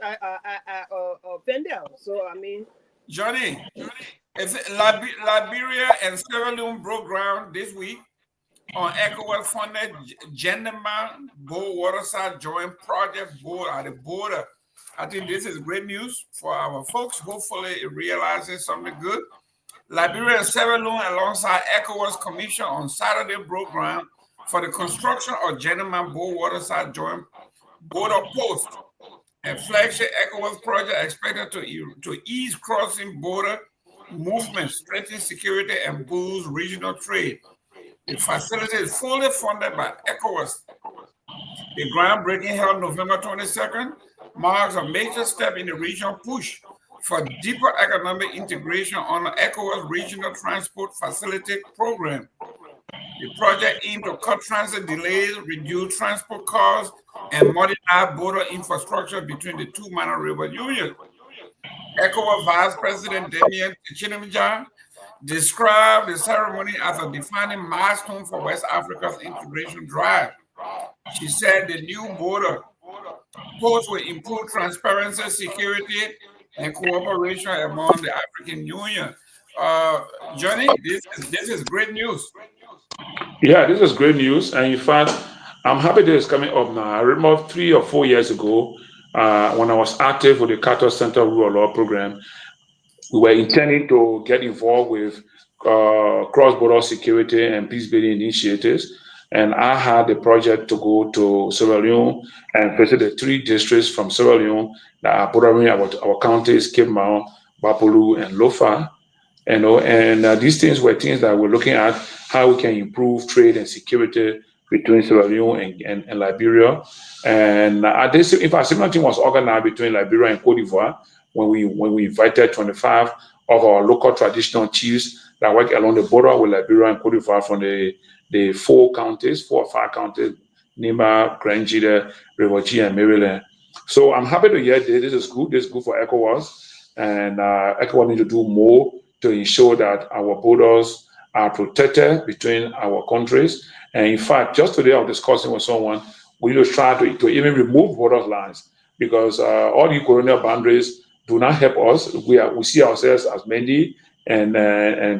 Vendel. So I mean, Johnny, Liberia and Sierra Leone broke ground this week on ECOWAS funded Gentleman Bow Waterside Joint Project board at the border. I think this is great news for our folks. Hopefully it realizes something good. Liberia and Sierra Leone alongside ECOWAS Commission on Saturday broke ground for the construction of Gentleman Bow Waterside Joint Border Post, a flagship ECOWAS project expected to ease crossing border movement, strengthen security, and boost regional trade. The facility is fully funded by ECOWAS. The groundbreaking held November 22nd marks a major step in the regional push for deeper economic integration on the ECOWAS Regional Transport Facility Program. The project aims to cut transit delays, reduce transport costs, and modernize border infrastructure between the two minor river unions. ECOWAS Vice President Myean described the ceremony as a defining milestone for West Africa's integration drive. She said the new border post will improve transparency, security, and cooperation among the African Union. Johnny, this is great news. Yeah, this is great news. And in fact, I'm happy this is coming up now. I remember 3 or 4 years ago, when I was active with the Carter Center Rural Law Program, we were intending to get involved with cross-border security and peace-building initiatives. And I had the project to go to Sierra Leone and visit the 3 districts from Sierra Leone that are bordering our counties, Cape Mount, Bapolu, and Lofa. These things were things that we're looking at how we can improve trade and security between Sierra Leone and Liberia. And in fact, similar thing was organized between Liberia and Cote d'Ivoire when we invited 25 of our local traditional chiefs that work along the border with Liberia and Cote d'Ivoire from the 4 or 5 counties, Nima, Grand Jide, Rivochi, and Maryland. So I'm happy to hear this. This is good. This is good for ECOWAS. And ECOWAS needs to do more to ensure that our borders are protected between our countries. And in fact, just today I was discussing with someone, we need to try to even remove border lines because all the colonial boundaries do not help us. We see ourselves as Mendi and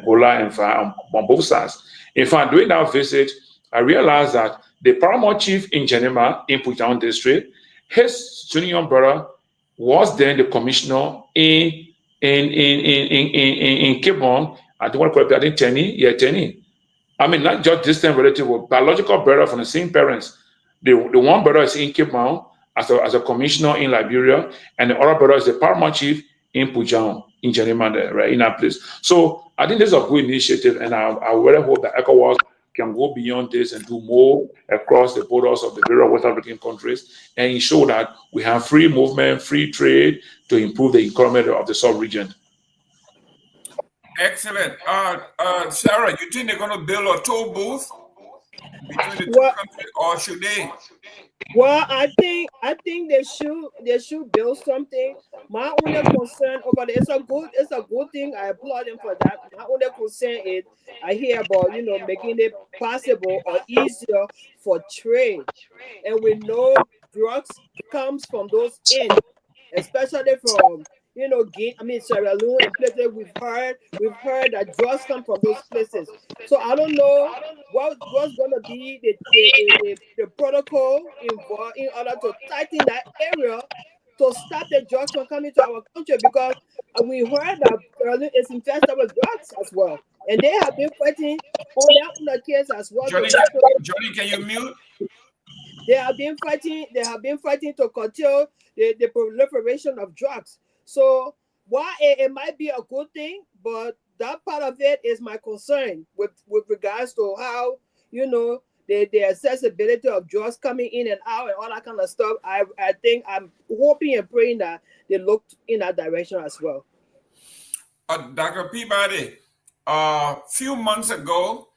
Gola and Fa on both sides. In fact, during that visit, I realized that the paramount chief in Geneva, in Pujan district, his junior brother was then the commissioner in Cape Mount. I don't want to call it Tenny. I mean, not just distant relative, but biological brother from the same parents. The one brother is in Cape Mount as a commissioner in Liberia, and the other brother is the paramount chief in Pujan, in Geneva, there, right, in that place. So I think this is a good initiative, and I really hope that ECOWAS can go beyond this and do more across the borders of the various West African countries and ensure that we have free movement, free trade to improve the economy of the sub-region. Excellent. Sarah, you think they're going to build a toll booth between the 2 countries, or should they? Well, I think they should build something. My only concern over there, it's a good thing. I applaud them for that. My only concern is I hear about making it possible or easier for trade, and we know drugs comes from those ends, especially from Sierra Leone and places we've heard that drugs come from those places. So I don't know what's going to be the protocol involved in order to tighten that area to stop the drugs from coming to our country, because we heard that Sierra Leone is infested with drugs as well, and they have been fighting on their case as well. Johnny, can you mute? They have been fighting to curtail the proliferation of drugs. So while it might be a good thing, but that part of it is my concern with regards to how, the accessibility of drugs coming in and out and all that kind of stuff. I think I'm hoping and praying that they look in that direction as well. Dr. Peabody, a few months ago,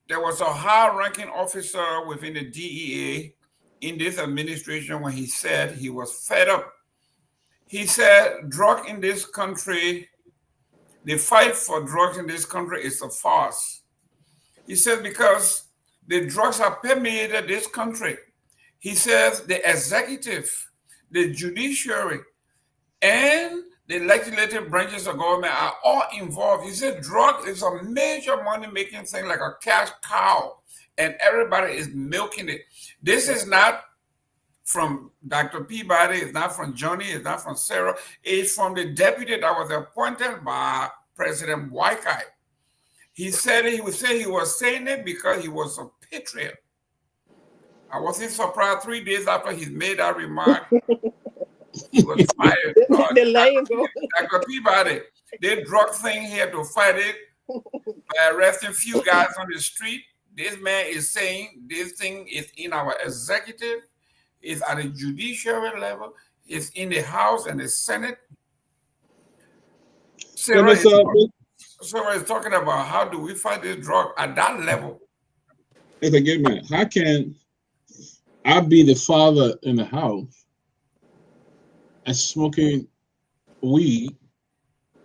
there was a high-ranking officer within the DEA in this administration when he said he was fed up. He said drug in this country, the fight for drugs in this country is a farce. He said because the drugs have permeated this country. He says the executive, the judiciary, and the legislative branches of government are all involved. He said drug is a major money-making thing, like a cash cow, and everybody is milking it. This is not from Dr. Peabody, it's not from Johnny, it's not from Sarah, it's from the deputy that was appointed by President Wyckoff. He said he was saying it because he was a patriot. I wasn't surprised 3 days after he made that remark, he was fired. Dr. Peabody, they drug thing here to fight it by arresting few guys on the street. This man is saying this thing is in our executive, it's at the judiciary level, it's in the House and the Senate. Sarah is talking about how do we fight this drug at that level. Mr. Gayman, how can I be the father in the house and smoking weed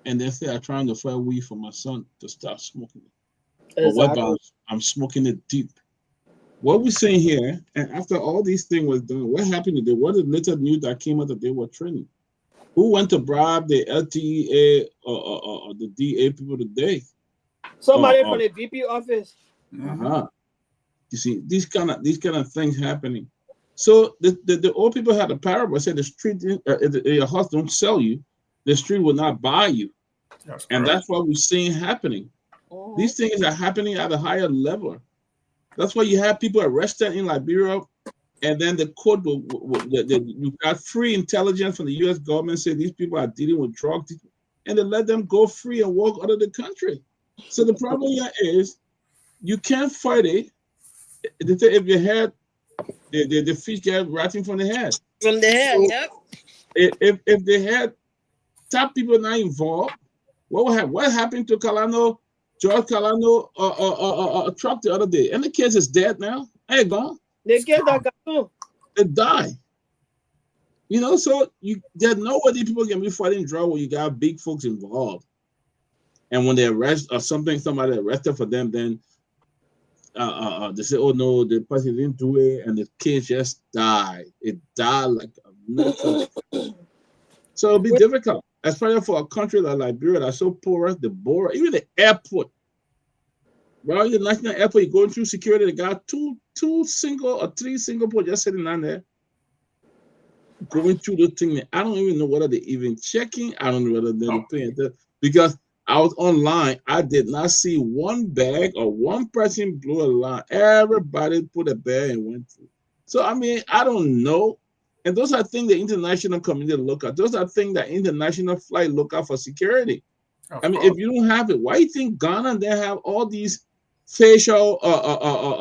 and then say I'm trying to find weed for my son to start smoking it. Exactly. Or what about I'm smoking it deep? What we're saying here, and after all these things was done, what happened today? What is little news that came out that they were training? Who went to bribe the LTEA or the DA people today? Somebody from the VP office. You see, these kind of things happening. So the old people had a parable. Said the street, your house don't sell you, the street will not buy you. That's what we're seeing happening. These things are happening at a higher level. That's why you have people arrested in Liberia, and then the court you got free intelligence from the U.S. government say these people are dealing with drugs, and they let them go free and walk out of the country. So the problem here is you can't fight it. If you had the fish get rotting from the head. From the head, yep. If they had top people not involved, what happened to Kalano? George Kalano truck the other day, and the kids is dead now. Hey, gone. The kids are gone. They die. You know, so there's no way people can be fighting drugs when you got big folks involved. And when they arrest or somebody arrested for them, then they say, "Oh no, the person didn't do it," and the kids just die. It died like a mental. So it'll be difficult, especially for a country like Liberia that's so poor, the border, even the airport. Well, the national airport, you're going through security, they got two single or three Singapore just sitting down there, going through the thing. I don't even know whether they're even checking. I don't know whether they're paying attention. Because I was online, I did not see one bag or one person blew a line. Everybody put a bag and went through. So, I mean, I don't know. And those are things the international community look at. Those are things that international flight look at for security. I mean, if you don't have it, why do you think Ghana, they have all these facial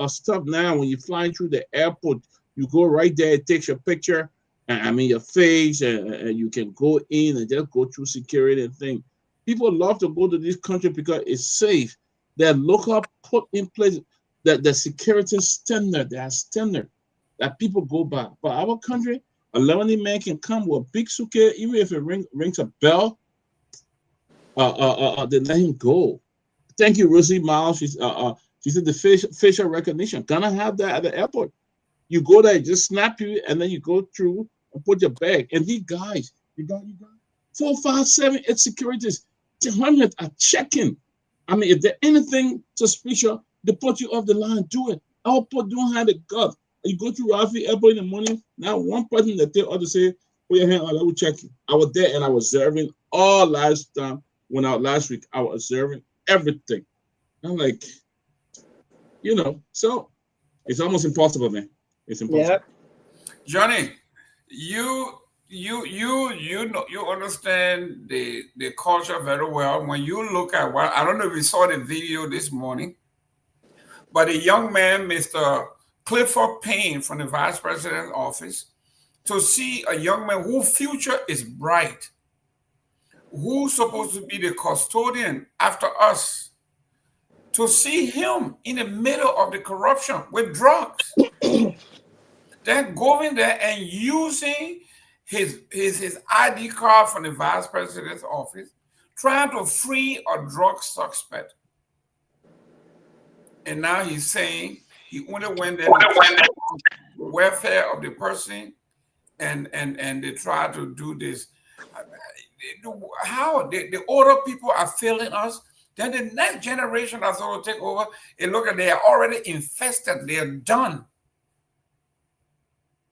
stuff now? When you're flying through the airport, you go right there, it takes your picture, and I mean your face, and you can go in and just go through security and things. People love to go to this country because it's safe. They're local put in place that the security standard, they are standard that people go by. But our country, a Lebanese man can come with a big suitcase, even if it rings a bell, they let him go. Thank you, Rosie Miles. She said the facial recognition. Gonna have that at the airport. You go there, just snap you, and then you go through and put your bag. And these guys, you got 4, 5, 7, 8 securities. 100 are checking. I mean, if there's anything suspicious, they put you off the line. Do it. Our port don't have the gut. You go to Rafi Airport in the morning. Now, one person that they ought to say, "Put your hand on, I will check you." I was there and I was observing all last time. When out last week, I was observing everything. I'm like, you know, so it's almost impossible, man. It's impossible. Yeah. Johnny, you know, you understand the culture very well. When you look at what, I don't know if you saw the video this morning, but a young man, Mr. Clifford Payne from the Vice President's office, to see a young man whose future is bright, who's supposed to be the custodian after us, to see him in the middle of the corruption with drugs, then going there and using his ID card from the Vice President's office, trying to free a drug suspect. And now he's saying he only went there to the welfare of the person, and they try to do this. How the older people are failing us, then the next generation that's going to take over, and look at, they are already infested, they are done.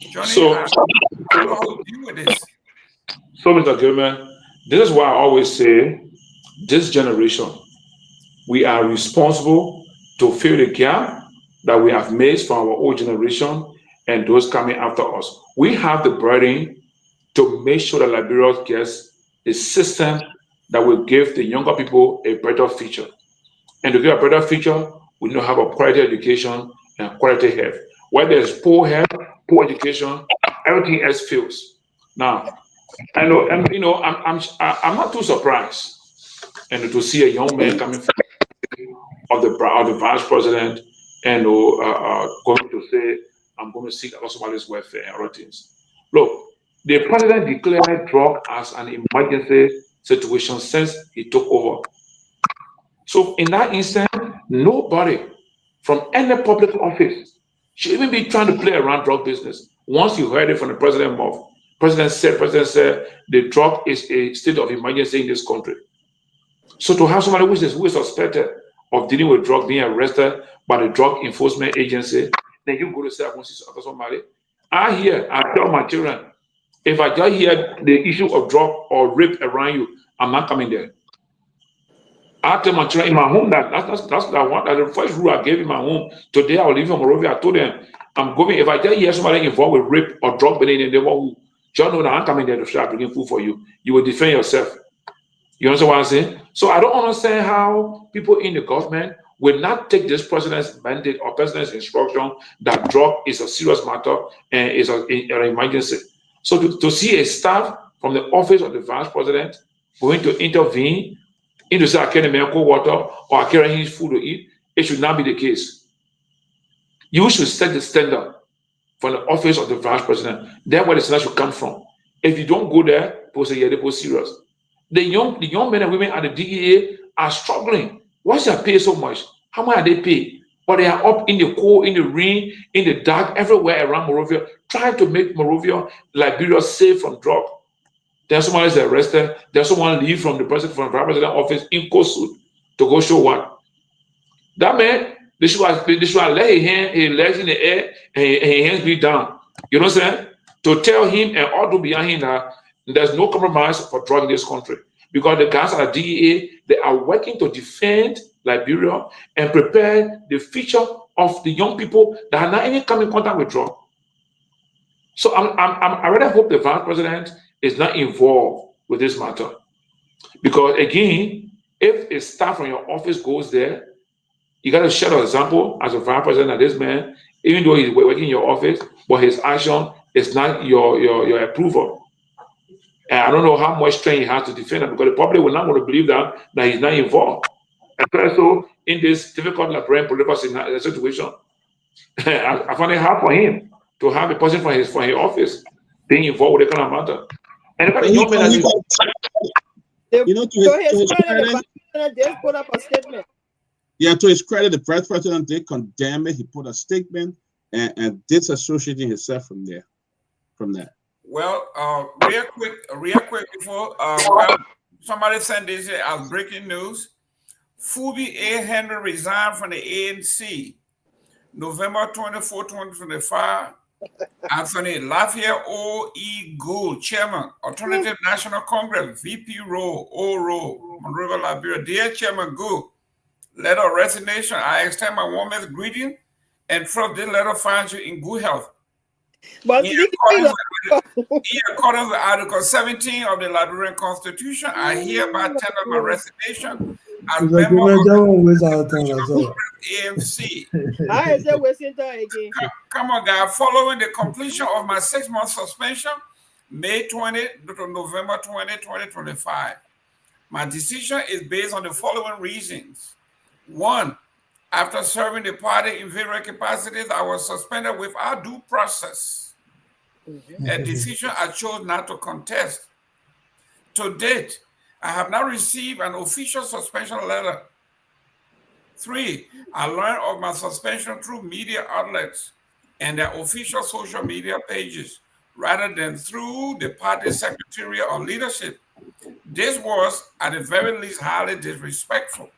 Johnny, I don't know how to deal with this. So, Mr. Gayman, this is why I always say, this generation, we are responsible to fill the gap that we have made from our old generation and those coming after us. We have the burden to make sure that Liberia gets a system that will give the younger people a better future. And to give a better future, we need to have a quality education and quality health. Where there's poor health, poor education, everything else fails. Now, I know, and you know, I'm not too surprised, and to see a young man coming from of the vice president and going to say, "I'm going to seek out somebody's welfare and other things." Look, the president declared drug as an emergency situation since he took over. So in that instance, nobody from any public office should even be trying to play around drug business. Once you heard it from the president mouth, president said the drug is a state of emergency in this country. So to have somebody who is suspected of dealing with drug being arrested by the drug enforcement agency, then you go to say I want to see somebody. I tell my children, if I just hear the issue of drug or rape around you, I'm not coming there. I tell my children in my home that's the first rule I gave in my home. Today I will leave in Monrovia. I told them I'm going. If I just hear somebody involved with rape or drug dealing in the neighborhood, just know that I'm coming there to start bringing food for you. You will defend yourself. You understand what I'm saying? So I don't understand how people in the government will not take this president's mandate or president's instruction that drug is a serious matter and is an emergency. So to see a staff from the office of the vice president going to intervene into say I carry medical water or I carry his food to eat, it should not be the case. You should set the standard from the office of the vice president. That's where the standard should come from. If you don't go there, people say, yeah, they're serious. The young men and women at the DEA are struggling. Why's their pay so much? How much are they paid? But they are up in the cold, in the rain, in the dark, everywhere around Monrovia, trying to make Monrovia, Liberia, safe from drug. Then someone is arrested. Then someone leave from the vice president office in Kosu to go show what. That man, they should have let his legs in the air and his hands be down. You know what I'm saying? To tell him and all to behind him that there's no compromise for drug in this country. Because the guys at the DEA, they are working to defend Liberia and prepare the future of the young people that are not even come in contact with drug. So I really hope the vice president is not involved with this matter. Because again, if a staff from your office goes there, you got to set an example as a vice president of this man, even though he's working in your office, but his action is not your approval. And I don't know how much strength he has to defend him because the public will not want to believe that he's not involved. And so in this difficult Liberian political situation, I find it hard for him to have a person from his office being involved with the kind of matter. And to his credit, they put up a statement. Yeah, to his credit, the vice president did condemn it. He put a statement and disassociating himself from that. Well, real quick before somebody sent this as breaking news. Phoebe A. Henry resigned from the ANC November 24, 2025. Anthony Lafayette O.E. Gould, Chairman, Alternative National Congress, VP role, O role, Monrovia, Liberia. Dear Chairman Gould, letter of resignation. I extend my warmest greeting and trust this letter finds you in good health. But in accordance with Article 17 of the Liberian Constitution, I hereby tender my resignation as member of the AMC. I is wasting time again. Come on, guys. Following the completion of my 6-month suspension, May 20 to November 20, 2025, my decision is based on the following reasons. 1, after serving the party in various capacities, I was suspended without due process, a decision I chose not to contest. To date, I have not received an official suspension letter. 3, I learned of my suspension through media outlets and their official social media pages, rather than through the party secretariat or leadership. This was, at the very least, highly disrespectful.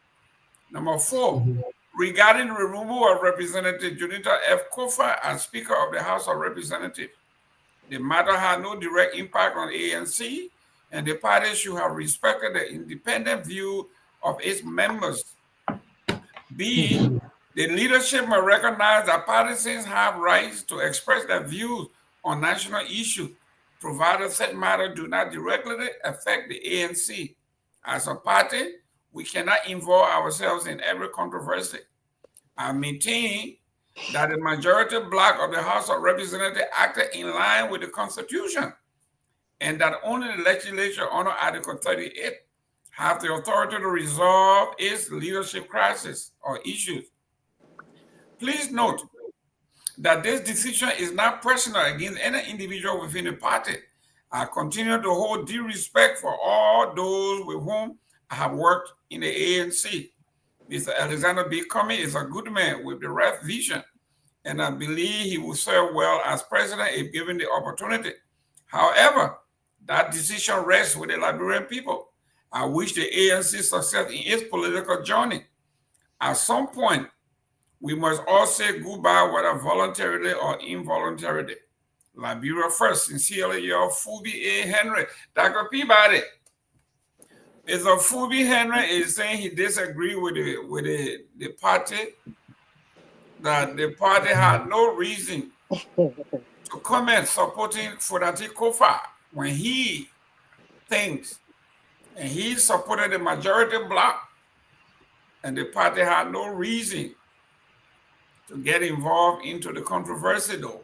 Number 4, regarding the removal of Representative Junita F. Kofa as Speaker of the House of Representatives, the matter had no direct impact on ANC, and the party should have respected the independent view of its members. B, the leadership must recognize that partisans have rights to express their views on national issues, provided such matters do not directly affect the ANC. As a party, we cannot involve ourselves in every controversy. I maintain that the majority bloc of the House of Representatives acted in line with the Constitution, and that only the legislature under Article 38 have the authority to resolve its leadership crisis or issues. Please note that this decision is not personal against any individual within the party, I continue to hold due respect for all those with whom I have worked in the ANC. Mr. Alexander B. Cummings is a good man with the right vision, and I believe he will serve well as president if given the opportunity. However, that decision rests with the Liberian people. I wish the ANC success in its political journey. At some point, we must all say goodbye, whether voluntarily or involuntarily. Liberia first, sincerely, your Phoebe A. Henry. Dr. Peabody. Mr. Phoebe Henry is saying he disagrees with the party, that the party had no reason to comment supporting Fodati Kofa when he thinks, and he supported the majority bloc, and the party had no reason to get involved into the controversy though.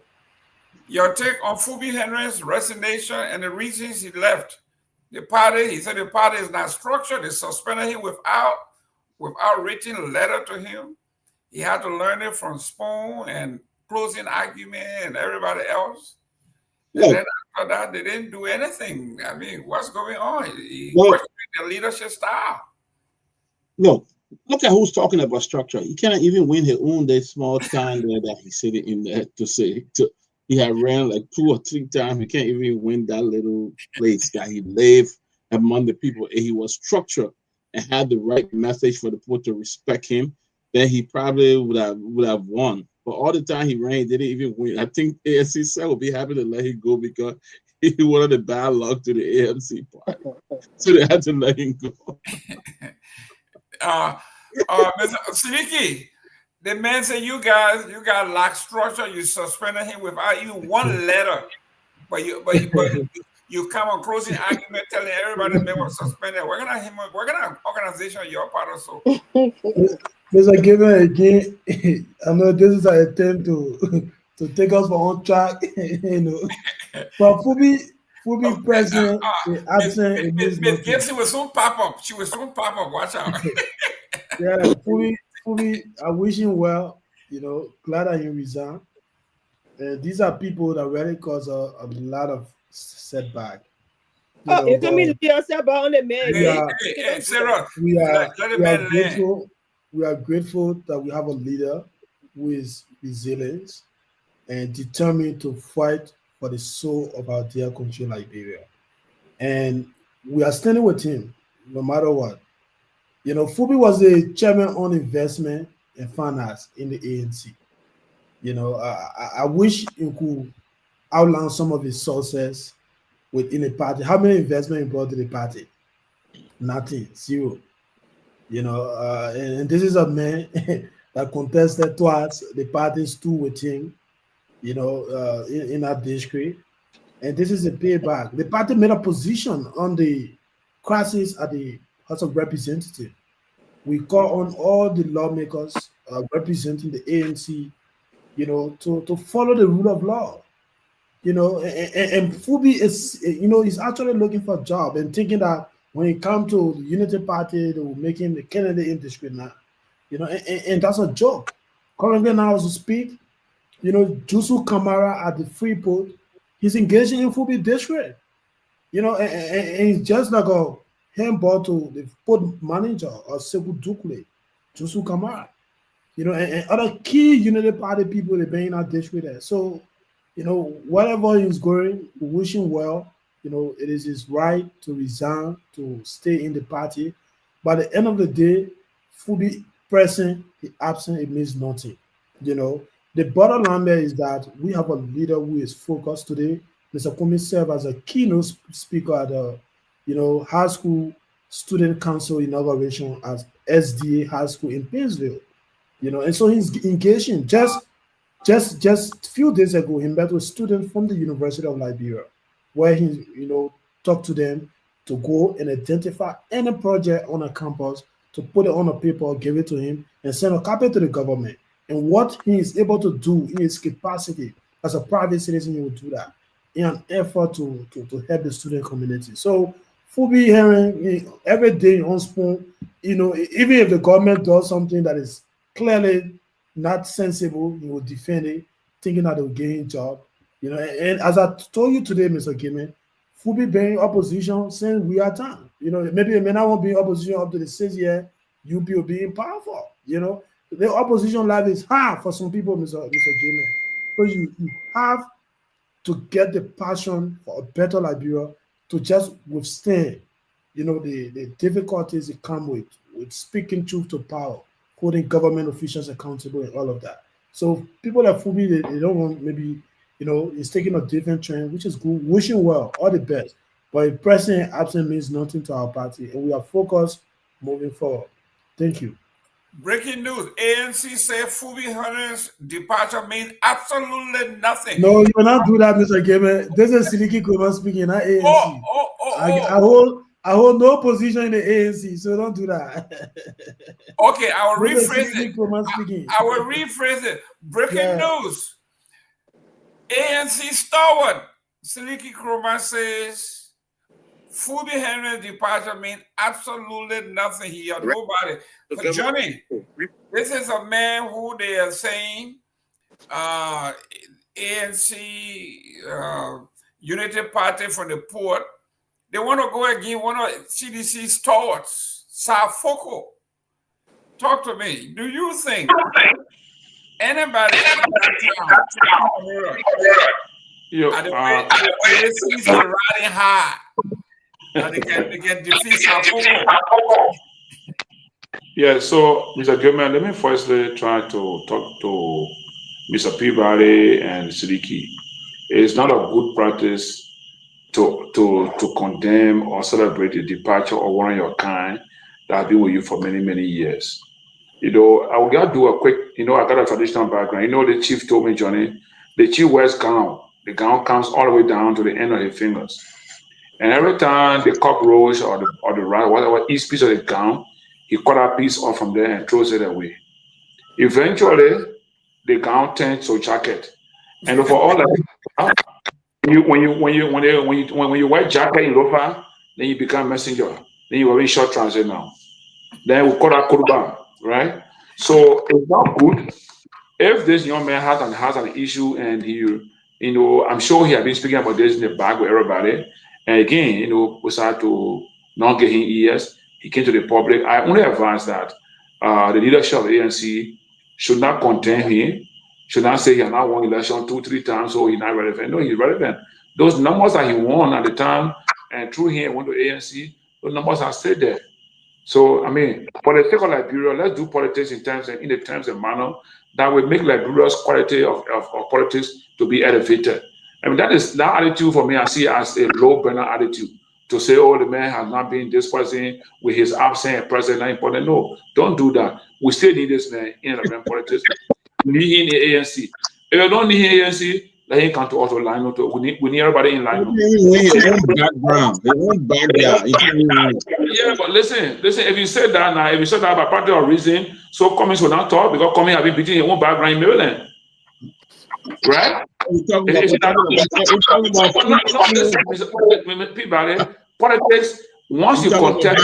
Your take on Phoebe Henry's resignation and the reasons he left the party? He said the party is not structured. They suspended him without written a letter to him. He had to learn it from Spoon and closing argument and everybody else. And then after that, they didn't do anything. I mean, what's going on? He questioned the leadership style. Look at who's talking about structure. He cannot even win his own that small town there that he's sitting in there he had ran like 2 or 3 times. He can't even win that little place that he lived among the people. And he was structured and had the right message for the people to respect him. Then he probably would have won. But all the time he ran, he didn't even win. I think ANC said would be happy to let him go because he wanted the bad luck to the ANC party. So they had to let him go. Mr. Seleke, the man said you guys lack structure. You suspended him without even one letter, but you come on closing argument telling everybody the man was suspended. What kind of organization you're part of? So, Mr. Gayman, again, I know this is an attempt to take us on track, you know. But Phoebe president absent. Miss Gibson will soon pop up. She will soon pop up. Watch out. Yeah, Phoebe, I wish him well. You know, glad that he resigned. These are people that really cause a lot of setback. You can mean yourself on the man. Sarah, we are grateful that we have a leader who is resilient and determined to fight for the soul of our dear country, Liberia. And we are standing with him no matter what. You know, Phoebe was the chairman on investment and finance in the ANC. You know, I wish you could outline some of his success within the party. How many investment he brought to the party? Nothing, 0. You know, and this is a man that contested twice. The party stood with him, you know, in that district. And this is a payback. The party made a position on the crisis at the House of Representatives. We call on all the lawmakers representing the ANC, you know, to follow the rule of law. You know, and Phoebe is, you know, he's actually looking for a job and thinking that when he come to the Unity Party, they will make him the candidate in district now. You know, and that's a joke. Currently now as we speak, you know, Jusu Kamara at the Freeport, he's engaging in Phoebe district. You know, and he's just like a handball to the port manager or Sekou Dukle, Jusu Kamara. You know, and other key Unity Party people, they're being in our district there. So, you know, whatever he's going, we wish him well. You know, it is his right to resign, to stay in the party. By the end of the day, Phoebe present, he absent, it means nothing. You know, the bottom line there is that we have a leader who is focused today. Mr. Kwame served as a keynote speaker at the, you know, high school student council inauguration at SDA High School in Painesville. You know, and so he's engaging. Just a few days ago, he met with students from the University of Liberia, where he, you know, talked to them to go and identify any project on a campus, to put it on a paper, give it to him, and send a copy to the government. And what he is able to do in his capacity as a private citizen, he will do that in an effort to help the student community. So, Phoebe hearing every day on Spoon, you know, even if the government does something that is clearly not sensible, he will defend it, thinking that they will gain a job. You know, and as I told you today, Mr. Gayman, Fubi being opposition saying we are done. You know, maybe it may not want to be opposition up to the 6 year, UP will be powerful. You know, the opposition life is hard for some people, Mr. Gayman. So you have to get the passion for a better Liberia to just withstand, you know, the difficulties that come with speaking truth to power, holding government officials accountable and all of that. So people like Fubi, they don't want maybe, you know, it's taking a different trend, which is good. Wishing well, all the best. But if present and absent means nothing to our party, and we are focused moving forward. Thank you. Breaking news: ANC say Fubi Hunter's departure means absolutely nothing. No, you will not do that, Mr. Gayman. This is Seleke Kromah speaking, not ANC. I hold no position in the ANC, so don't do that. Okay, I will rephrase it. I will rephrase it. Breaking news: ANC stalwart Seleke Kromah says Fubi Henry's departure means absolutely nothing. He had nobody. But Johnny, this is a man who they are saying ANC Unity Party for the Port. They want to go against one of CDC stalwarts, Safoko. Talk to me. Do you think anybody in that town is riding high? They can defeat Safoko? Yeah, so Mr. Gayman, let me firstly try to talk to Mr. Peabody and Seleke. It's not a good practice to condemn or celebrate the departure of one of your kind that have been with you for many, many years. You know, I will gotta do a quick, you know, I got a traditional background. You know, the chief told me, Johnny, the chief wears gown. The gown comes all the way down to the end of his fingers. And every time the cockroach or the rat, whatever each piece of the gown, he cut a piece off from there and throws it away. Eventually, the gown turns to a jacket. And for all that, when you wear jacket in Lopa, then you become messenger. Then you are in short transit now. Then we call that kurban, right? So it's not good. If this young man has an issue and he, you know, I'm sure he has been speaking about this in the back with everybody. And again, you know, we started to not get him ears. He came to the public. I only advise that the leadership of the ANC should not condemn him, should not say he has not won election 2-3 times, so he's not relevant. No, he's relevant. Those numbers that he won at the time, and through him went to ANC, those numbers are still there. So, I mean, for the sake of Liberia, let's do politics in the terms and manner that will make Liberia's quality of politics to be elevated. I mean, that attitude for me, I see as a low burner attitude. To say, oh, the man has not been this person with his absent and present not important. No, don't do that. We still need this man in Liberian politics. We need him in the ANC. If you don't need him in the ANC, let him come to auto line. We need everybody in line. Background. Yeah, but listen. If you said that now, if you said that by part of reason, so Cummings will not talk because Cummings have been beating his own background in Maryland. Right? Politics, once you contest.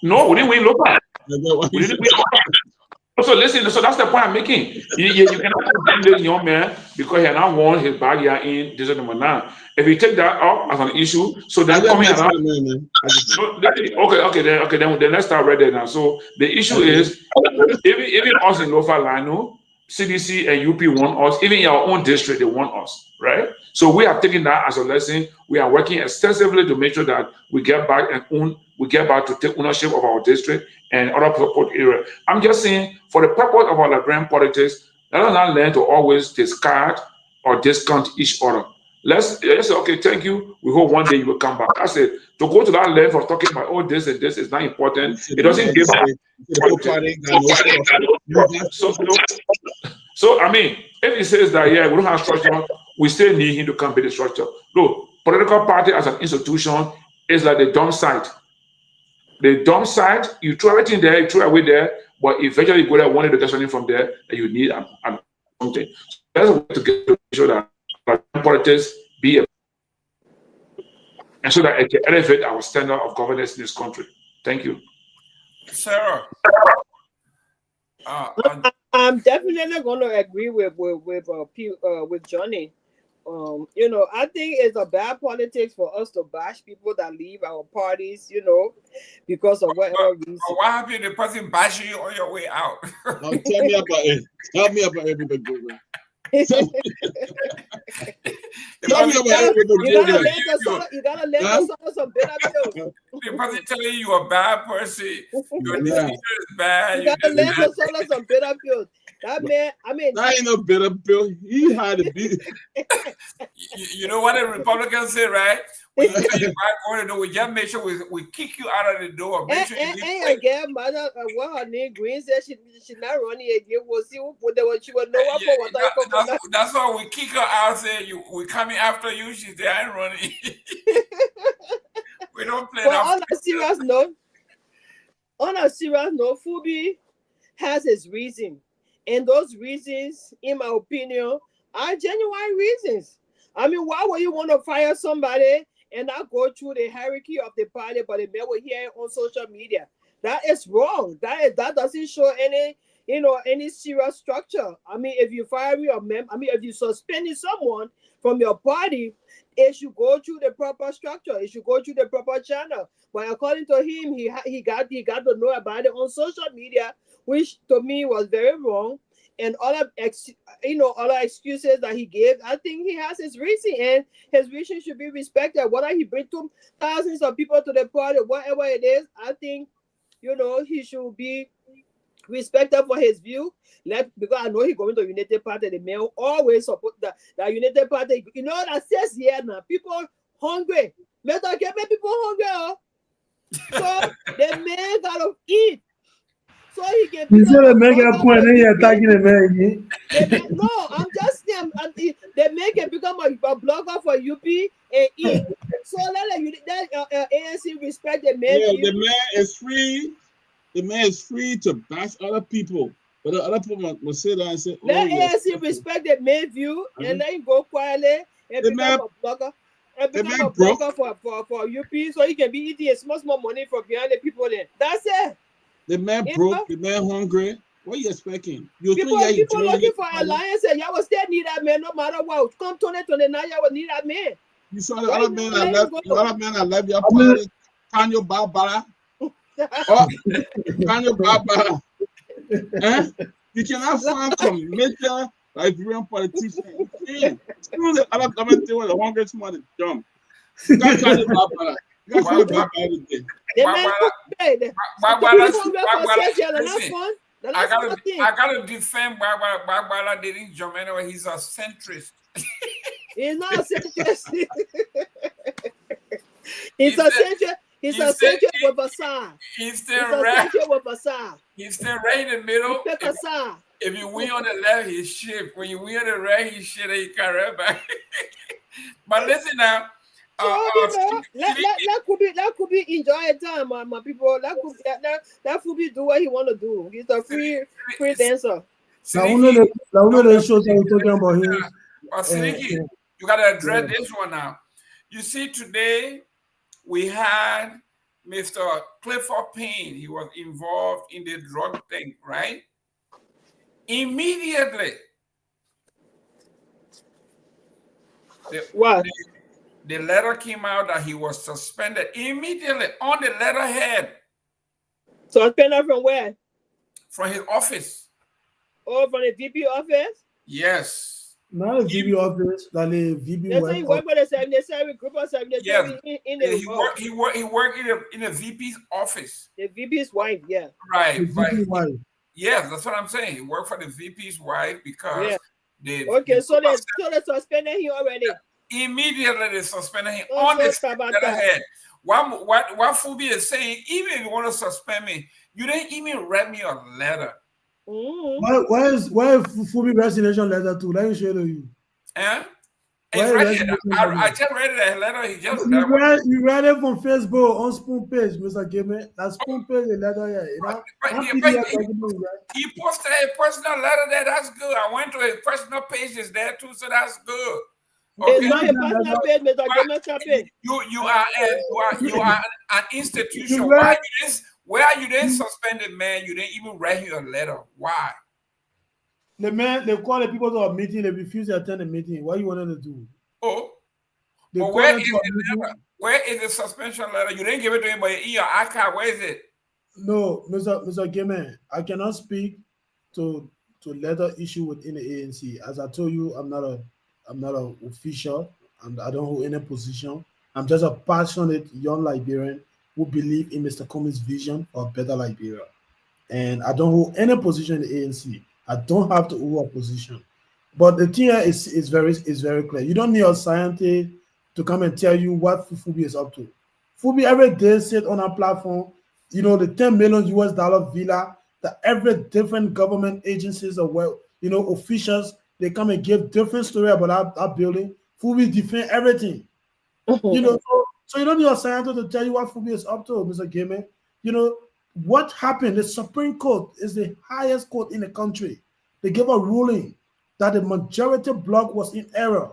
No, we didn't win Lopa. So listen, so that's the point I'm making. You cannot condemn this young man because he has not won his backyard in District Number 9. If you take that up as an issue, so then coming around. Okay, then let's start right there now. So the issue is, even us in Lofa Lino, CDC and UP want us, even in our own district, they want us, right? So we are taking that as a lesson. We are working extensively to make sure that we get back to take ownership of our district and other support area. I'm just saying, for the purpose of our Liberian politics, let us not learn to always discard or discount each other. Let's say, okay, thank you. We hope one day you will come back. I said, to go to that level of talking about, oh, this and this is not important. It doesn't give So, I mean, if he says that, yeah, we don't have structure, we still need him to come with the structure. Look, political party as an institution is like the dump site. The dump site, you throw everything there, you throw away there, but eventually you go there, wanted to get something from there, and you need something. So that's a way to get to sure that politics be and so that it can elevate our standard of governance in this country. Thank you. Sarah. I'm definitely going to agree with Johnny You know, I think it's a bad politics for us to bash people that leave our parties, you know, because of whatever reason. What happened if the person bashing you on your way out? Now tell me about it. Tell me about everybody. You gotta let some bitter pills. The person telling you you're a bad person, your decision is bad. You gotta let some bitter pills. That man, I mean, that ain't no bitter pill. He had to be. You know what the Republicans say, right? When you tell your wife what to do, we just make sure we kick you out of the door. Make sure and again, mother, what her name Green said she not running again. We'll see what she will know what for. That's why we kick her out. Say we coming after you. She said I ain't running. We don't play that. On a serious note, Fubi has his reason, and those reasons, in my opinion, are genuine reasons. I mean, why would you want to fire somebody and not go through the hierarchy of the party, but the man will hear it on social media? That is wrong. That doesn't show any serious structure. I mean, if you fire if you suspending someone from your party, it should go through the proper structure. It should go through the proper channel. But according to him, he got to know about it on social media, which to me was very wrong. And other excuses that he gave, I think he has his reason, and his reason should be respected. Whether he brings thousands of people to the party, whatever it is, I think, he should be respected for his view. Because I know he's going to United Party. The man always support the United Party. You know that says here now, people hungry. People hungry. So the man gotta eat. So he can be the man get point and you're attacking the man. No, I'm just saying the man can become a blogger for UP and eat. So let ANC respect the man. Yeah, the man is free. The man is free to bash other people. But the other people must sit down and say, let ANC respect the man view and let him go quietly and become a blogger. And become a blogger for UP so he can be eating small money from behind the people there. That's it. The man broke, the man hungry. What are you expecting? People looking for alliance, and y'all will still need that man no matter what. Come 2029, y'all will need that man. You saw the other man that left your party, Kanyo Barbara. Kanyo Barbara. You cannot find some major Liberian politician. Screw the other government with the hungry somebody dumb. You can't Kanyo Barbara. I gotta defend Barbara dating Jermaine. He's a centrist. He's not a centrist. He's a centrist. He's a centrist with Basar. He's still right in the middle. If you win on the left, he's shit. When you win on the right, he's shit and he can't run back. But listen now. That could be enjoy a time, my people. That could be do what he want to do. He's a free dancer. One of the shows that we're talking about here. Seleke, you gotta address this one now. You see, today we had Mr. Clifford Payne. He was involved in the drug thing, right? Immediately. The letter came out that he was suspended immediately on the letterhead. Suspended from where? From his office. Oh, from the VP office? Yes. Not a VP office, like a VP. That's he worked with the 77 group of 77. Yes. He worked in the VP's office. The VP's wife, yeah. Right. Wife. Yes, that's what I'm saying. He worked for the VP's wife because so they suspended him already. Immediately they suspended him on the letterhead. What Fubi is saying, even if you want to suspend me, you didn't even write me a letter. Why is Fubi resignation letter too? Let me show you. I just read that letter. He just you read it from Facebook on Spoon Page, Mr. Gayman. That Spoon Page the letter here. He posted a personal letter there. That's good. I went to his personal pages there too, so that's good. Okay. You are an institution. Why you didn't suspend the man? You didn't even write him a letter. Why? The man, they call the people to a meeting. They refuse to attend the meeting. What you wanted to do? Oh. They But call where them is to a the meeting. letter? Where is the suspension letter? You didn't give it to him, but in your archive, where is it? No, Mr. Gayman, I cannot speak to letter issue within the ANC. As I told you, I'm not a official, and I don't hold any position. I'm just a passionate young Liberian who believe in Mr. Combs' vision for a better Liberia. And I don't hold any position in the ANC. I don't have to hold a position. But the thing here is very clear. You don't need a scientist to come and tell you what Fubi is up to. Fubi every day sit on a platform, the $10 million US villa that every different government agencies or officials, they come and give different story about that building. Fubi defend everything. So you don't need a scientist to tell you what Fubi is up to, Mr. Gayman. What happened? The Supreme Court is the highest court in the country. They gave a ruling that the majority bloc was in error.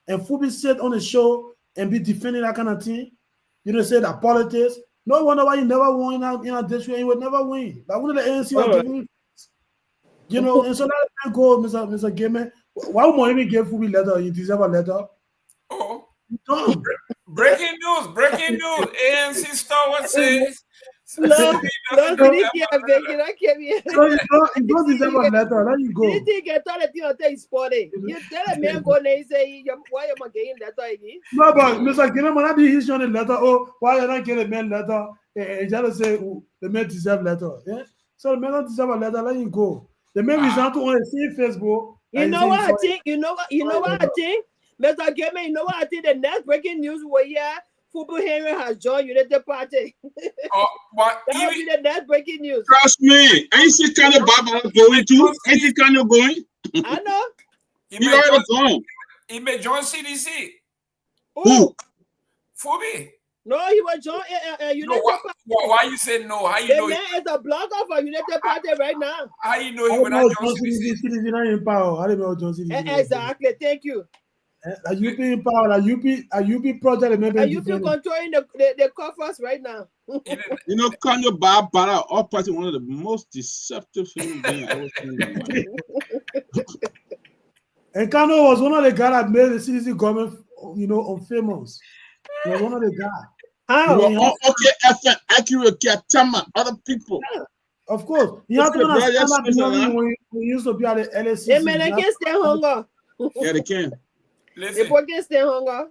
And Fubi sit on the show and be defending that kind of thing. Say that politics. No wonder why you never won in our district and you would never win. Like one of the ANC was giving and so let go, Mr. Gayman. Why would even give Fubi letter? You deserve a letter. Oh. Breaking news. ANC star says. No, I can't be. You don't deserve a letter. Let you go. You think I thought it's sporting? You tell a man go and say, why am I getting letter again? No, but Mr. Gayman, when I be issuing a letter, why you not getting a man letter? And just say the man deserve letter. Yeah? So the man don't deserve a letter, let you go. The man result to only see Facebook. You know what I think? You know what I think? Mr. Gayman, you know what I think? The next breaking news was here. Fubu Henry has joined United Party. But that will be the next breaking news. Trust me. Ain't she kind of Baba going to? Ain't she kind of going? I know. He already gone. He may join CDC. Who? Fubi. No, he was join United Party. Why you say no? How you know? The man is a blogger for United Party right now. How you know he will not join CDC? CDC in power. I don't know John CDC. Exactly. Thank you. Are you being power? Are you be project? Are you controlling the coffers right now? Kanye Barbara, all party one of the most deceptive human beings I ever seen in my life. And Kano was one of the guys that made the CDC government, unfamous. He was one of the guys. How? Okay, accurate, Tama, other people. Of course, you have to understand when we used to be at the LSC. They can't stay hunger. Yeah, they can. Listen, people can stay hunger.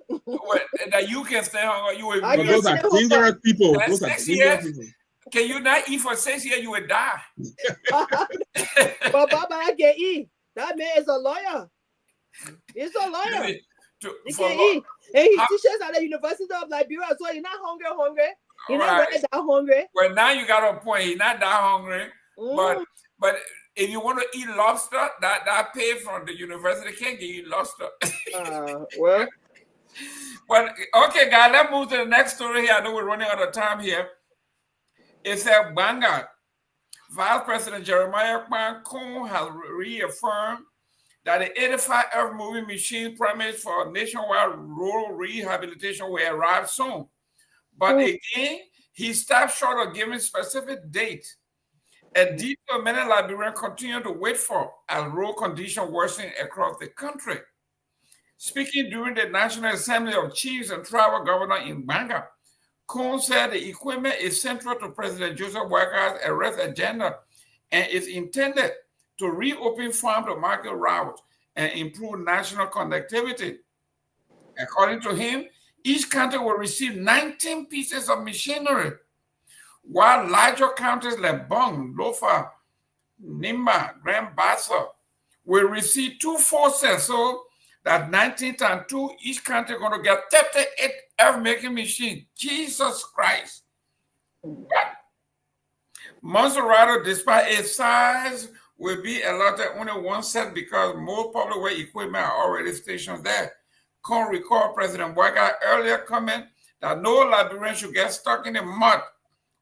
That you can stay hunger. You will. Those are dangerous people. Those are dangerous people. Can you not eat for 6 years? You will die. But Baba, I can eat. That man is a lawyer. He's a lawyer. He can eat. And he teaches at the University of Liberia, so he's not hungry. He's not really that hungry. Well, now you got a point. He's not that hungry. But if you want to eat lobster, that pay from the university can't give you lobster. Well. But okay, guys, let's move to the next story here. I know we're running out of time here. It's a Banga. Vice President Jeremiah Kwan has reaffirmed that the 85 earth-moving machine promised for nationwide rural rehabilitation will arrive soon. But again, he stopped short of giving specific date. A detail many Liberians continue to wait for as road conditions worsen across the country. Speaking during the National Assembly of Chiefs and Tribal Governors in Banga, Kuhn said the equipment is central to President Joseph Boakar's arrest agenda and is intended to reopen farm-to-market routes and improve national connectivity. According to him, each county will receive 19 pieces of machinery, while larger counties like Bong, Lofa, Nimba, Grand Bassa will receive 2 forces. So that 19 times 2, each county going to get 38 earth-making machines. Jesus Christ. Monserrato, despite its size, will be allotted only one set because most public way equipment are already stationed there. Can't recall President Boakar's earlier comment that no Liberian should get stuck in the mud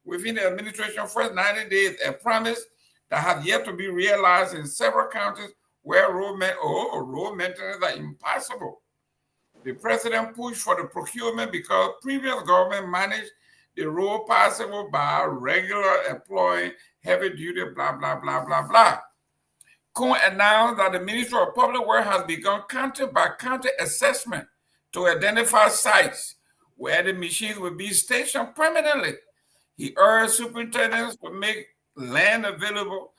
within the administration's first 90 days, a promise that has yet to be realized in several counties where road maintenance are impossible. The president pushed for the procurement because previous government managed the road passable by regular employing heavy-duty blah, blah, blah, blah, blah. Kuhn announced that the Ministry of Public Works has begun county-by-county assessment to identify sites where the machines will be stationed permanently. He urged superintendents to make land available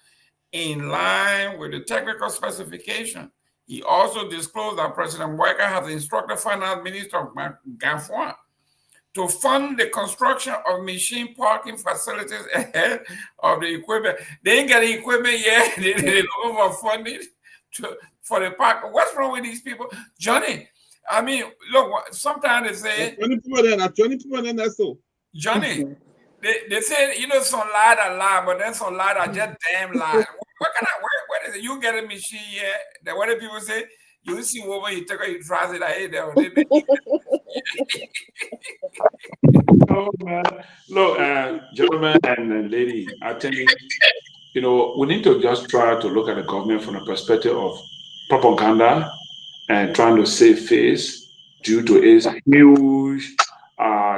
in line with the technical specification. He also disclosed that President Walker has instructed Finance Minister Garguah to fund the construction of machine parking facilities ahead of the equipment. They ain't got the equipment yet. They're looking for funding for the park. What's wrong with these people? Johnny, I mean, look, sometimes they say... 20 people then, that's all. Johnny, they say, you know, some lie, but then some lie are just damn lie. What kind of, where is it? You get a machine here. Then what do people say? You see woman, you take her, you try it like, hey, Oh, man. Look, gentlemen and lady, I tell you, you know, we need to just try to look at the government from the perspective of propaganda and trying to save face due to its huge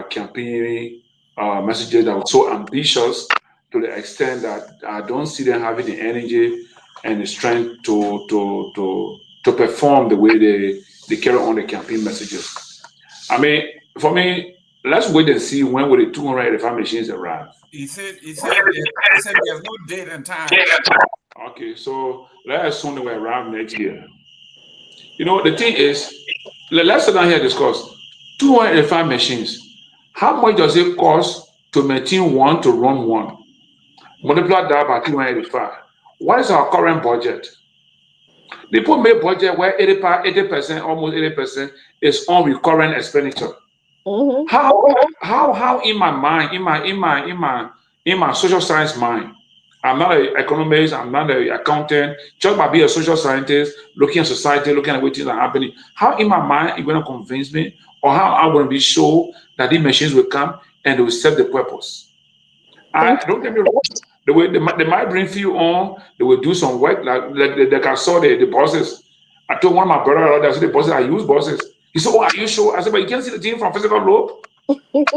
campaigning messages that were so ambitious to the extent that I don't see them having the energy and the strength to perform the way they carry on the campaign messages. I mean, for me, let's wait and see when will the 285 machines arrive. He said there's no date and time. Okay, so let's assume they will arrive next year. You know, the thing is, let's sit down here and discuss 285 machines. How much does it cost to maintain one to run one? Multiply that by 285. What is our current budget? People make budget where 80%, almost 80% is on recurrent expenditure. Mm-hmm. How in my mind, in my social science mind, I'm not an economist, I'm not an accountant, just by being a social scientist, looking at society, looking at what things are happening. How in my mind are you going to convince me, or how I'm going to be sure that these machines will come and they will serve the purpose? I don't get me wrong. They might bring few on, they will do some work, like I saw the buses. I told one of my brother, I said, the buses, I use buses. He said, oh, are you sure? I said, but you can't see the thing from physical look. You don't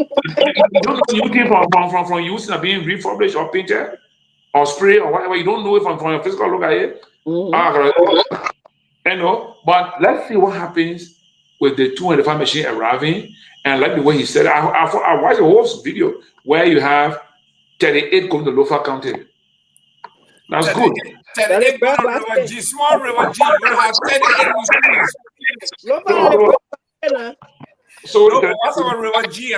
know the thing from using and being refurbished or painted or spray or whatever. You don't know it from your physical look at it. You know, but let's see what happens with the 285 machine arriving. And like the way he said, I watched the whole video where you have 38 going to Lofa County. That's good. 38 going to River G, small River G. You're going to have 38 machines. So what's our River G?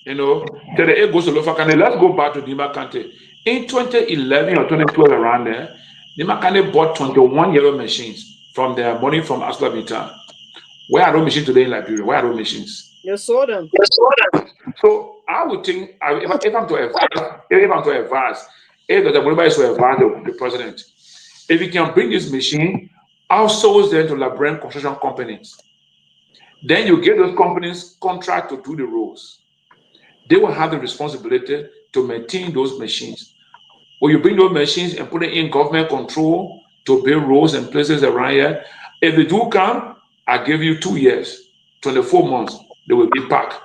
You know, 38 goes to Lofa County. Let's go back to Nima County. In 2011 or 2012, around there, Nima County bought 21 yellow machines from their money from Asla Bita. Where are those machines today in Liberia? Where are those machines? You saw them. So I would think, if I'm to advise, if the Moniba is to advise the president, if he can bring this machine, outsource them to Liberian construction companies, then you get those companies contract to do the roads. They will have the responsibility to maintain those machines. When you bring those machines and put it in government control to build roads and places around here, if they do come, I give you 2 years, 24 months, they will be packed.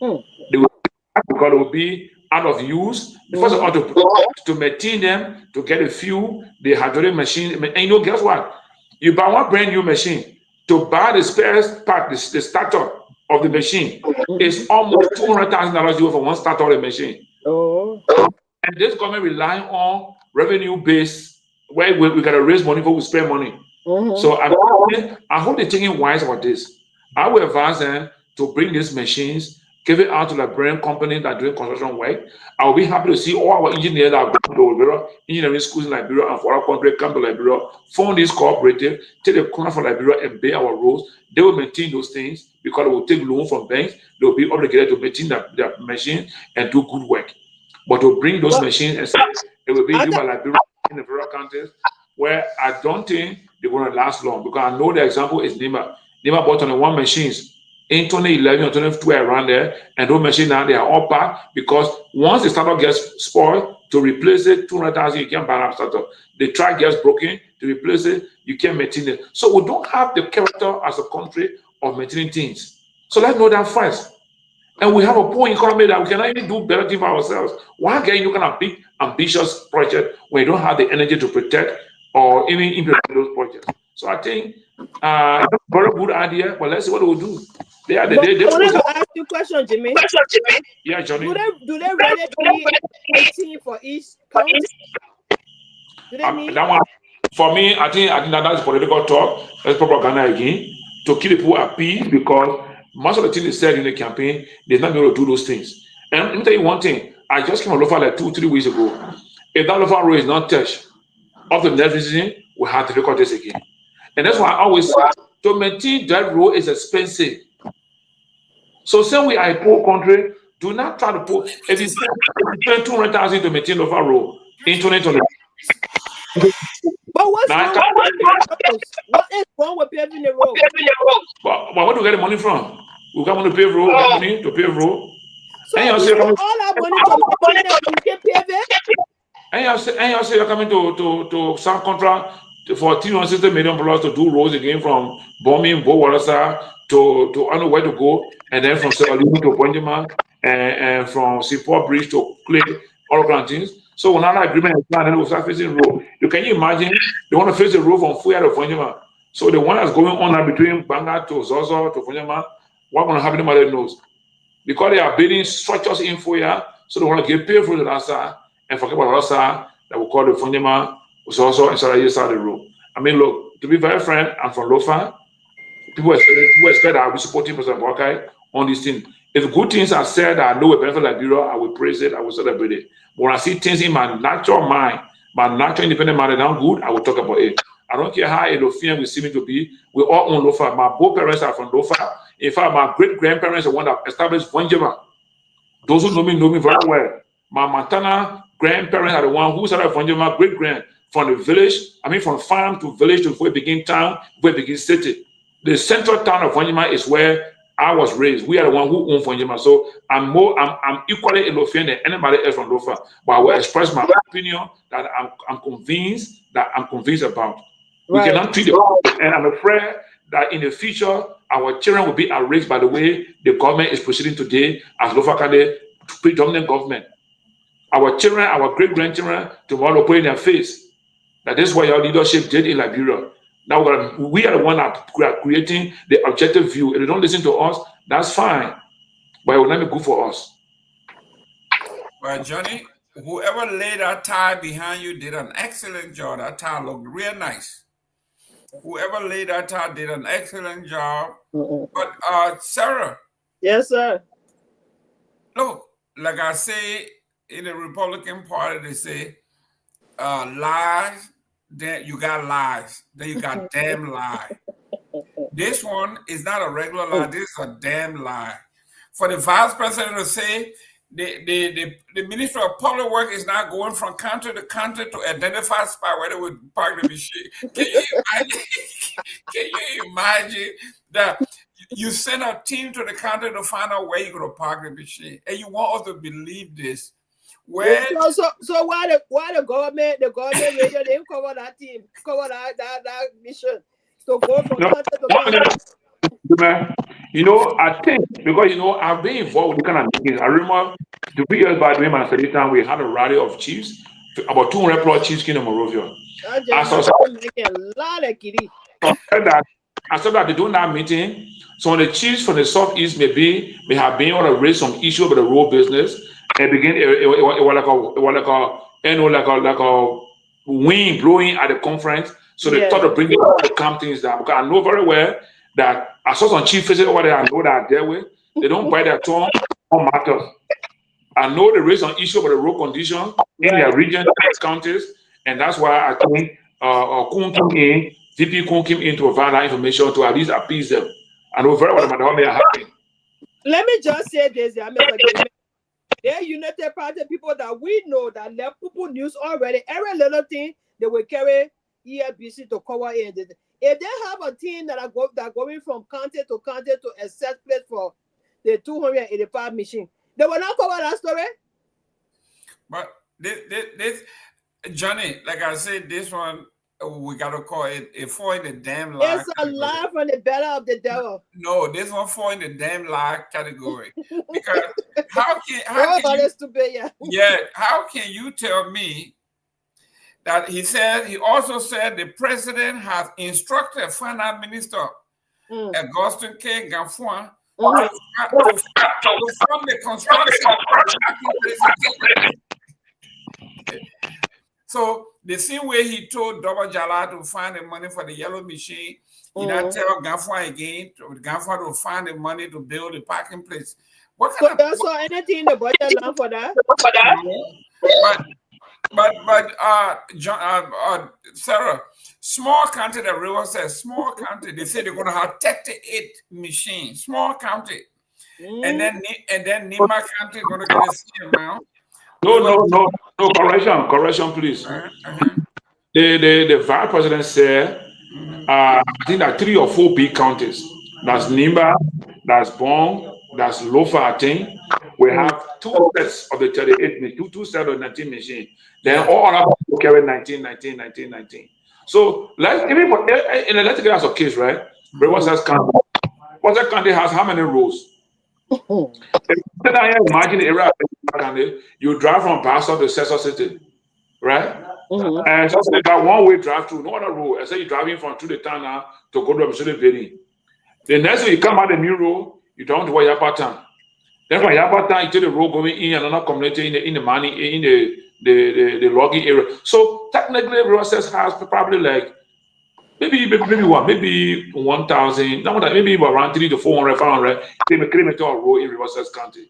They will be packed because they will be out of use. First of all, to maintain them, to get a few, the hydraulic machine. And you know, guess what? You buy one brand new machine, to buy the spare part, the starter of the machine, is almost $200,000 for one starter of the machine. And this government rely on revenue base, where we got to raise money before we spend money. So I hope they're thinking wise about this. I will advise them to bring these machines, give it out to Liberian companies that are doing construction work. I will be happy to see all our engineers that are going to Liberia, engineering schools in Liberia and for our country come to Liberia, form this cooperative, take the corner for Liberia and build our roads. They will maintain those things because they will take loan from banks. They will be obligated to maintain their machines and do good work. But to bring those machines and say it will be used by Liberia in the rural counties, where I don't think they're going to last long, because I know the example is Nima. Nima bought 21 machines in 2011 or 2012 around there, and those machines now they are all packed because once the starter gets spoiled, to replace it, 200,000 you can't buy a starter. The track gets broken, to replace it, you can't maintain it. So we don't have the character as a country of maintaining things. So let's know that first. And we have a poor economy that we cannot even do better things for ourselves. Why get you kind of big, ambitious project when you don't have the energy to protect or even implement those projects. So I think very good idea, but let's see what we'll do. They I wanted to ask you a question, Jimmy. Yeah, Johnny. Do they really need a team for each county? Do they need that one? For me, I think that's political talk. That's propaganda again to keep people at peace, because most of the things they said in the campaign, they're not going to do those things. And let me tell you one thing. I just came on Lofa like 2-3 weeks ago. If that Lofa road is not touched, up to the next season, we have difficulties again. And that's why I always say to maintain that road is expensive. So same way I poor country, do not try to put if you spend 200,000 to maintain Lofa road in 2020. But what's wrong with what is wrong with paving the road? But where do we get the money from? We got money to pave road, we got money to pave road. So and you all our money to pave it? And you say you're coming to some contract for $360 million to do roads again from Bombing, Bowarasa to I know where to go, and then from Seleke to Ponjima, and from Seaport Bridge to Clay, all kind of things. So when another agreement is planned, then we'll start facing road. Can you imagine they want to face the road from Fuya to Ponjima? So the one that's going on now between Banga to Zozo to Ponjima, what's going to happen, nobody knows. Because they are building structures in Fuya, so they want to get paid for the last side and forget about the other side that we call the Ponjima, Zozo, and Saraya side of the road. I mean, look, to be very frank, I'm from Lofa. People expect that I'll be supporting President Boakai on this thing. If good things are said that I know a benefit Liberia, I will praise it, I will celebrate it. But when I see things in my natural mind, my natural independent mind that are good, I will talk about it. I don't care how Elofian will see me to be. We all own Lofa. My both parents are from Lofa. In fact, my great-grandparents are the one that established Vonjema. Those who know me very well. My Montana grandparents are the one who started Vonjema, great-grand, from the village, from farm to village to where it begin town, where it begin city. The central town of Vonjema is where I was raised. We are the one who own Vonjema. So I'm equally Elofian than anybody else from Lofa. But I will express my opinion that I'm convinced about. We cannot treat the and I'm afraid that in the future our children will be outraged by the way the government is proceeding today as Lofa Kade predominant government. Our children, our great-grandchildren tomorrow put in their face that this is what your leadership did in Liberia. Now we are the one that are creating the objective view. If they don't listen to us, that's fine, but it will not be good for us. Well, Johnny, whoever laid that tie behind you did an excellent job. That tie looked real nice. Whoever laid that tie did an excellent job. But Sarah. Yes, sir. Look, like I say in the Republican Party, they say lies. Then you got lies. Then you got damn lie. This one is not a regular lie. This is a damn lie. For the vice president to say the Minister of Public Work is not going from country to country to identify spot where they would park the machine. Can you imagine that you send a team to the country to find out where you're going to park the machine, and you want us to believe this? Where so why the government radio didn't cover that team, cover that mission to go from country to country? I think because I've been involved with kind of meetings. I remember 2 years back during my study time, we had a rally of chiefs, about 200 plus chiefs came to Morovia. I saw that they do that meeting. So the chiefs from the southeast may have been able to raise some issue about the road business. And begin it was like a wind blowing at the conference. So they thought of bringing all the calm things down. Because I know very well that I saw some chief faces over there. I know that their way they don't bite their tongue on matters. I know they raise some issue about the road condition in their region, counties, and that's why I think VP Kun came in to provide that information to at least appease them. I know very well that they are happy. Let me just say this, they're United Party people that we know that left people news already. Every little thing they will carry EFBC to cover it. If they have a team that are going from county to access place for the 285 machine, they will not cover that story. But this Johnny, like I said, this one we gotta call it a fall in the damn lie. It's a lie from the belly of the devil. No, this one fall in the damn lie category. Because how can you tell me that he also said the president has instructed Finance Minister Augustin K. Garguah to fund the construction of the. So the same way he told Dopoh Jala to find the money for the yellow machine, he now tell Garguah again, Garguah to find the money to build the parking place. What kind of saw anything in the budget now for that? John, Sarah, small county, the river says small county. They say they're going to have 38 machines, small county, and then Nima county going to get the same amount. No, correction, please. The vice president said, I think that 3 or 4 big counties. That's Nimba, that's Bong, that's Lofa, I think. We have 2 sets of the 38, two sets of 19 machines. Then all other people carry 19. So let's even let's take it as a case, right? Riverside County has how many rows? Imagine the area you drive from Boston to Cecil City, right? And so they got one-way drive through, no other road. I say you're driving from through the town now to go to Peabody. The next way you come out the new road, you don't want to Yapa town. Then from Yapa town, you take the road going in another community in the money in the logging area. So technically, Riverside has probably like maybe 1,000, maybe around 300 to 400, 500 kilometer of road in Riverside County,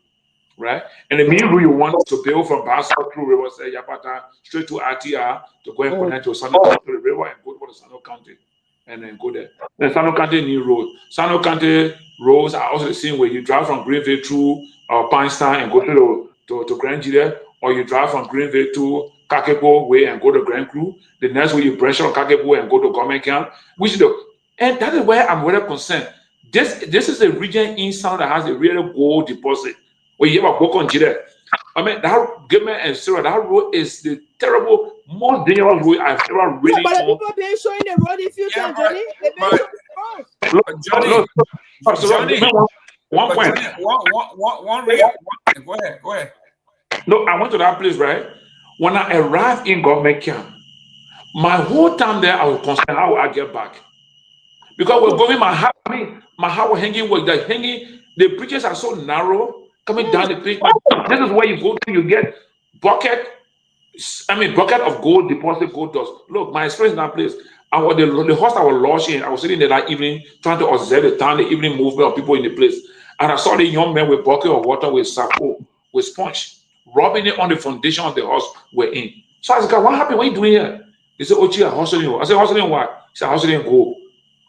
right? And the main road you want to build from Bassa through Riverside, Yapata, straight to RTR to go and connect to Sano to the river and go to Sano County, and then go there. Then Sano County new road. Sano County roads are also the same way. You drive from Greenville through Pinestone and go to Grand Gila, or you drive from Greenville to Kehleboe way and go to Grand Cru. The next way you branch on Kehleboe and go to Government Camp, and that is where I'm very concerned. This is a region in South that has a real gold deposit. When you ever walk on Gila, I mean that Gayman and Sarah, that road is the terrible, most dangerous road I've ever really. But the people been showing the road in future, Johnny. They've been showing Johnny, one point. Go ahead. No, I went to that place, right? When I arrived in Government Camp, my whole time there, I was concerned how I get back. Because we're going, my heart was hanging, the bridges are so narrow, coming down the place. This is where you go to, you get bucket of gold, deposit gold dust. Look, my experience in that place, the horse I was lodging, I was sitting there that evening, trying to observe the town, the evening movement of people in the place. And I saw the young men with bucket of water, with sacco, with sponge, rubbing it on the foundation of the house we're in. So I said, God, what happened? What are you doing here? He said, Ochi, I'm hustling you. I said, hustling what? He said, hustling gold.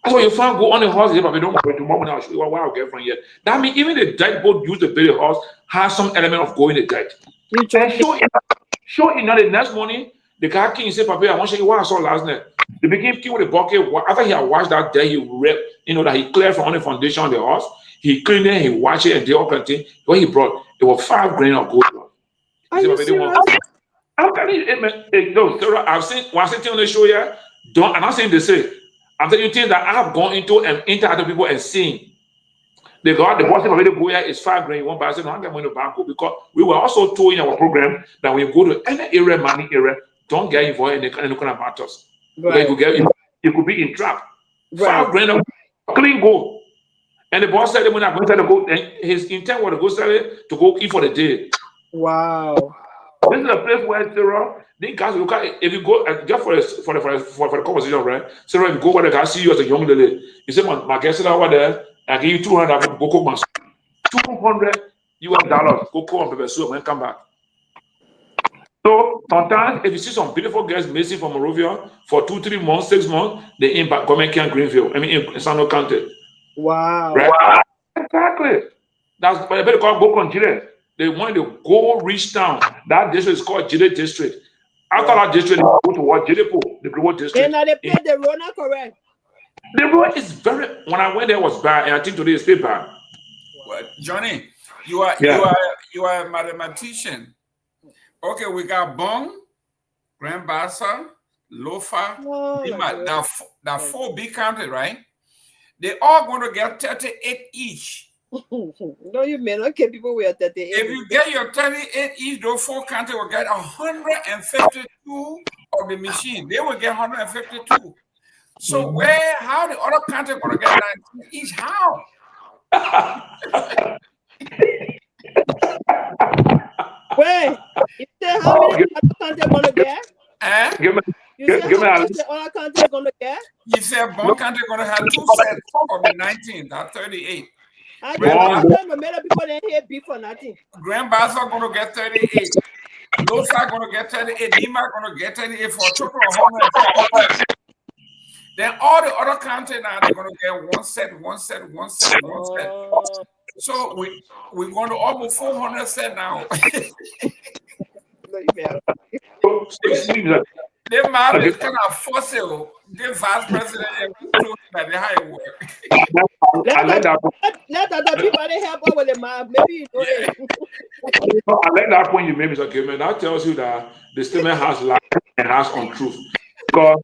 I said, well, you find gold on the horse. He said, but we don't worry tomorrow. I'll show you what I'll get from here. That means even the dirt boat used to build the horse has some element of gold in the dirt. And sure enough, the next morning, the guy came and said, Papa, I want to show you what I saw last night. The beginning came with a bucket. After he had washed that day, he ripped, that he cleared from on the foundation of the horse. He cleaned it, he washed it, and the other thing. What he brought, it was 5 grains of gold. I'm telling you, man. No, Sarah, I've seen when I seen on the show here. I'm not saying they say. I'm telling you things that I have gone into and interacted with people and seen. The boss of the go here is 5 grand. You won't buy. I said, no, I'm going to bank because we were also told in our program that when you go to any area, money area, don't get involved in any kind of matters. Right. You could be in trap. Right. 5 grand of clean gold. And the boss said when I'm going to go, and his intent was to go sell it to go eat for the day. Wow. This is a place where Sarah, the guys look at if you go just for the conversation, right? Sarah, if you go where the guys see you as a young lady, you say, my guest is over there, I give you 200, I go cook my $200 US, go cook on pepper soup and come back. So sometimes if you see some beautiful girls missing from Monrovia for 2, 3 months, 6 months, they in Government Camp Greenville, in Sano County. Wow. Right? Wow. Exactly. That's why I better call Bokon Jire. They wanted to go reach town. That district is called Jire District. After that district, they go to what? Jirepo, the global district. And they played the road, not correct. The road is when I went there, it was bad, and I think today it's still bad. Well, Johnny, you are a mathematician. Okay, we got Bong, Grand Bassa, Lofa, Lima. Now 4 big counties, right? They all going to get 38 each. No, you may not get people with 38. If you get your 38 each, those 4 counties will get 152 of the machine. They will get 152. So how the other county going to get 19 each? How? Wait, you say how many other counties going to get? You say how much the other county is going to get? He said Bon County going to have 2 sets of the 19, that's 38. I don't know, many people didn't hear beef for nothing. Grand Bassa going to get 38. Losa going to get 38. Nima going to get 38 for a total of 150. Then all the other counties now, they're going to get 1 set, 1 set, 1 set, 1 set. So we're going to almost 400 set now. They matter is kind of fossil. The vice president that the high work. Let other people help out with the map. Maybe you know it. I like that point you made, Mr. Gayman. That tells you that the statement has lie and has untruth. Because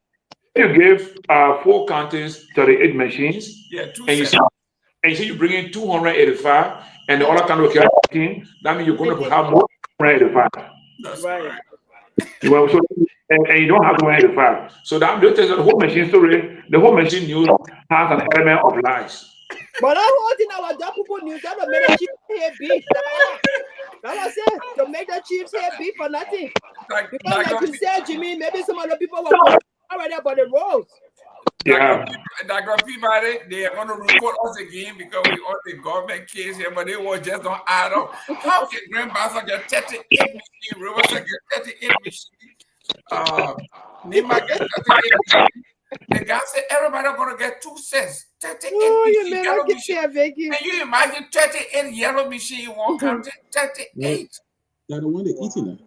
you give 4 counties 38 machines, and you say you bring in 285, and the other county will carry 15, that means you're going to have more than 285. That's right. So, and you don't have 285. So that just tells you the whole machine story, the whole machine news has an element of lies. But I was in our Dopoh news that made the chiefs hear beef. That was it. To make the chiefs hear beef for nothing. Because like you said, Jimmy, maybe some other people were already about the roads. Yeah. Dr. Peabody, they are going to report us again because we on the government case here, but they will just don't add up. How can Grand Bassa get 38 machines, Riverside get 38 machines, Nima get 38 machines? The guy said everybody going to get 2 sets. 38 machines, yellow machine. And you imagine 38 yellow machine in one country? 38. That's the one they're eating now.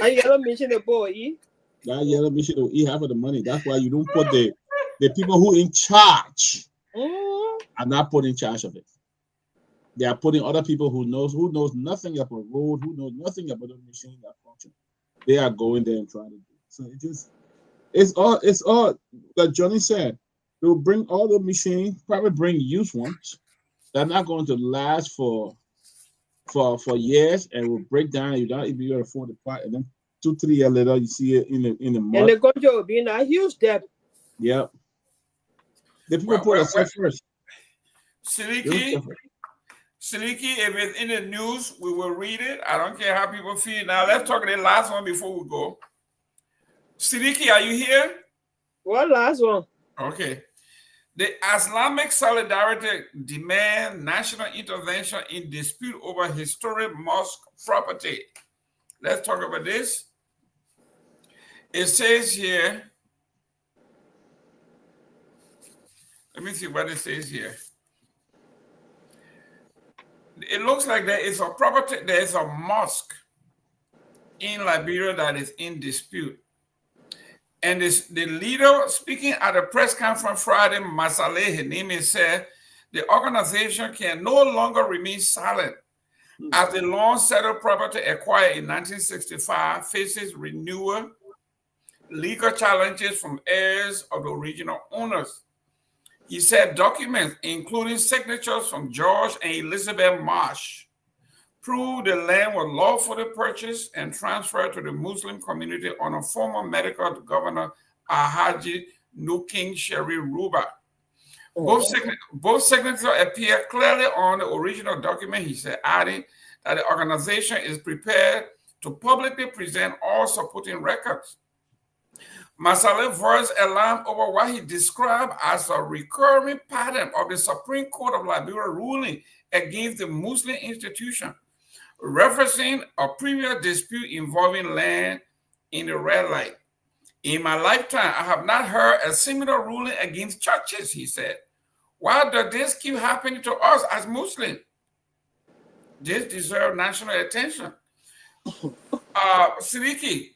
That yellow machine the boy eat. That yellow machine will eat half of the money. That's why you don't put the people who in charge are not put in charge of it. They are putting other people who knows nothing about road, who knows nothing about the machine that function. They are going there and trying to do it. So it's all like Johnny said. They'll bring all the machines, probably bring used ones. They're not going to last for years and will break down. You don't even afford the part, and then 2-3 years later you see it in the mud. And they're going to be in a huge debt. Yep. The people put us first. Seleke, if it's in the news, we will read it. I don't care how people feel. Now let's talk the last one before we go. Seleke, are you here? What last one? Okay. The Islamic Solidarity demand national intervention in dispute over historic mosque property. Let's talk about this. It says here, let me see what it says here. It looks like there is a mosque in Liberia that is in dispute. And the leader speaking at a press conference Friday, Masale Heneme, said the organization can no longer remain silent as the long settled property acquired in 1965 faces renewal legal challenges from heirs of the original owners. He said documents, including signatures from George and Elizabeth Marsh, prove the land was lawfully purchased and transferred to the Muslim community under former medical governor Alhaji Nuking Sherry Ruba. Both signatures appear clearly on the original document, he said, adding that the organization is prepared to publicly present all supporting records. Masale voiced alarm over what he described as a recurring pattern of the Supreme Court of Liberia ruling against the Muslim institution, referencing a previous dispute involving land in the red light. In my lifetime, I have not heard a similar ruling against churches, he said. Why does this keep happening to us as Muslims? This deserves national attention. Seleke,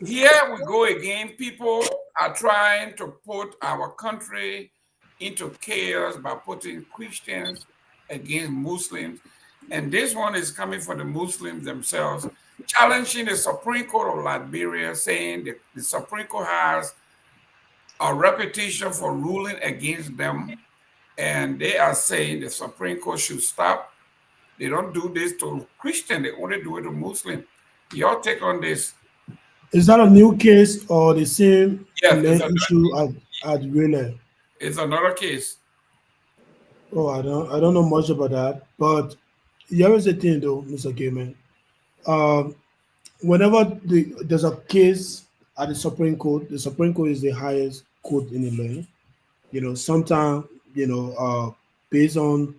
here we go again. People are trying to put our country into chaos by putting Christians against Muslims. And this one is coming from the Muslims themselves, challenging the Supreme Court of Liberia, saying that the Supreme Court has a reputation for ruling against them and they are saying the Supreme Court should stop. They don't do this to Christian, they only do it to Muslim. Your take on this? Is that a new case or the same Yes, issue at Wheeler? It's another case. Oh, I don't know much about that. But here is the thing, though, Mr. Gayman. Whenever there's a case at the Supreme Court is the highest court in the land. You know, sometimes, you know, based on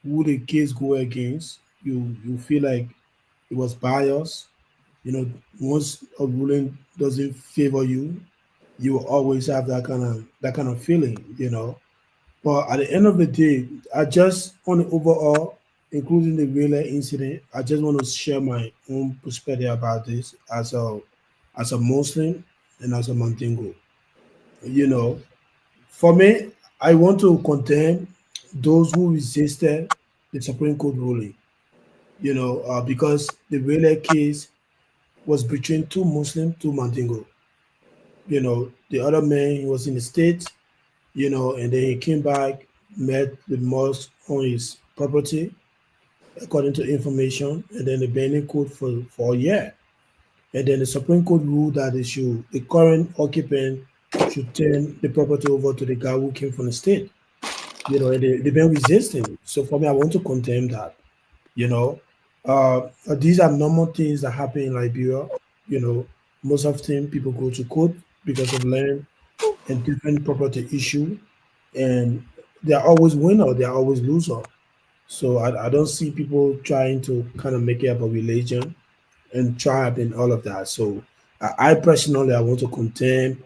who the case go against, you feel like it was biased. You know, once a ruling doesn't favor you, you will always have that kind of feeling, you know. But at the end of the day, I just on the overall, including the real incident, I just want to share my own perspective about this as a Muslim and as a Mandingo. You know, for me, I want to condemn those who resisted the Supreme Court ruling. You know, because the real case was between two Muslim, two Mandingo. You know, the other man he was in the States, you know, and then he came back, met the mosque on his property, according to information, and then the banning court for a year. And then the Supreme Court ruled that the current occupant should turn the property over to the guy who came from the state. You know, and they've been resisting. So for me, I want to condemn that. You know, these are normal things that happen in Liberia. You know, most of the time people go to court because of land and different property issue, and they are always winner, they are always loser. So I don't see people trying to kind of make it up a religion and tribe and all of that. So I personally I want to condemn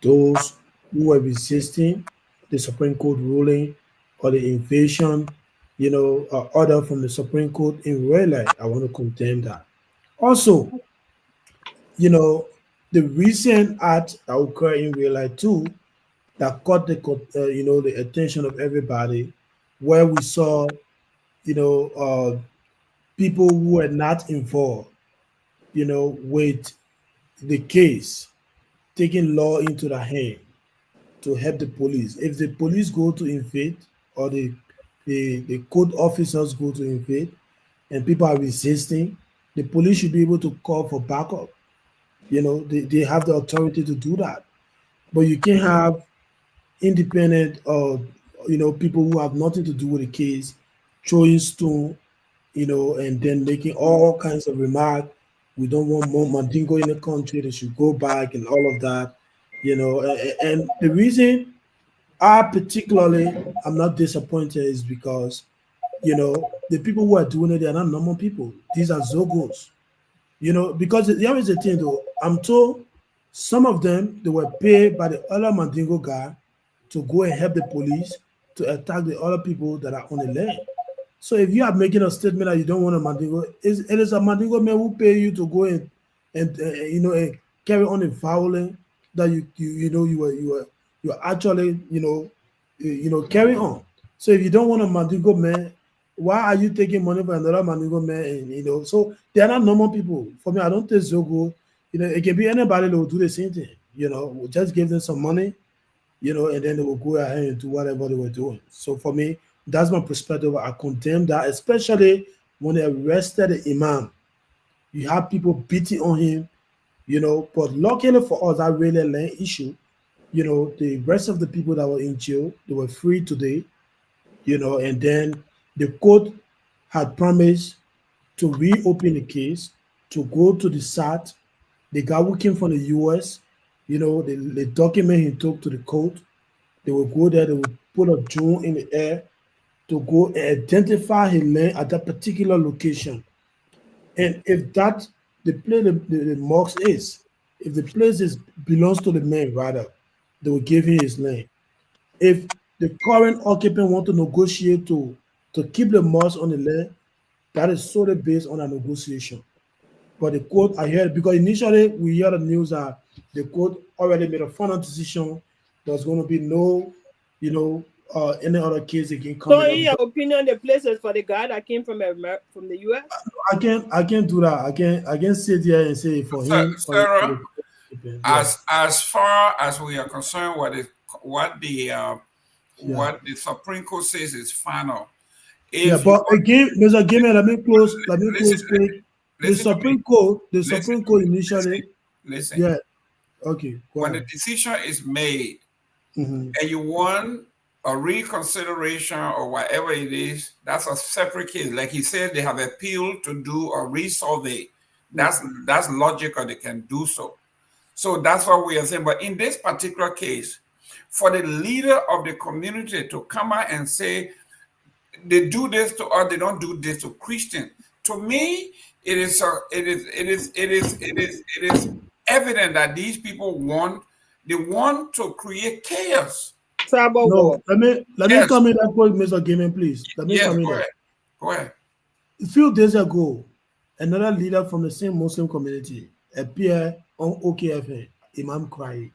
those who are resisting the Supreme Court ruling or the invasion, you know, order from the Supreme Court in Raleigh. I want to condemn that. Also, you know, the recent act that occurred in Raleigh too that caught you know, the attention of everybody, where we saw, you know, people who were not involved, you know, with the case, taking law into the hand to help the police. If the police go to invade or the court officers go to invade and people are resisting, the police should be able to call for backup. You know, they have the authority to do that. But you can't have independent you know, people who have nothing to do with the case throwing stone, you know, and then making all kinds of remarks. We don't want more Mandingo in the country, they should go back and all of that, you know. And the reason I'm not disappointed is because, you know, the people who are doing it, they're not normal people. These are Zogos. You know, because there is a thing though, I'm told some of them they were paid by the other Mandingo guy to go and help the police to attack the other people that are on the land. So if you are making a statement that you don't want a Mandingo, it is a Mandingo man who pay you to go and you know, and carry on the violence that you know you are actually you know carry on. So if you don't want a Mandingo man, why are you taking money from another Mandingo man? And you know, so they are not normal people. For me, I don't think Zogo. You know, it can be anybody that will do the same thing. You know, we'll just give them some money, you know, and then they will go ahead and do whatever they were doing. So for me, that's my perspective. I condemn that, especially when they arrested the imam. You have people beating on him, you know, but luckily for us, that really land issue, you know, the rest of the people that were in jail, they were free today, you know, and then the court had promised to reopen the case, to go to the SAT. The guy who came from the US, you know, the document he took to the court, they will go there, they will put a drone in the air to go and identify his land at that particular location. And if that the place the mosque is, if the place belongs to the man, rather, they will give him his land. If the current occupant want to negotiate to keep the mosque on the land, that is solely based on a negotiation. But the court, I heard, because initially we heard the news that the court already made a final decision. There's going to be no, you know, any other case again coming So, up. in your opinion, the places for the guy that came from the US? I can't do that. I can't sit here and say for him. Sarah, as far as we are concerned, what what the Supreme Court says is final. Yeah, but again, Mr. Gayman, let me close quick. The Supreme Court initially. Listen. Yeah. Okay. When the decision is made, and you want a reconsideration or whatever it is, that's a separate case. Like he said, they have appealed to do a resurvey. That's logical. They can do so. So that's what we are saying. But in this particular case, for the leader of the community to come out and say they do this to us, they don't do this to Christians. To me, it is evident that these people want to create chaos. No, let me come in that point, Mr. Gayman, please. Let me come in there. Go ahead. A few days ago, another leader from the same Muslim community appeared on OKFN, Imam Kwai.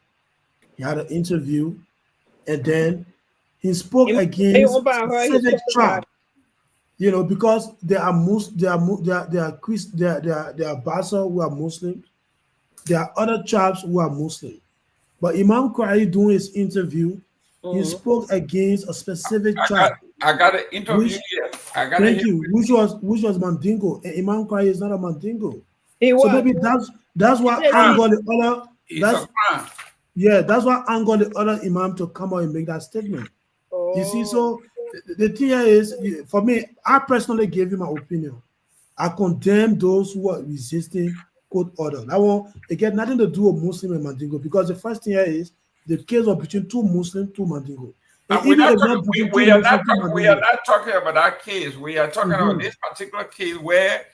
He had an interview, and then he spoke against specific tribe. You know, because there are Christians, there are Basa who are Muslims, there are other tribes who are Muslim. But Imam Kwai doing his interview, he spoke against a specific tribe. I got an interview here. Thank you. Which was Mandingo, and Imam Kwai is not a Mandingo. So maybe that's why angered the other. That's why angered the other Imam to come out and make that statement. You see, so the thing is, for me, I personally gave him my opinion. I condemn those who are resisting court order. That one, it got nothing to do with Muslim and Mandingo, because the first thing here is the case was between two Muslims, two Mandingo. We are not talking about that case. We are talking about this particular case where.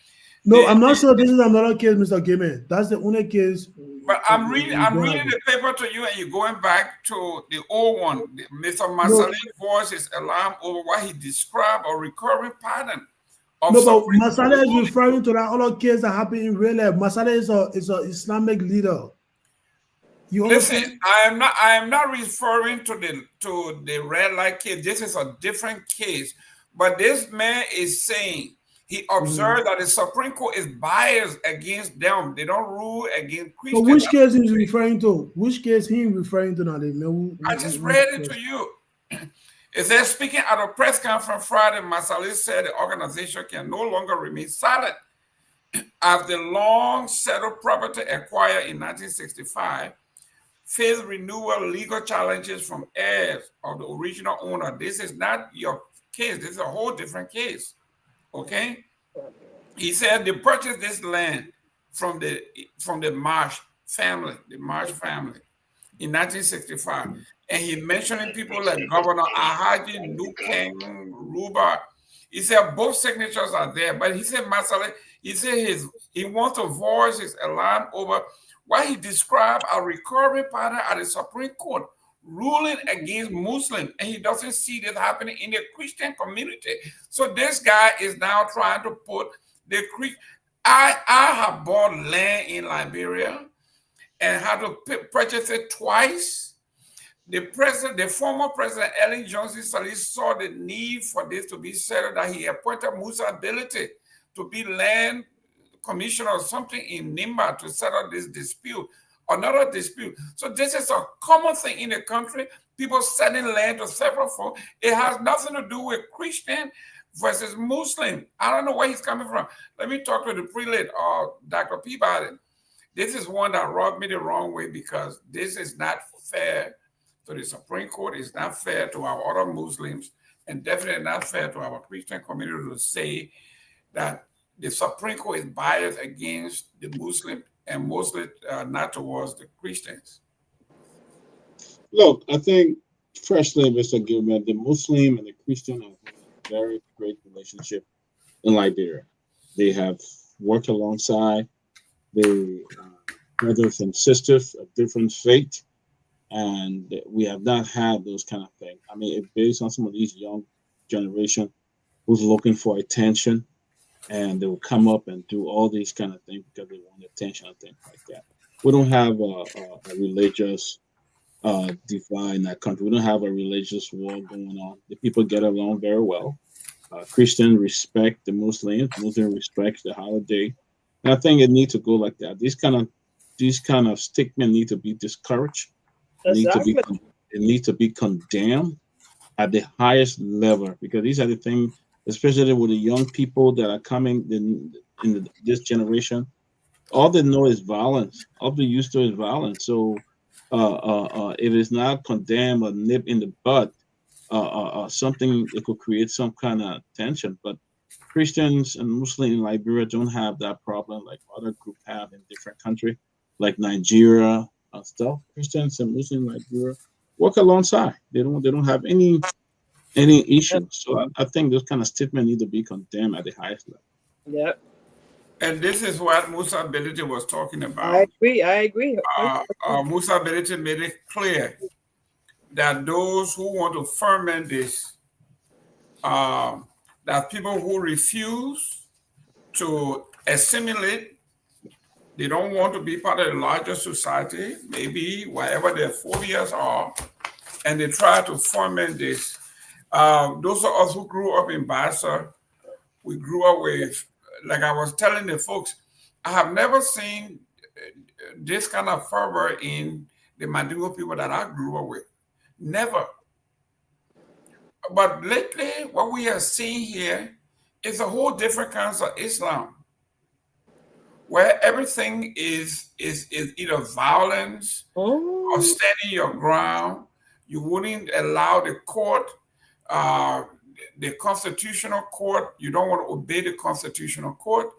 No, I'm not sure this is another case, Mr. Gayman. That's the only case. But I'm reading the paper to you, and you're going back to the old one. Mr. Masale's voice is alarm over what he described a recurring pattern. But Masale is referring to that other case that happened in real life. Masale is an Islamic leader. Listen, I am not referring to the red light case. This is a different case. But this man is saying he observed that the Supreme Court is biased against them. They don't rule against Christians. So which case is he referring to? Which case he referring to now? I just read it to you. It says, speaking at a press conference Friday, Masale said the organization can no longer remain silent as the long settled property acquired in 1965 face renewal legal challenges from heirs of the original owner. This is not your case. This is a whole different case. Okay? He said they purchased this land from the Marsh family, in 1965. And he mentioning people like Governor Ahaji, Nukeng, Ruba. He said both signatures are there. But he said Masale, he wants to voice his alarm over what he described a recurring pattern at the Supreme Court ruling against Muslims, and he doesn't see this happening in the Christian community. So this guy is now trying to put the Christian. I have bought land in Liberia and had to purchase it twice. The former president, Ellen Johnson Sirleaf, saw the need for this to be settled, that he appointed Musa Ability to be land commissioner or something in Nimba to settle this dispute, another dispute. So this is a common thing in the country, people selling land to several folks. It has nothing to do with Christian versus Muslim. I don't know where he's coming from. Let me talk to the prelate, Dr. Peabody. This is one that rubbed me the wrong way, because this is not fair to the Supreme Court. It's not fair to our other Muslims, and definitely not fair to our Christian community to say that the Supreme Court is biased against the Muslim and mostly not towards the Christians. Look, I think, firstly, Mr. Gayman, the Muslim and the Christian have a very great relationship in Liberia. They have worked alongside the brothers and sisters of different faith, and we have not had those kind of things. I mean, it's based on some of these young generation who's looking for attention, and they will come up and do all these kind of things because they want attention and things like that. We don't have a religious divide in that country. We don't have a religious war going on. The people get along very well. Christians respect the Muslims. Muslims respect the holiday. And I think it needs to go like that. These kind of statements need to be discouraged. It needs to be condemned. at the highest level, because these are the things, especially with the young people that are coming in this generation. All they know is violence. All they're used to is violence. So if it's not condemned or nip in the bud, something it could create some kind of tension. But Christians and Muslims in Liberia don't have that problem like other groups have in different countries, like Nigeria and stuff. Christians and Muslims in Liberia work alongside. They don't have any issues. So I think those kind of statements need to be condemned at the highest level. Yeah. And this is what Musa Belete was talking about. I agree. Musa Belete made it clear that those who want to ferment this, that people who refuse to assimilate, they don't want to be part of the larger society, maybe wherever their phobias are, and they try to ferment this. Those of us who grew up in Bassa, we grew up with, like I was telling the folks, I have never seen this kind of fervor in the Mandingo people that I grew up with. Never. But lately, what we are seeing here is a whole different kind of Islam, where everything is either violence or standing your ground. You wouldn't allow the court, the constitutional court. You don't want to obey the constitutional court,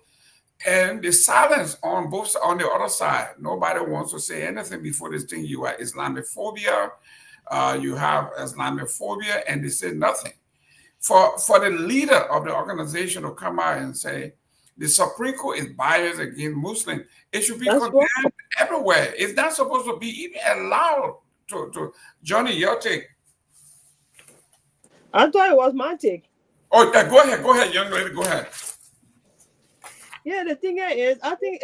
and the silence on the other side. Nobody wants to say anything before this thing. You are Islamophobia. You have Islamophobia, and they say nothing. For the leader of the organization to come out and say the Supreme Court is biased against Muslims, it should be condemned everywhere. It's not supposed to be even allowed to Johnny, your take. I thought it was my take. Oh, go ahead, young lady, go ahead. Yeah, the thing is, I think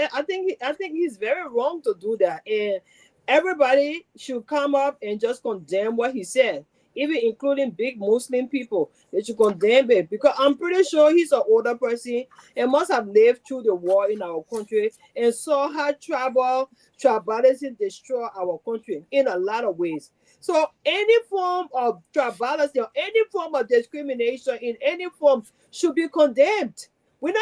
he's very wrong to do that, and everybody should come up and just condemn what he said, even including big Muslim people. They should condemn it, because I'm pretty sure he's an older person and must have lived through the war in our country and saw how tribalism destroy our country in a lot of ways. So any form of tribalism or any form of discrimination in any form should be condemned. We've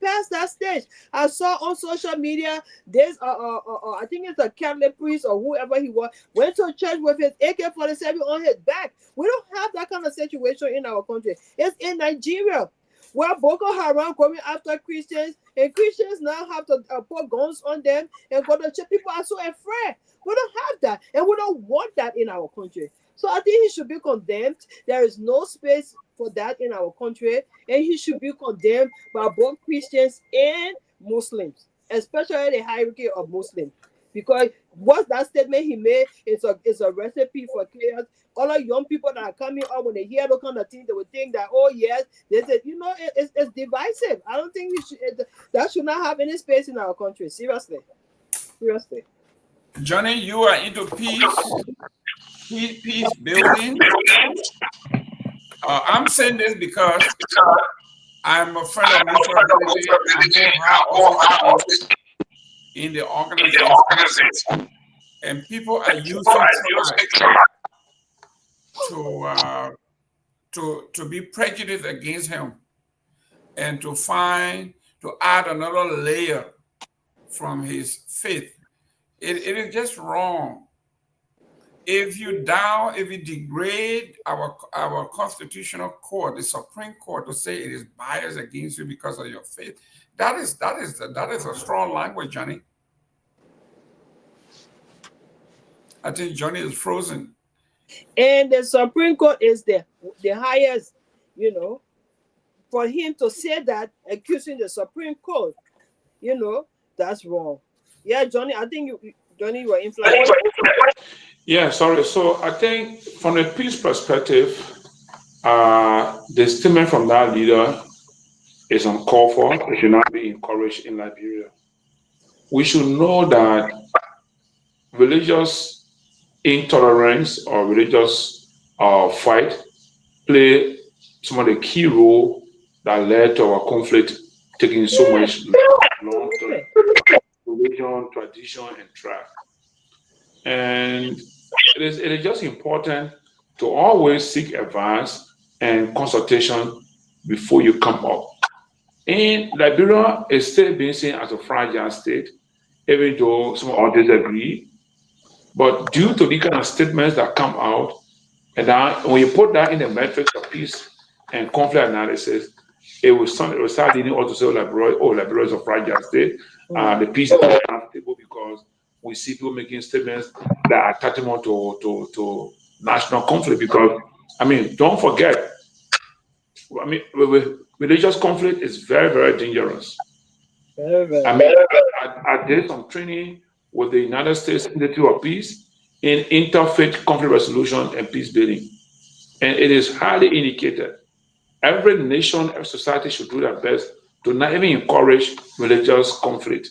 passed that stage. I saw on social media, there's I think it's a Catholic priest or whoever he was, went to church with his AK-47 on his back. We don't have that kind of situation in our country. It's in Nigeria, where Boko Haram coming after Christians, and Christians now have to put guns on them and go to church. People are so afraid. We don't have that, and we don't want that in our country. So I think he should be condemned. There is no space for that in our country, and he should be condemned by both Christians and Muslims, especially the hierarchy of Muslims. Because what that statement he made is a recipe for chaos. All the young people that are coming up, when they hear those kind of things, they would think that, oh yes, they said, it's divisive. I don't think that should not have any space in our country. Seriously. Johnny, you are into peace building. I'm saying this because I'm a friend of Mr. in the organization, and people are using to be prejudiced against him, and to add another layer from his faith. It is just wrong. If you degrade our constitutional court, the Supreme Court, to say it is biased against you because of your faith, that is a strong language, Johnny. I think Johnny is frozen. And the Supreme Court is the highest, for him to say that, accusing the Supreme Court, that's wrong. Yeah, Johnny, I think you were influenced. Yeah, sorry. So I think from a peace perspective, the statement from that leader is uncalled for. It should not be encouraged in Liberia. We should know that religious intolerance or religious fight play some of the key role that led to our conflict taking so much long-term religion, tradition, and tribe. And it is just important to always seek advice and consultation before you come up. In Liberia, it's still being seen as a fragile state, even though some others disagree. But due to the kind of statements that come out, and when you put that in the metrics of peace and conflict analysis, it will start leading us to say, Liberia is a fragile state. The peace is not stable because we see people making statements that are tantamount to national conflict. Because, I mean, don't forget, I mean, religious conflict is very, very dangerous. I mean, I did some training with the United States Institute of Peace in interfaith conflict resolution and peace building. And it is highly indicated. Every nation, every society should do their best to not even encourage religious conflict.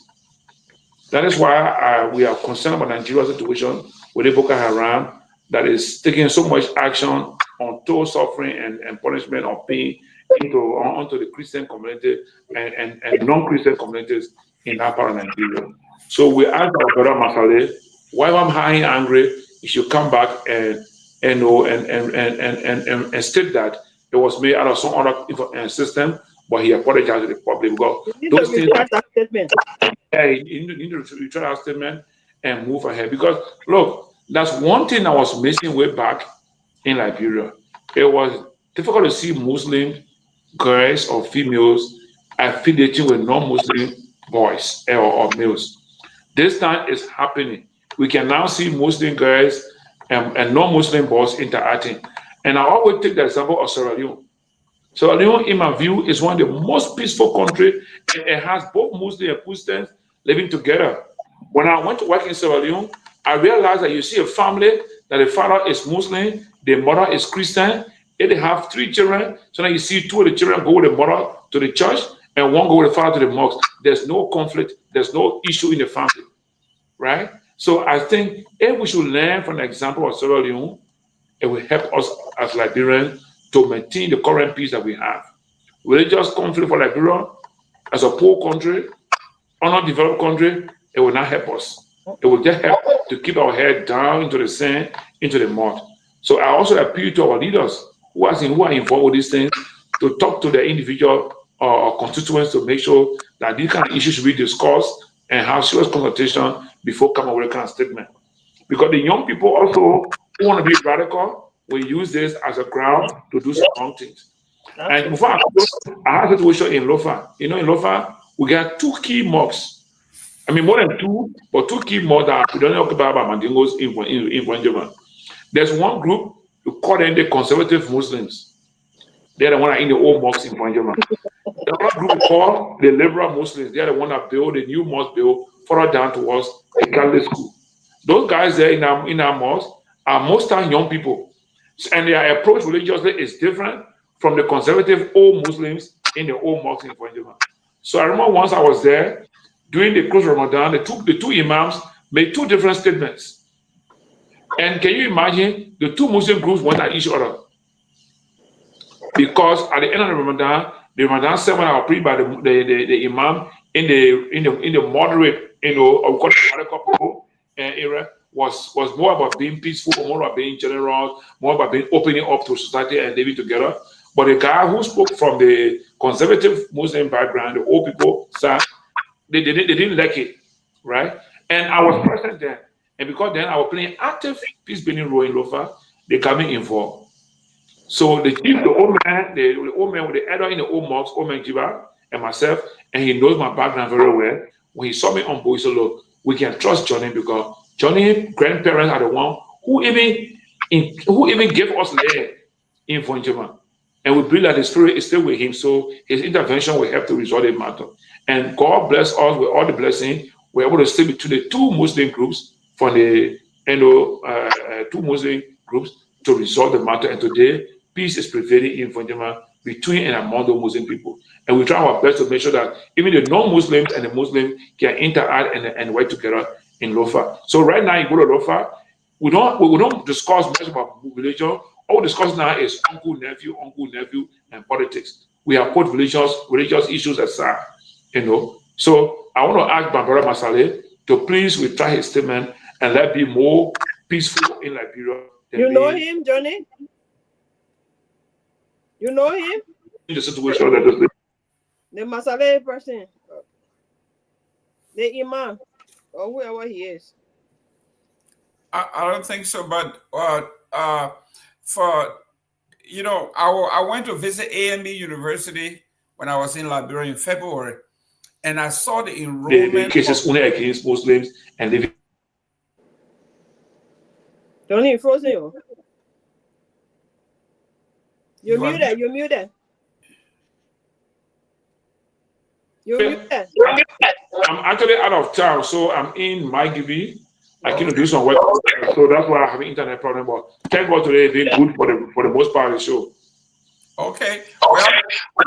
That is why we are concerned about Nigeria's situation with the Boko Haram that is taking so much action on total suffering and punishment of pain onto the Christian community and non-Christian communities in that part of Nigeria. So we asked our brother Masale, why I'm high and angry, he should come back and state that it was made out of some other system, but he apologized to the public because those things. Yeah, you need to retract that statement and move ahead. Because look, that's one thing I was missing way back in Liberia. It was difficult to see Muslim girls or females affiliating with non-Muslim boys or males. This time is happening. We can now see Muslim girls and non-Muslim boys interacting. And I always take the example of Sierra Leone. Sierra Leone, in my view, is one of the most peaceful countries. It has both Muslim and Christians living together. When I went to work in Sierra Leone, I realized that you see a family that the father is Muslim, the mother is Christian, and they have 3 children. So now you see 2 of the children go with the mother to the church and 1 go with the father to the mosque. There's no conflict, there's no issue in the family, right? So I think if we should learn from the example of Sierra Leone, it will help us as Liberians to maintain the current peace that we have. Religious conflict for Liberia, as a poor country, undeveloped country, it will not help us. It will just help to keep our head down into the sand, into the mud. So I also appeal to our leaders who are involved with these things to talk to the individual constituents to make sure that these kind of issues should be discussed and have serious consultation before coming up with a kind of statement. Because the young people also who want to be radical will use this as a ground to do some wrong things. And before I had a situation in Lofa. You know, in Lofa, we got 2 key mosques. I mean, more than 2, but 2 key mosques that we don't know about Mandingos in German. There's one group, we call them the conservative Muslims. They're the one that in the old mosques in German. The other group we call the liberal Muslims. They're the one that build the new mosque build further down towards the Catholic school. Those guys there in our mosque are most time young people. And their approach religiously is different from the conservative old Muslims in the old mosques in German. So I remember once I was there, during the close Ramadan, the two imams made 2 different statements. And can you imagine the 2 Muslim groups went at each other? Because at the end of the Ramadan sermon I was preached by the imam in the moderate, radical area was more about being peaceful, more about being generous, more about being opening up to society and living together. But the guy who spoke from the conservative Muslim background, the old people, they didn't like it, right? And I was present there. And because then I was playing active peace building role in Lofa, they got me involved. So the chief, the old man with the elder in the old mosque, old man Jiba, and myself, and he knows my background very well. When he saw me on board, he said, look, we can trust Johnny because Johnny's grandparents are the one who even gave us land in Fonjima. And we believe that the spirit is still with him, so his intervention will help to resolve the matter. And God bless us with all the blessing. We're able to stay between the 2 Muslim groups for the 2 Muslim groups to resolve the matter. And today, peace is prevailing in Fonjima between and among the Muslim people. And we try our best to make sure that even the non-Muslims and the Muslims can interact and work together in Lofa. So right now, you go to Lofa, we don't discuss much about religion. All we discuss now is uncle, nephew, and politics. We have put religious issues aside, So I want to ask my brother Masale to please retry his statement and let be more peaceful in Liberia You know him, Johnny? You know him? The situation that The Masale person. The Imam. Or whoever he is. I don't think so, but for I went to visit AME University when I was in Liberia in February, and I saw the enrollment. the cases only against Muslims and living. Don't even frozen you. You're muted. You're muted. You're muted. I'm actually out of town, so I'm in Nagbe. I can't do some work, so that's why I have an internet problem. But thank God today they did good for the most part of the show. Okay. Well,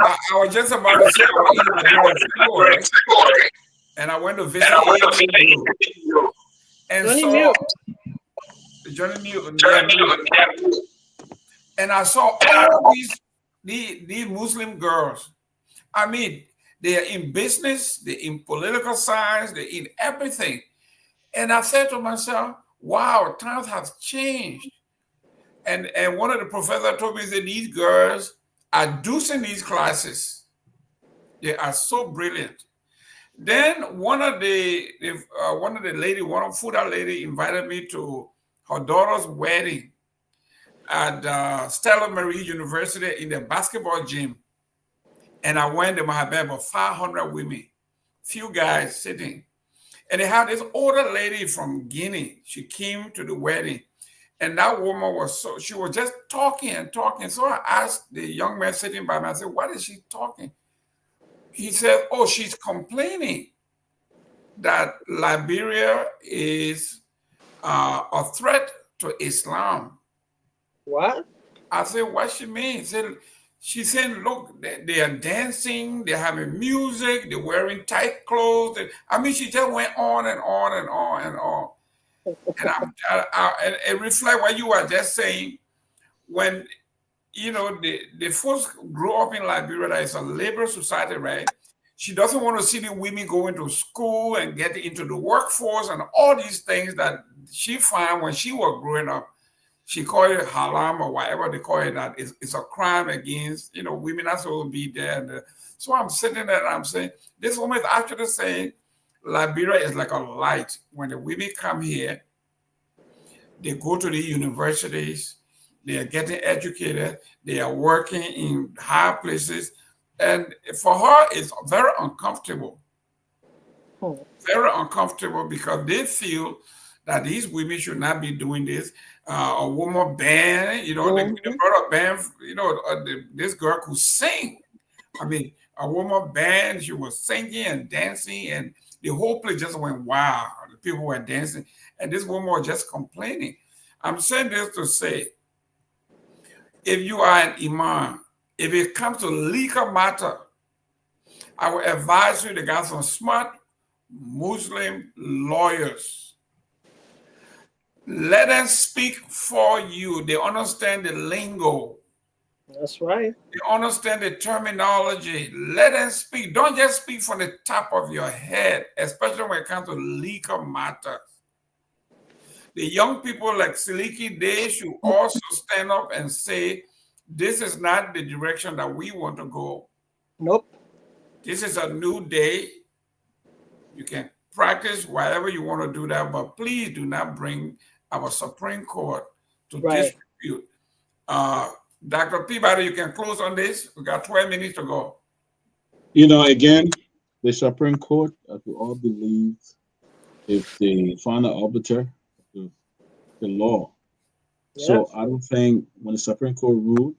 I was just about to say I was in Liberia in February, and I went to visit AMU and saw Johnny Mute, and I saw all these Muslim girls. I mean, they are in business, they're in political science, they're in everything. And I said to myself, wow, times have changed. And one of the professors told me that these girls are deucing these classes. They are so brilliant. Then one of the Fuda lady invited me to her daughter's wedding at Stella Marie University in the basketball gym. And I went, there might have been about 500 women, few guys sitting. And they had this older lady from Guinea. She came to the wedding. And that woman she was just talking and talking. So I asked the young man sitting by me, I said, what is she talking? He said, oh, she's complaining that Liberia is a threat to Islam. What? I said, what she mean? She said, look, they are dancing, they're having music, they're wearing tight clothes. I mean, she just went on and on and on and on. And it reflects what you were just saying. When, the folks grew up in Liberia, that is a labor society, right? She doesn't want to see the women going to school and get into the workforce and all these things that she found when she was growing up. She called it haram or whatever they call it, that it's a crime against, women not supposed to be there. So I'm sitting there and I'm saying, this woman is actually saying Liberia is like a light. When the women come here, they go to the universities, they are getting educated, they are working in high places. And for her, it's very uncomfortable. Very uncomfortable because they feel that these women should not be doing this. A woman band, they brought up band, this girl could sing. I mean, a woman band, she was singing and dancing, and the whole place just went wild. The people were dancing, and this woman was just complaining. I'm saying this to say, if you are an imam, if it comes to legal matter, I would advise you to get some smart Muslim lawyers. Let them speak for you. They understand the lingo. That's right. They understand the terminology. Let them speak. Don't just speak from the top of your head, especially when it comes to legal matters. The young people like Seleke, they should also stand up and say, this is not the direction that we want to go. Nope. This is a new day. You can practice whatever you want to do that, but please do not bring our Supreme Court to dispute. Dr. Peabody, you can close on this. We got 12 minutes to go. Again, the Supreme Court, as we all believe, is the final arbiter of the law. Yep. So I don't think when the Supreme Court ruled,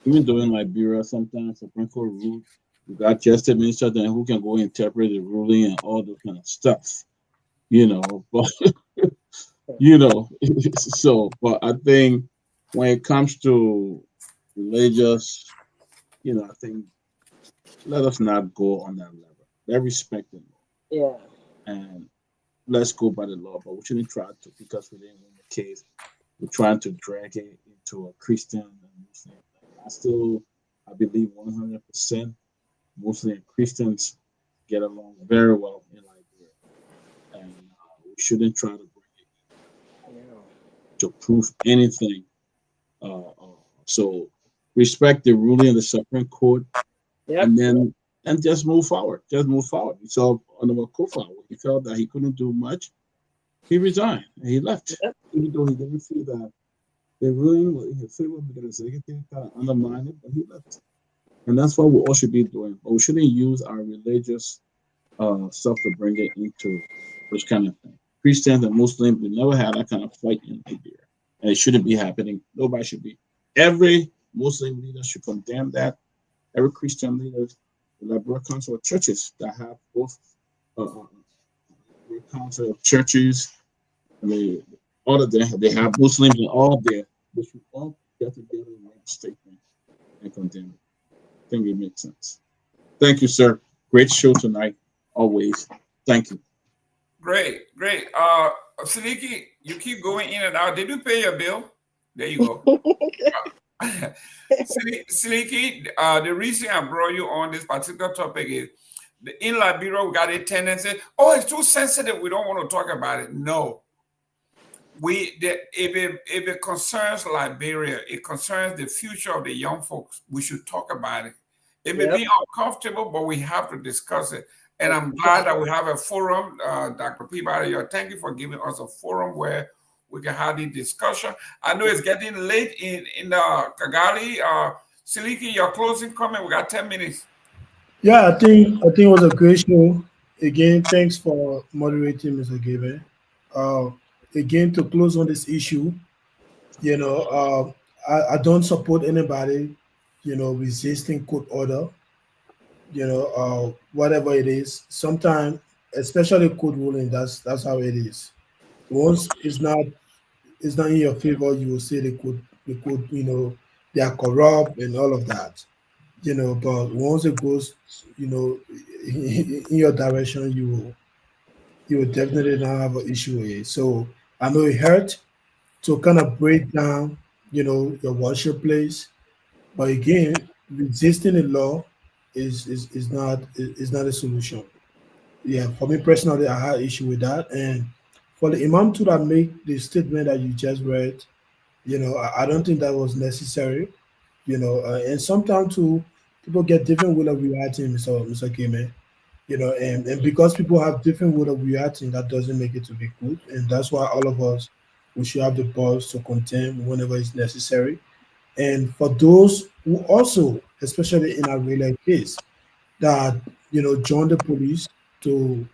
even though in Liberia, sometimes Supreme Court ruled, you got justice minister then who can go interpret the ruling and all that kind of stuff, but but I think when it comes to religious, I think let us not go on that level. Let's respect the law. Yeah. And let's go by the law, but we shouldn't try to, because we didn't win the case, we're trying to drag it into a Christian and Muslim. I believe 100% Muslim and Christians get along very well in Liberia. And we shouldn't try to bring it. to prove anything. So respect the ruling of the Supreme Court, and just move forward. Just move forward. So on the Kofa, he felt that he couldn't do much. He resigned. And he left, even though he didn't feel that the ruling was in his favor because the executive kind of undermined it, but he left. And that's what we all should be doing. But we shouldn't use our religious stuff to bring it into this kind of thing. Christians and Muslims, we never had that kind of fight in Liberia. And it shouldn't be happening. Nobody should be. Every Muslim leader should condemn that. Every Christian leader, the Liberia Council of Churches that have both Council of Churches, and all of them, they have Muslims and all there. They should all get together and make a statement and condemn it. I think it makes sense. Thank you, sir. Great show tonight. Always. Thank you. Great. Seleke, you keep going in and out. Did you pay your bill? There you go. Seleke, the reason I brought you on this particular topic is in Liberia, we got a tendency, it's too sensitive, we don't want to talk about it. No. If it concerns Liberia, it concerns the future of the young folks, we should talk about it. It may be uncomfortable, but we have to discuss it. And I'm glad that we have a forum, Dr. Peabody. Thank you for giving us a forum where we can have this discussion. I know it's getting late in Kigali. Seleke, your closing comment. We got 10 minutes. Yeah, I think it was a great show. Again, thanks for moderating, Mr. Gayman. Again, to close on this issue, I don't support anybody, resisting court order. Whatever it is. Sometimes, especially court ruling, that's how it is. Once it's not in your favor, you will say the court, they are corrupt and all of that. But once it goes, in your direction, you will definitely not have an issue with it. So I know it hurt to kind of break down, your worship place. But again, resisting the law is not a solution. Yeah, for me personally, I had issue with that. And for the Imam to that make the statement that you just read, I don't think that was necessary. And sometimes too, people get different way of reacting, Mr. Gayman. And because people have different way of reacting, that doesn't make it to be good. And that's why all of us, we should have the balls to condemn whenever it's necessary. And for those who also, especially in a real case, that join the police to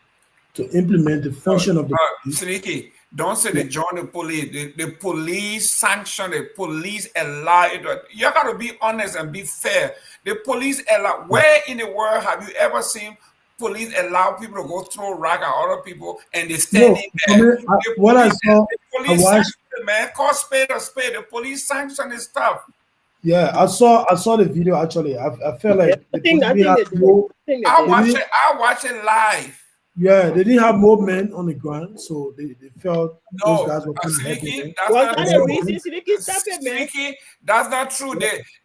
implement the function of the police. Seleke, don't say they join the police. The police sanction, the police allow it. You got to be honest and be fair. The police allow. Where in the world have you ever seen police allow people to go throw rag at other people and they stand in there? The police sanction the man, call spade a spade. The police sanction this stuff. Yeah, I saw the video actually. I felt like I watch it live. Yeah, they didn't have more men on the ground, so they felt those guys were Seleke, that's not true.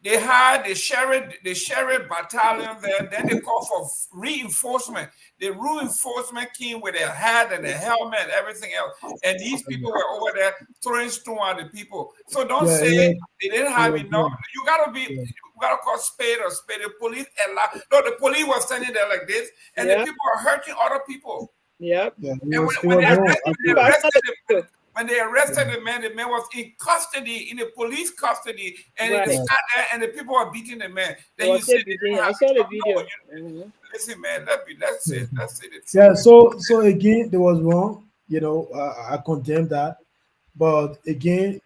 They had the sheriff battalion there. Then they called for reinforcement. The reinforcement came with their hat and the helmet and everything else. And these people were over there throwing stone at the people. So don't say they didn't have enough. You gotta call spade or spade. The police the police was standing there like this, and the people are hurting other people. Yeah. When they arrested the man was in custody, in the police custody, and he sat there and the people were beating the man. Then you said I saw the video. Listen, man, that's it. Yeah, so again, there was wrong. I condemn that. But again,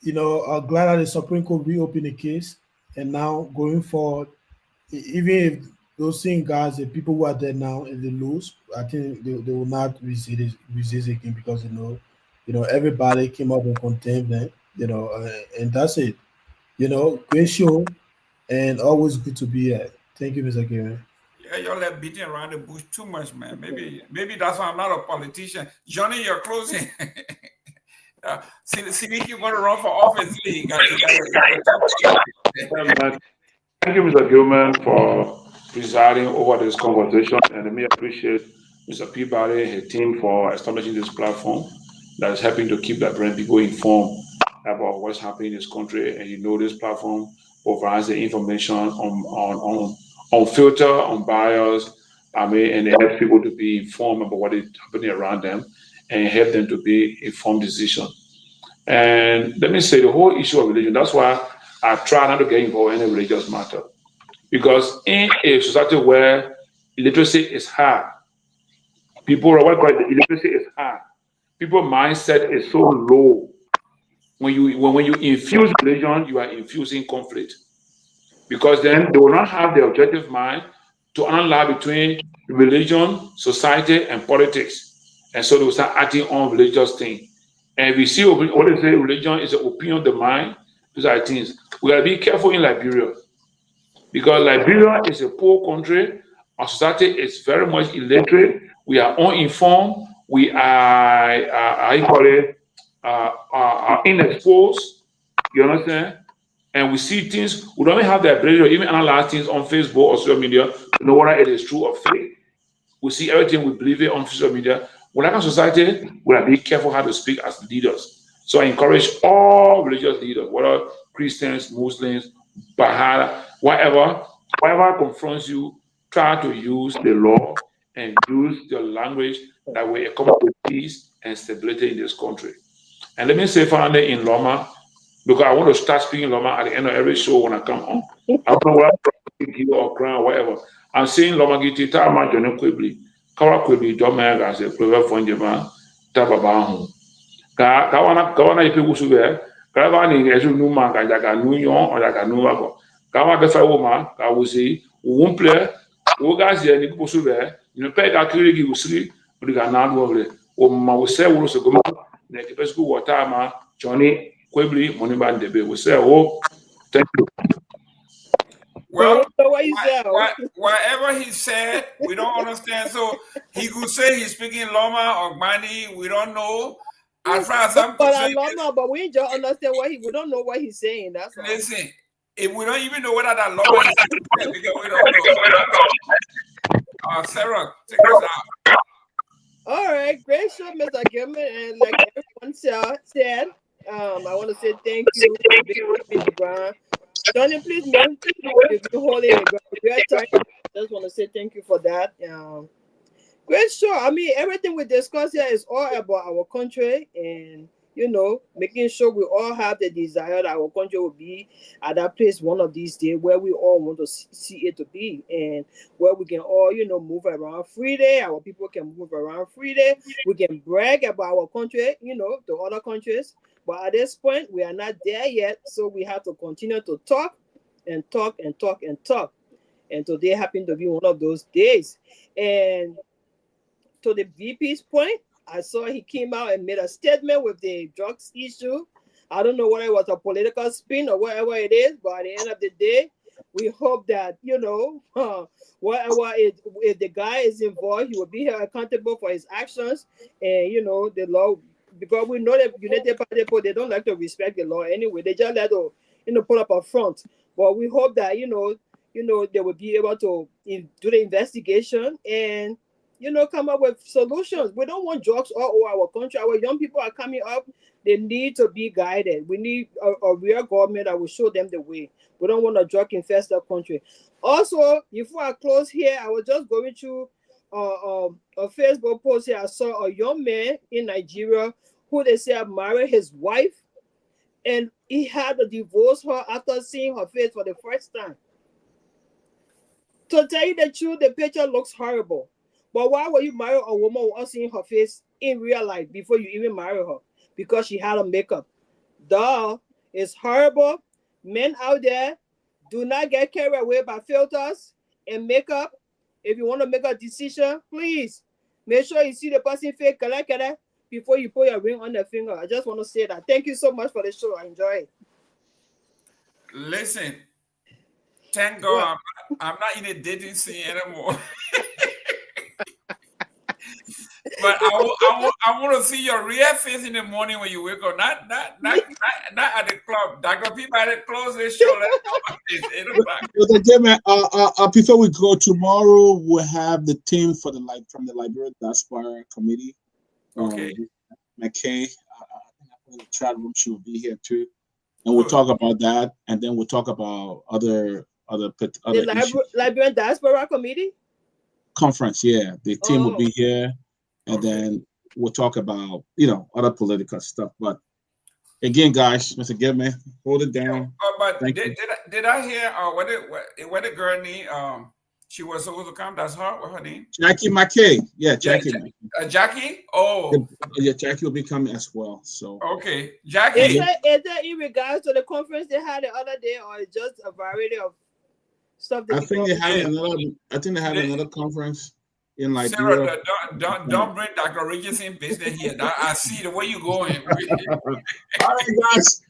I'm glad that the Supreme Court reopened the case. And now going forward, even if those same guys, the people who are there now, if they lose, I think they will not resist again because everybody came up and condemned them, and that's it. Great show and always good to be here. Thank you, Mr. Gayman. Yeah, y'all like beating around the bush too much, man. Maybe that's why I'm not a politician. Johnny, you're closing. Seleke, you want to run for office? Thank you, Mr. Gayman, for presiding over this conversation, and let me appreciate Mr. Peabody and his team for establishing this platform. that is helping to keep Liberian people informed about what's happening in this country. And this platform provides the information on filter, unbiased, and it helps people to be informed about what is happening around them and help them to be informed decisions. And let me say the whole issue of religion, that's why I try not to get involved in any religious matter. Because in a society where illiteracy is high, illiteracy is high, people's mindset is so low. When you infuse religion, you are infusing conflict. Because then they will not have the objective mind to analyze between religion, society, and politics. And so they will start acting on religious things. And we see what they say religion is the opinion of the mind. These are things. We gotta be careful in Liberia. Because Liberia is a poor country. Our society is very much illiterate. We are uninformed. We are inexposed. You understand? And we see things, we don't even have the ability to even analyze things on Facebook or social media to know whether it is true or fake. We see everything, we believe it on social media. When I come to society, we have to be careful how to speak as leaders. So I encourage all religious leaders, whether Christians, Muslims, Baha'i, whatever confronts you, try to use the law and use the language that will come up with peace and stability in this country. And let me say finally in Loma, because I want to start speaking Loma at the end of every show when I come on. I don't know what I'm or crying or whatever. I'm saying Loma Giti, Tama Jono Kwebli, Kawa Kwebli, Domer, as a Kweba Fonjema, Tababahu. Kawana Ipe Usube, Karavani, as you know, Maka Nuyon or Yakanuago. Kawa Defa Woma, I will say, won't play, Ogazi and Nikusube, you pay that Kirigi Usri, Riganan Wole, or Mawse Urusogoma, Nekipesku Watama, Johnny. Kwebli Moniba Debe will say, oh, thank you. Well, whatever he said, we don't understand. So he could say he's speaking Loma or Mani, we don't know. As far as I'm concerned, but we just understand we don't know what he's saying. That's all. Listen, if we don't even know whether that Loma is saying, because we don't know. Sarah, take us out. All right, great show, Mr. Gayman, and like everyone said. I want to say thank you for being in the ground. Johnny, please, man, if you hold it in the ground, I just want to say thank you for that. Great show. I mean, everything we discuss here is all about our country and, making sure we all have the desire that our country will be at that place one of these days where we all want to see it to be and where we can all, move around freely. Our people can move around freely. We can brag about our country, to other countries. But at this point, we are not there yet. So we have to continue to talk and talk and talk and talk. And today happened to be one of those days. And to the VP's point, I saw he came out and made a statement with the drugs issue. I don't know whether it was a political spin or whatever it is, but at the end of the day, we hope that, whatever if the guy is involved, he will be held accountable for his actions. And, the law, because we know that United Party people, they don't like to respect the law anyway. They just like to, put up a front. But we hope that, they will be able to do the investigation and, come up with solutions. We don't want drugs all over our country. Our young people are coming up. They need to be guided. We need a real government that will show them the way. We don't want a drug-infested country. Also, before I close here, I was just going through a Facebook post here. I saw a young man in Nigeria who they say married his wife, and he had to divorce her after seeing her face for the first time. To tell you the truth, the picture looks horrible. But why would you marry a woman without seeing her face in real life before you even marry her? Because she had a makeup. Duh, it's horrible. Men out there, do not get carried away by filters and makeup. If you want to make a decision, please make sure you see the person face before you put your ring on their finger. I just want to say that. Thank you so much for the show. I enjoy it. Listen, thank God I'm not in a dating scene anymore. But I want to see your real face in the morning when you wake up. Not at the club. Dr. Peabody close this show. Before we go tomorrow, we'll have the team from the Liberia Diaspora Committee. Okay. McKay. I think I put in the chat room. She will be here too, and we'll talk about that, and then we'll talk about other issues. Liberian Diaspora Committee Conference. Yeah, the team will be here, and then we'll talk about other political stuff. But again, guys, Mr. Gayman, hold it down. But did I hear what the girl name? She was supposed to come. That's her. What's her name? Jackie McKay. Yeah, Jackie. Jackie. Oh, yeah, Jackie will be coming as well. So okay, Jackie. Is that in regards to the conference they had the other day, or just a variety of stuff? I think they had another conference in Liberia. Sarah, don't bring Dr. Richardson business here. I see the way you're going. All right, guys.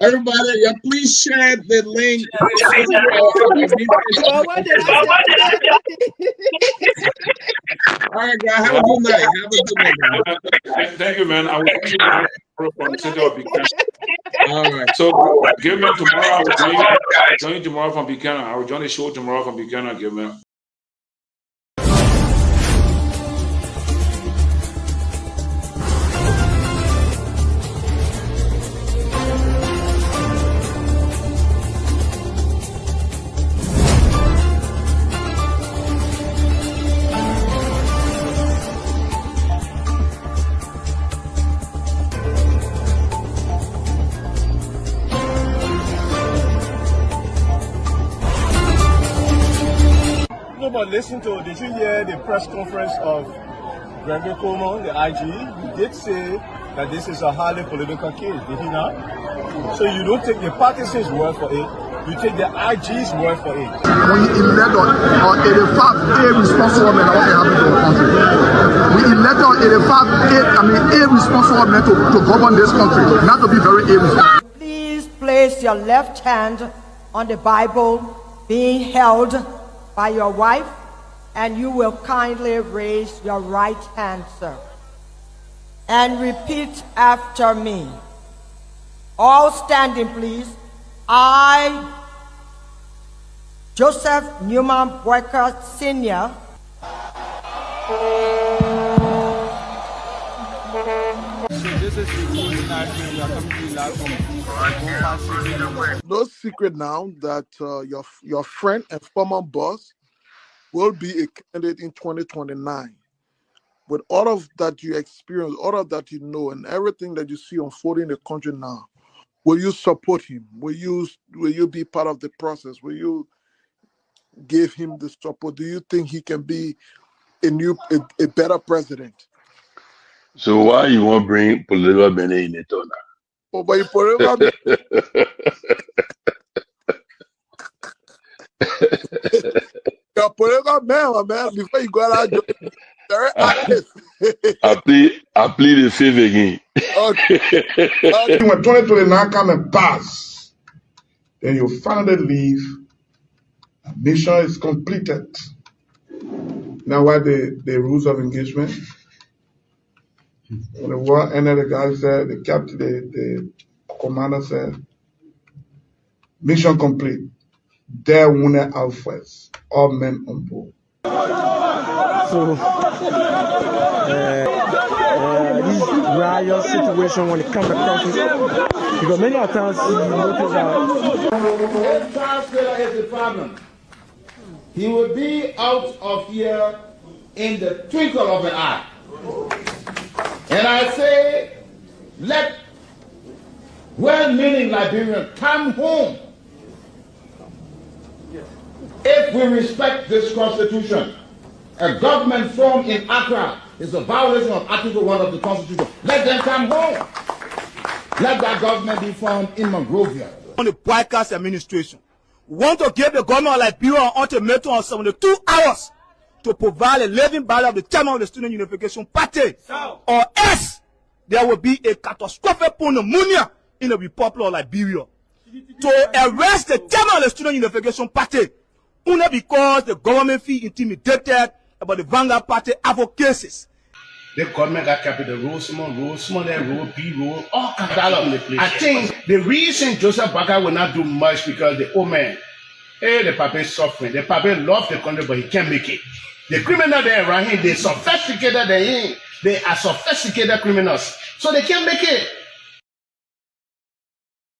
Everybody, please share the link. All right, guys. Have a good night. Thank you, man. I will all right. So, Gayman, tomorrow I will join you tomorrow from Buchanan. I will join the show tomorrow from Buchanan, Gayman. But did you hear the press conference of Seleke Kromah, the IG? He did say that this is a highly political case, did he not? So you don't take the partisans' word for it, you take the IG's word for it. We elect on 85 irresponsible men what happened to our country. We elect on 85 irresponsible men to govern this country, not to be very irresponsible. Please place your left hand on the Bible being held by your wife, and you will kindly raise your right hand, sir, and repeat after me. All standing, please. I, Joseph Newman Boyker Sr., no secret now that your friend and former boss will be a candidate in 2029. With all of that you experience, all of that you know, and everything that you see unfolding in the country now, will you support him? Will you be part of the process? Will you give him the support? Do you think he can be a better president? So why you want to bring political Benin in it or not? Oh, but you political you're a political man, before you go out, very active. I plead the fifth again. Okay. When 2029 come and pass, then you finally leave. Mission is completed. Now, what the rules of engagement? When the war ended, the guy said, the captain, the commander said, mission complete. There winner out first. All men on board. So, this riot situation when it comes to country, because many times you notice that if Charles Taylor is the problem, he will be out of here in the twinkle of an eye. And I say, let well-meaning Liberians come home. If we respect this constitution, a government formed in Accra is a violation of Article 1 of the Constitution. Let them come home. Let that government be formed in Monrovia. On the broadcast administration, we want to give the government of Liberia an ultimatum of 72 hours to provide a living ballot of the chairman of the Student Unification Party, or else there will be a catastrophic pneumonia in the Republic of Liberia. To arrest the chairman of the Student Unification Party, only because the government feel intimidated about the Vanguard Party advocacies. The government got capital road, small road, big road, all kinds of the place. I think the reason Joseph Baga will not do much because the old man, the papa is suffering. The papa loves the country, but he can't make it. The criminal there around him, they sophisticated than him. They are sophisticated criminals. So they can't make it.